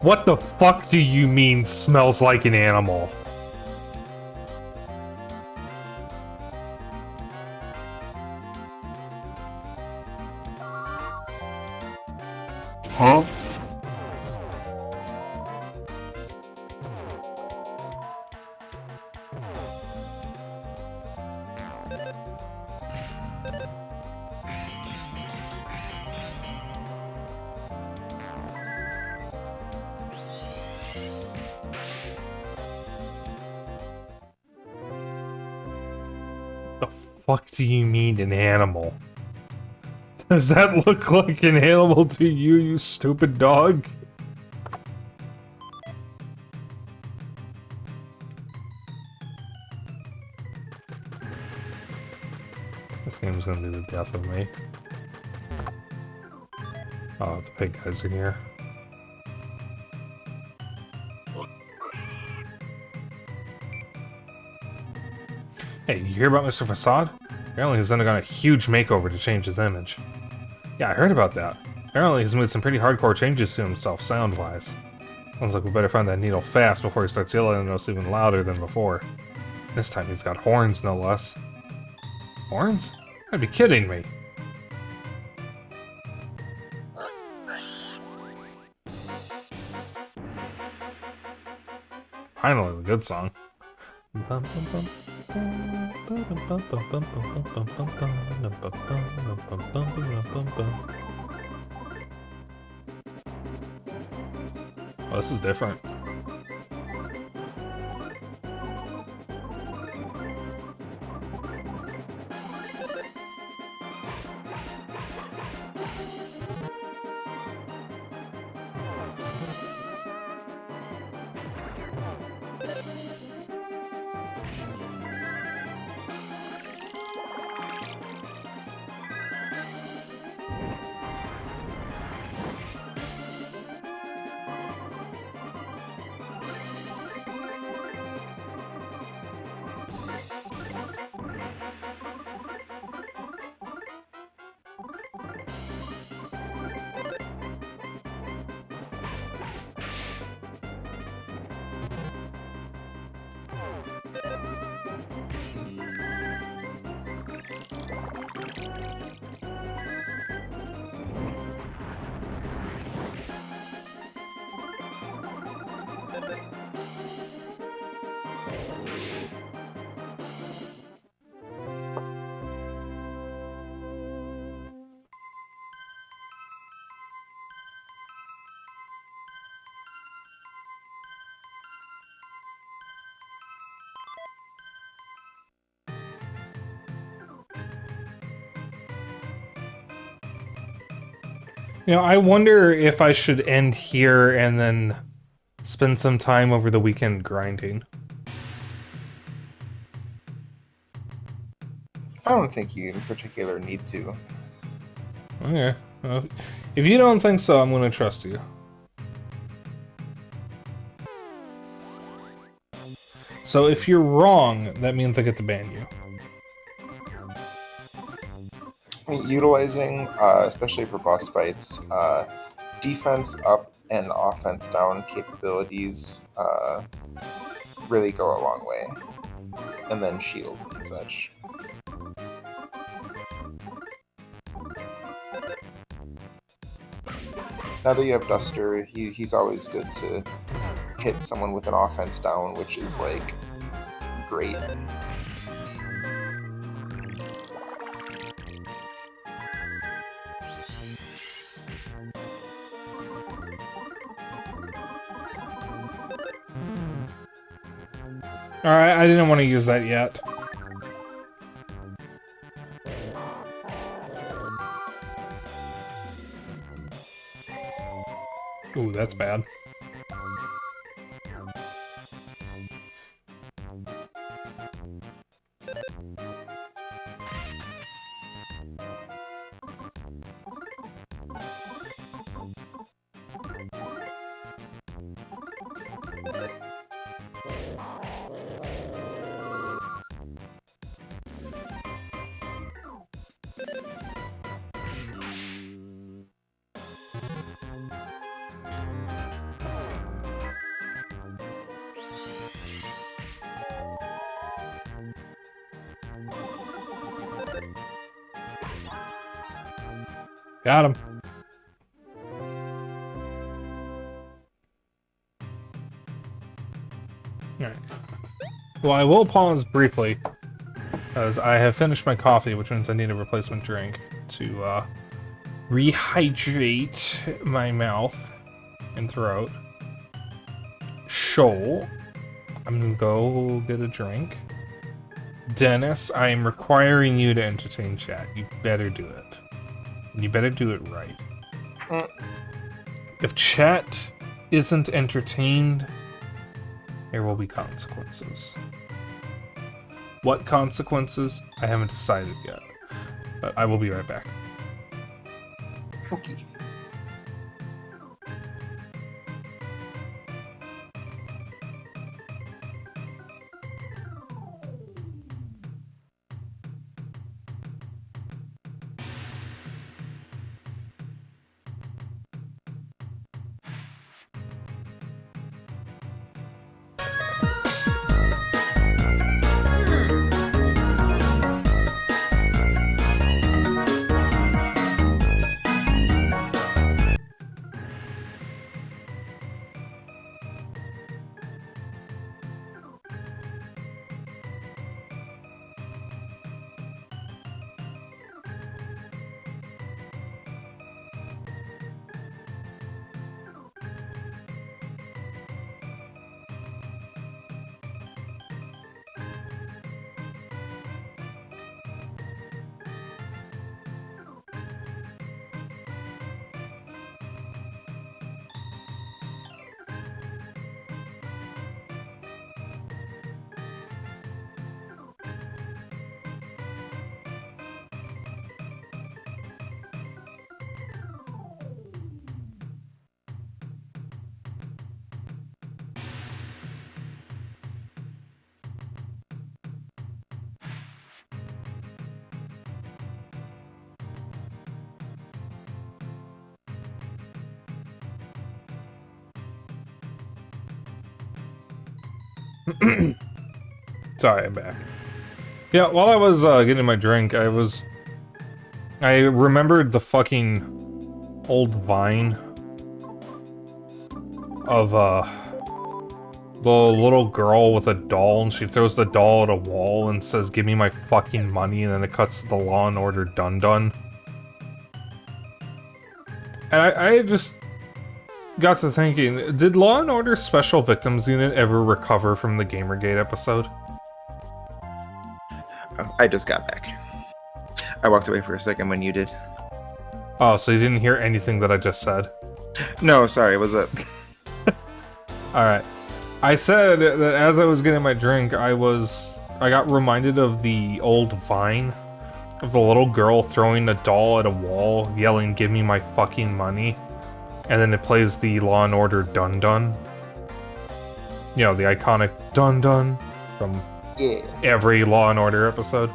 What the fuck do you mean smells like an animal? Huh? The fuck do you mean an animal? Does that look like an animal to you, you stupid dog? This game's gonna be the death of me. Oh, the pig guys are here. Hey, you hear about Mr. Facade? Apparently he's undergone a huge makeover to change his image. Yeah, I heard about that. Apparently he's made some pretty hardcore changes to himself, sound-wise. Sounds like we better find that needle fast before he starts yelling at us even louder than before. This time he's got horns, no less. Horns? I'd be kidding me. Finally, a good song. Oh, this is different. You know, I wonder if I should end here and then spend some time over the weekend grinding. I don't think you in particular need to. Okay. Well, if you don't think so, I'm going to trust you. So if you're wrong, that means I get to ban you. Utilizing, especially for boss fights, defense up and offense down capabilities really go a long way. And then shields and such. Now that you have Duster, he's always good to hit someone with an offense down, which is, like, great. Alright, I didn't want to use that yet. Ooh, that's bad. Got him. Alright. Well, I will pause briefly, because I have finished my coffee, which means I need a replacement drink to rehydrate my mouth and throat. So, I'm gonna go get a drink, Dennis, I am requiring you to entertain chat. You better do it. And you better do it right. If chat isn't entertained, there will be consequences. What consequences? I haven't decided yet. But I will be right back. Okay. Sorry, I'm back. Yeah, while I was getting my drink, I remembered the fucking old Vine of the little girl with a doll, and she throws the doll at a wall and says, "Give me my fucking money," and then it cuts to the Law and Order dun-dun. And I just got to thinking, did Law and Order Special Victims Unit ever recover from the Gamergate episode? Oh, I just got back. I walked away for a second when you did. Oh, so you didn't hear anything that I just said? No, sorry, was it? Alright. I said that as I was getting my drink, I got reminded of the old Vine of the little girl throwing a doll at a wall, yelling, "Give me my fucking money." And then it plays the Law and Order dun-dun. You know, the iconic dun-dun from every Law and Order episode.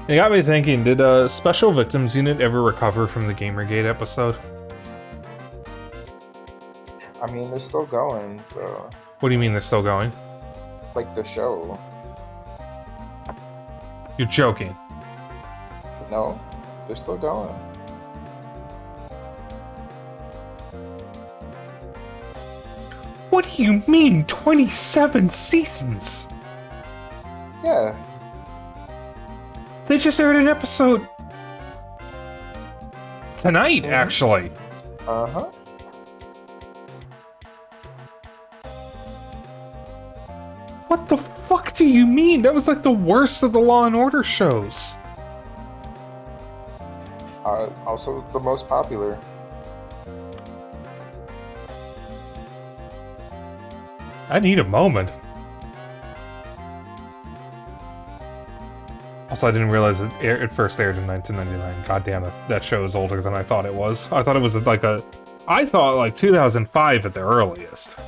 It got me thinking, did Special Victims Unit ever recover from the Gamergate episode? I mean, they're still going, so... What do you mean they're still going? Like the show. You're joking. No, they're still going. What do you mean, 27 seasons? Yeah. They just aired an episode tonight, actually. Uh-huh. What the fuck do you mean? That was like the worst of the Law and Order shows. Also the most popular. I need a moment. Also, I didn't realize it first aired in 1999. God damn it, that show is older than I thought it was. I thought it was I thought like 2005 at the earliest.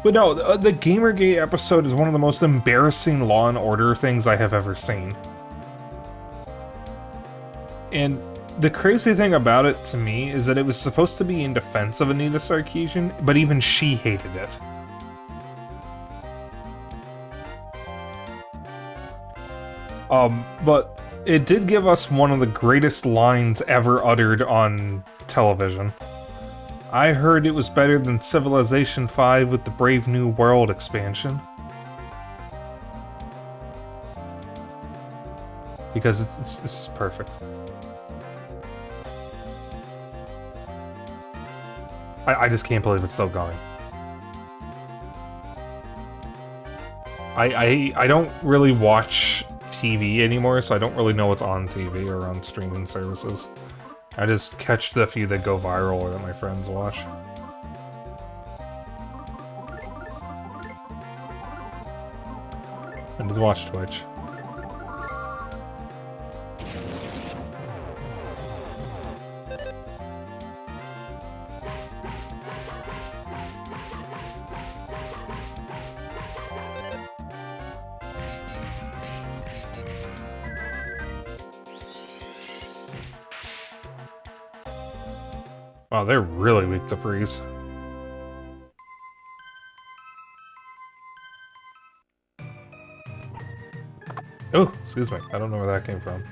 But no, the Gamergate episode is one of the most embarrassing Law and Order things I have ever seen. And the crazy thing about it to me is that it was supposed to be in defense of Anita Sarkeesian, but even she hated it. But it did give us one of the greatest lines ever uttered on television. I heard it was better than Civilization V with the Brave New World expansion. Because it's just perfect. I just can't believe it's still going. I don't really watch TV anymore, so I don't really know what's on TV or on streaming services. I just catch the few that go viral or that my friends watch. And just watch Twitch. Wow, they're really weak to freeze. Oh, excuse me. I don't know where that came from.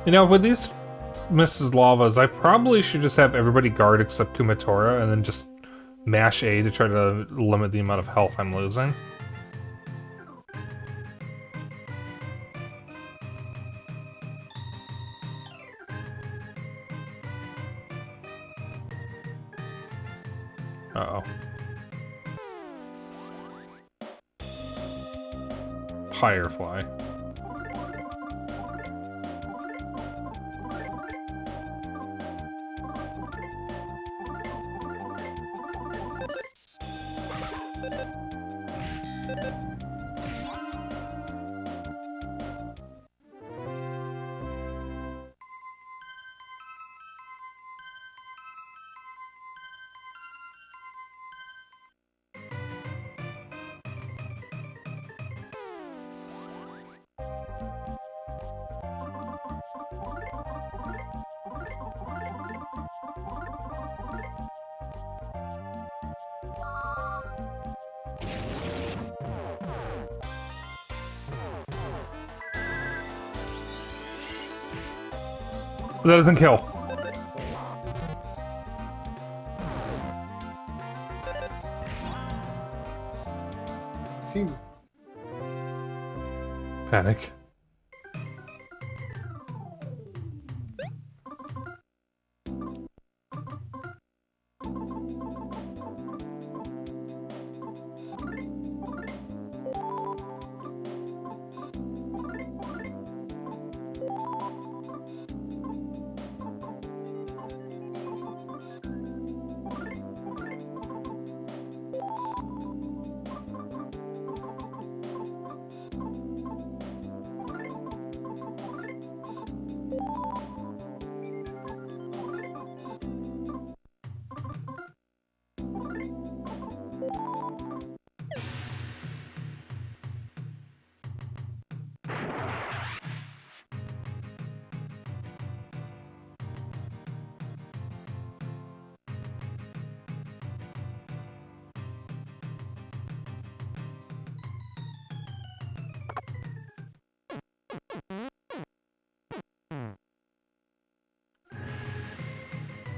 You know, with these Mrs. Lavas, I probably should just have everybody guard except Kumatora, and then just mash A to try to limit the amount of health I'm losing. Uh-oh. Firefly. That doesn't kill. Phew. Panic.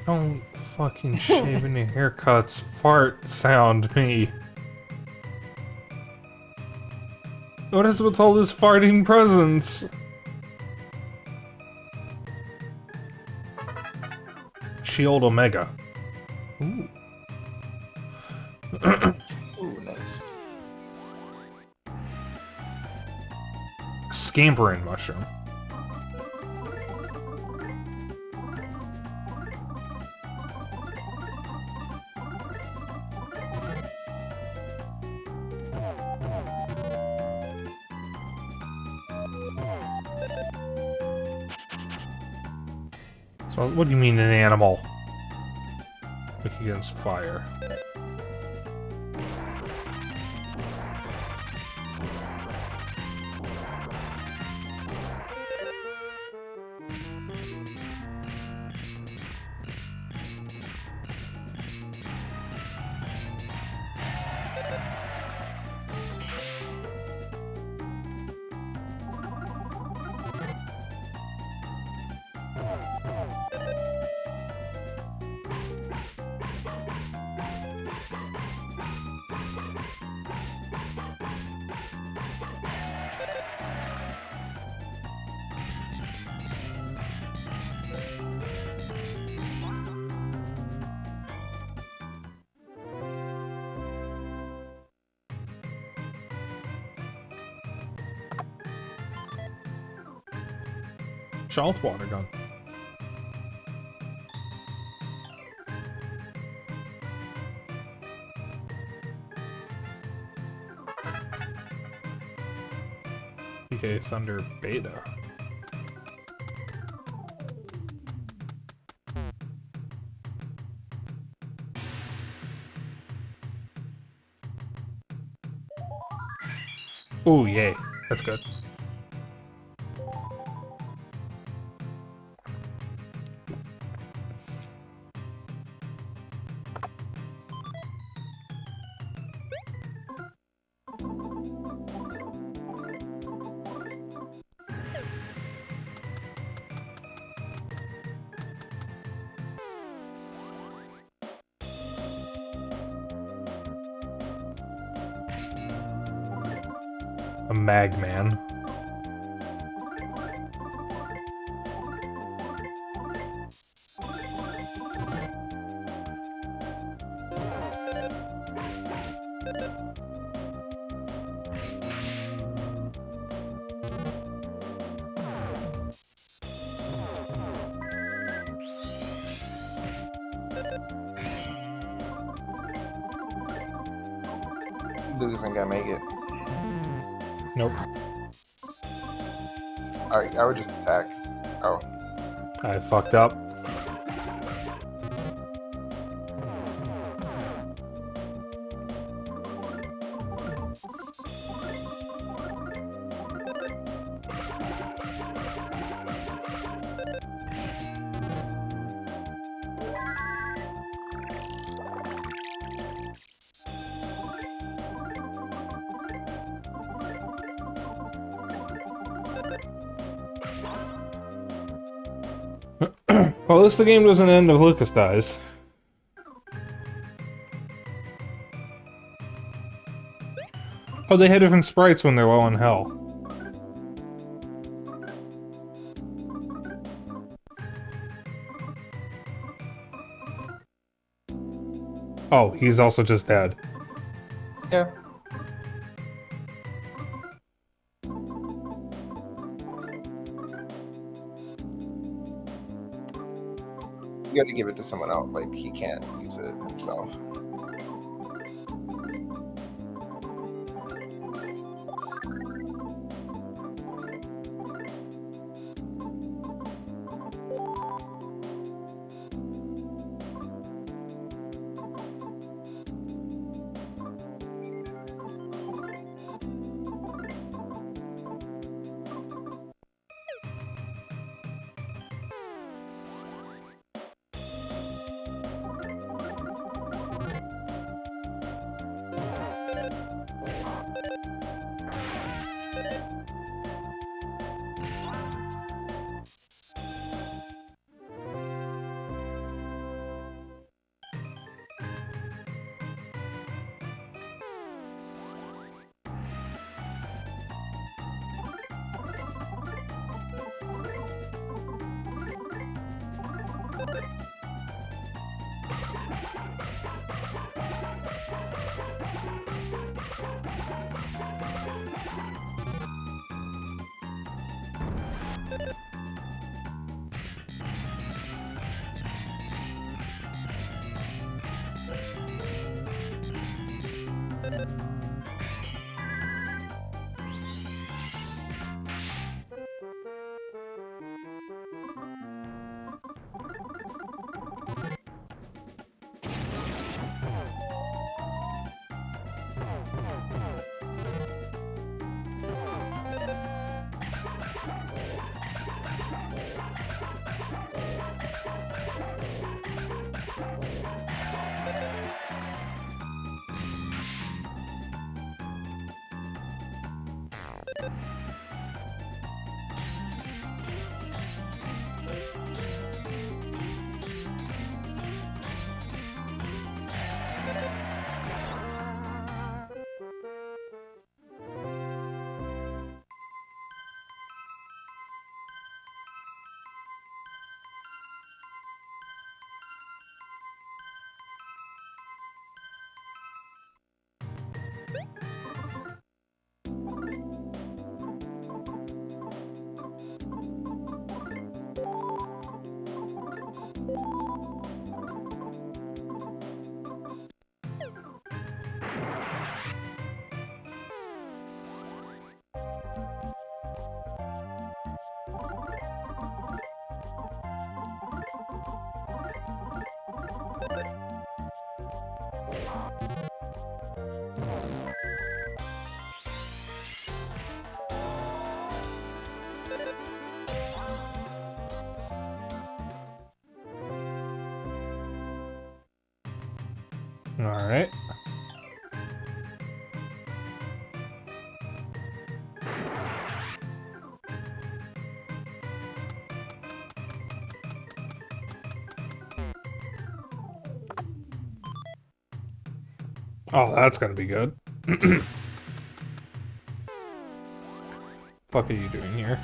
Don't fucking shaving your haircuts fart sound me. What is with all this farting presents? Shield Omega. Ooh. Ooh, nice. Scampering mushroom. So, what do you mean an animal? Weak against fire. Salt water gun. PK Thunder Beta. Oh, yay. That's good. A Magman. Luke isn't gonna make it. Nope. Alright, I would just attack. Oh. I fucked up. Well, at least the game doesn't end if Lucas dies. Oh, they had different sprites when they're low in hell. Oh, he's also just dead. Yeah. You gotta give it to someone else, like, he can't use it himself. Alright. Oh, that's gonna be good. What are you doing here?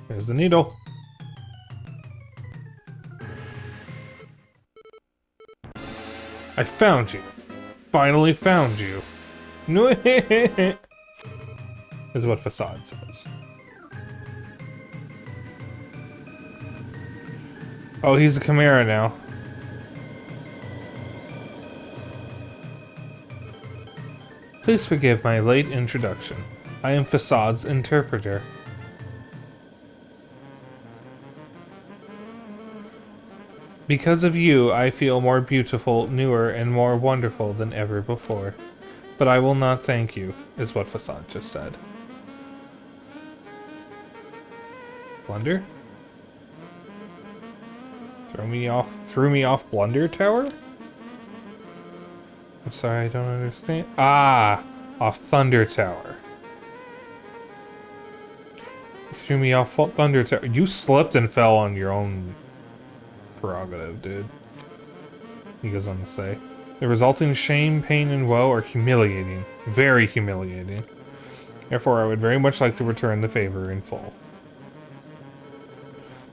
There's the needle. I found you. Finally found you. Is what Facade says. Oh, he's a Chimera now. Please forgive my late introduction. I am Facade's interpreter. Because of you, I feel more beautiful, newer, and more wonderful than ever before. But I will not thank you, is what Facade just said. Blunder? Threw me off Blunder Tower? I'm sorry, I don't understand. Ah! Off Thunder Tower. You threw me off Thunder Tower. You slipped and fell on your own prerogative, dude. He goes on to say, the resulting shame, pain, and woe are humiliating. Very humiliating. Therefore, I would very much like to return the favor in full.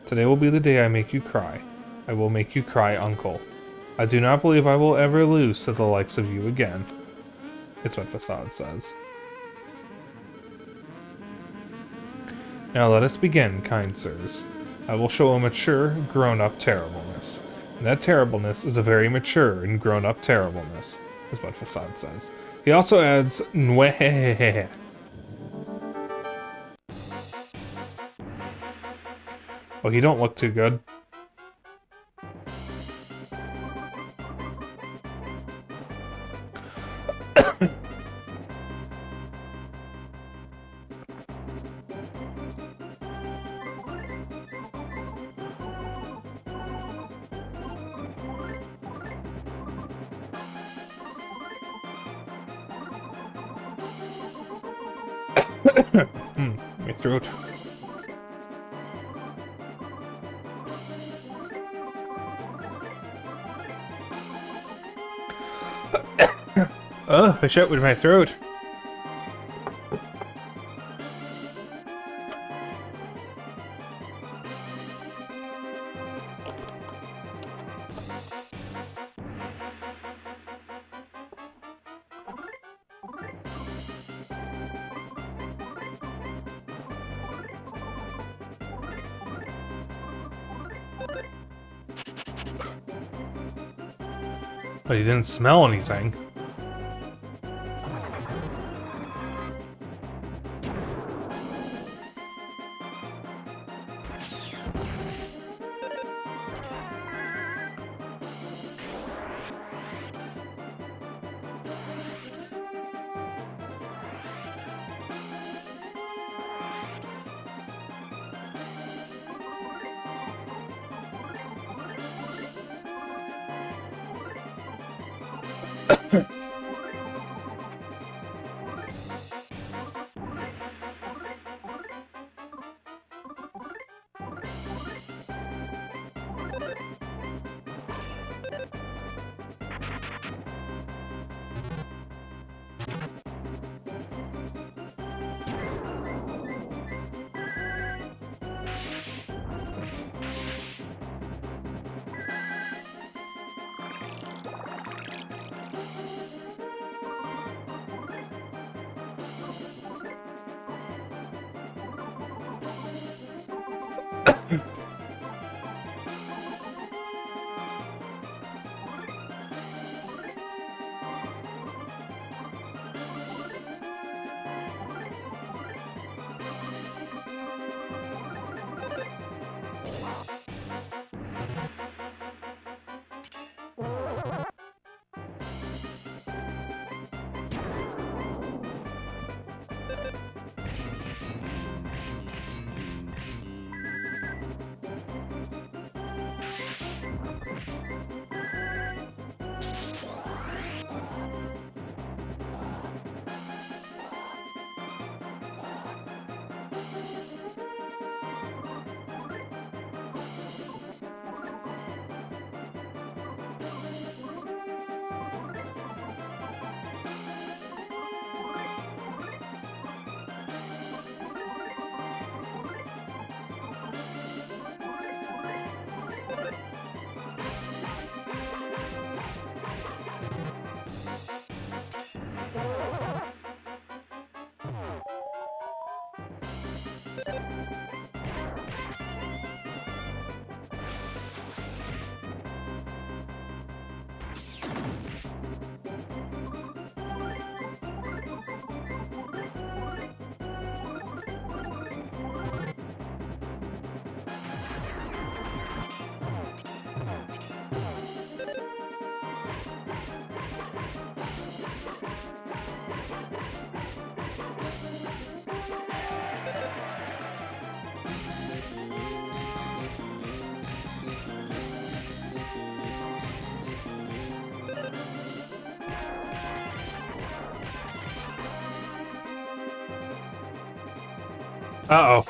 Today will be the day I make you cry. I will make you cry, Uncle. I do not believe I will ever lose to the likes of you again. It's what Facade says. Now let us begin, kind sirs. I will show a mature, grown-up terribleness. And that terribleness is a very mature and grown-up terribleness, is what Facade says. He also adds, Nweh. Oh, you don't look too good. My throat. I shot with my throat. But he didn't smell anything. Uh-oh.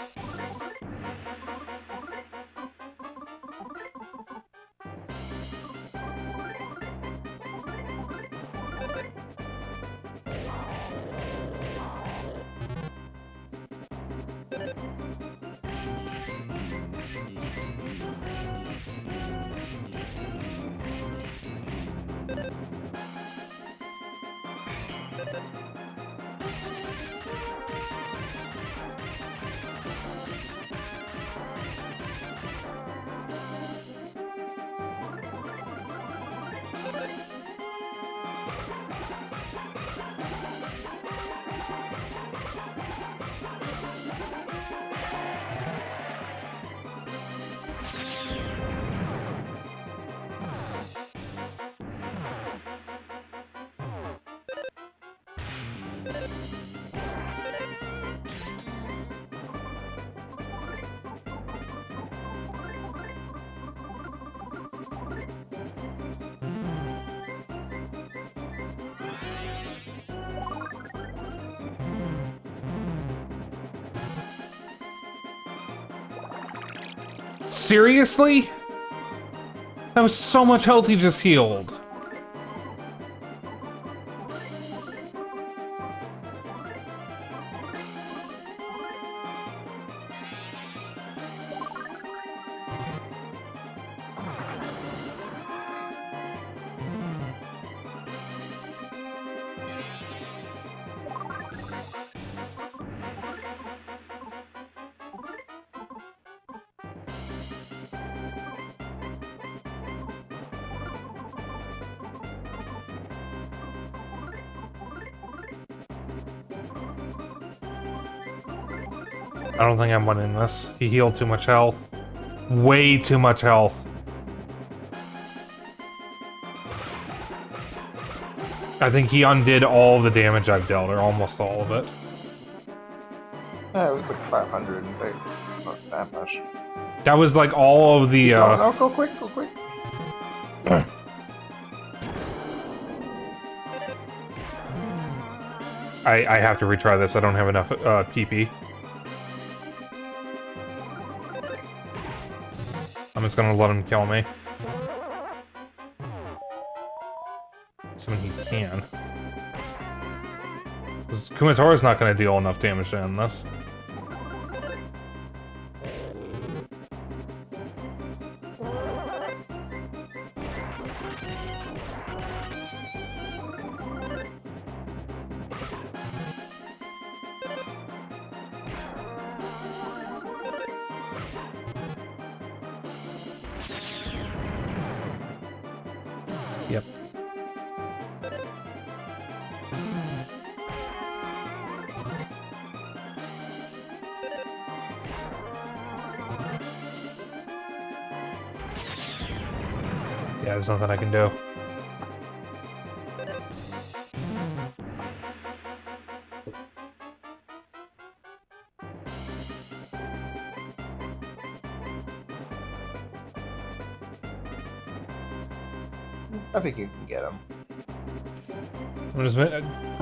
Seriously? That was so much health he just healed. I don't think I'm winning this. He healed too much health. Way too much health. I think he undid all the damage I've dealt, or almost all of it. Yeah, it was like 500, but not that much. That was like all of the, No, go quick, go quick. I have to retry this. I don't have enough PP. I'm just gonna let him kill me. Assuming he can. Because Kumatora's not gonna deal enough damage to end this. Yep. Yeah, there's nothing I can do. I think you can get him. I'm just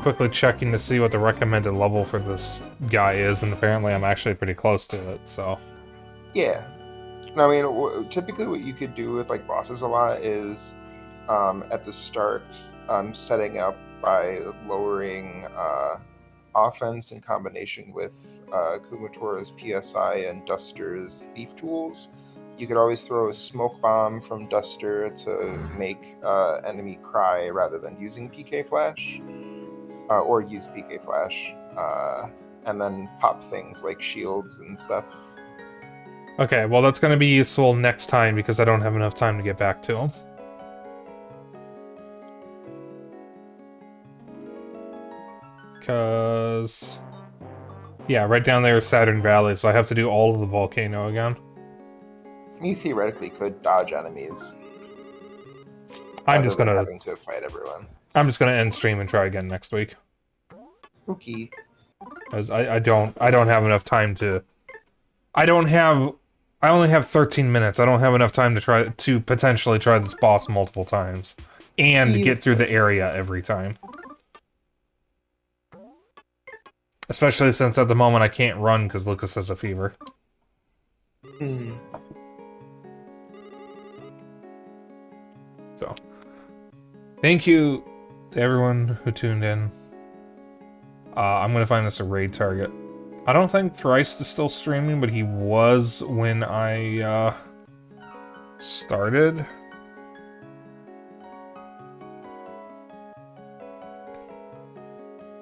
quickly checking to see what the recommended level for this guy is, and apparently I'm actually pretty close to it, so... Yeah. I mean, typically what you could do with like bosses a lot is at the start setting up by lowering offense in combination with Kumatora's PSI and Duster's Thief Tools. You could always throw a smoke bomb from Duster to make enemy cry rather than using PK Flash, or use PK Flash, and then pop things like shields and stuff. Okay, well that's gonna be useful next time because I don't have enough time to get back to him. Because... yeah, right down there is Saturn Valley, so I have to do all of the volcano again. You theoretically could dodge enemies. I'm just gonna... having to fight everyone. I'm just gonna end stream and try again next week. Okay. Because I don't have enough time to... I only have 13 minutes. I don't have enough time to potentially try this boss multiple times. And get through the area every time. Especially since at the moment I can't run because Lucas has a fever. So, thank you to everyone who tuned in. I'm gonna find us a raid target. I don't think Thrice is still streaming, but he was when I started.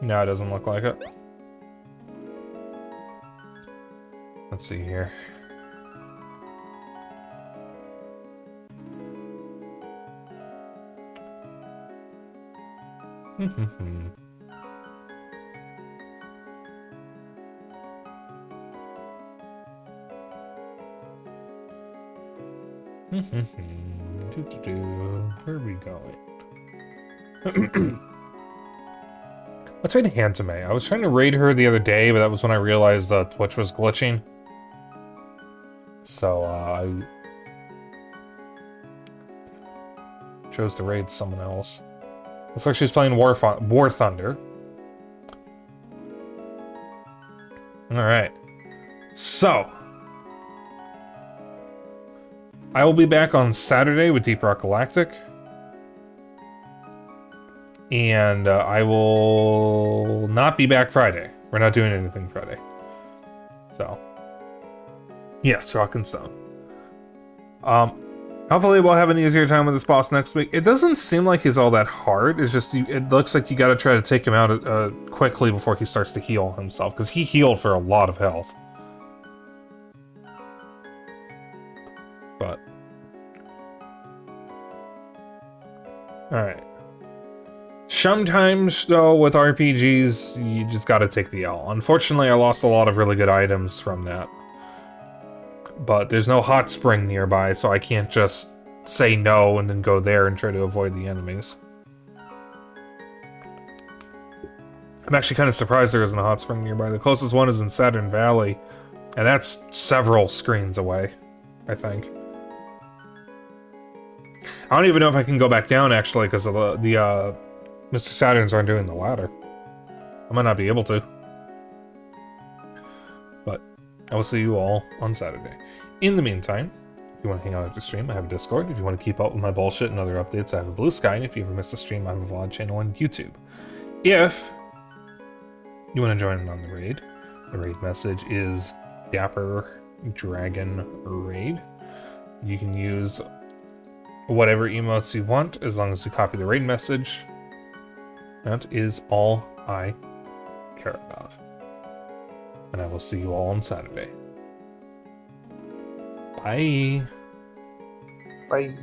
No, it doesn't look like it. Let's see here. Where are we going? Let's raid Handsome. I was trying to raid her the other day, but that was when I realized Twitch was glitching. So, I chose to raid someone else. Looks like she's playing War Thunder. Alright. So. I will be back on Saturday with Deep Rock Galactic. And I will not be back Friday. We're not doing anything Friday. So, yes, Rock and Stone. Hopefully we'll have an easier time with this boss next week. It doesn't seem like he's all that hard. It's just, it looks like you gotta try to take him out quickly before he starts to heal himself, because he healed for a lot of health. But, alright. Sometimes, though, with RPGs, you just gotta take the L. Unfortunately, I lost a lot of really good items from that. But there's no hot spring nearby, so I can't just say no and then go there and try to avoid the enemies. I'm actually kind of surprised there isn't a hot spring nearby. The closest one is in Saturn Valley, and that's several screens away, I think. I don't even know if I can go back down, actually, because of the Mr. Saturns aren't doing the ladder. I might not be able to. But I will see you all on Saturday. In the meantime, if you want to hang out after stream, I have a Discord. If you want to keep up with my bullshit and other updates, I have a Blue Sky. And if you ever miss a stream, I have a vlog channel on YouTube. If you want to join in on the raid message is Dapper Dragon Raid. You can use whatever emotes you want, as long as you copy the raid message. That is all I care about. And I will see you all on Saturday. Bye. Bye.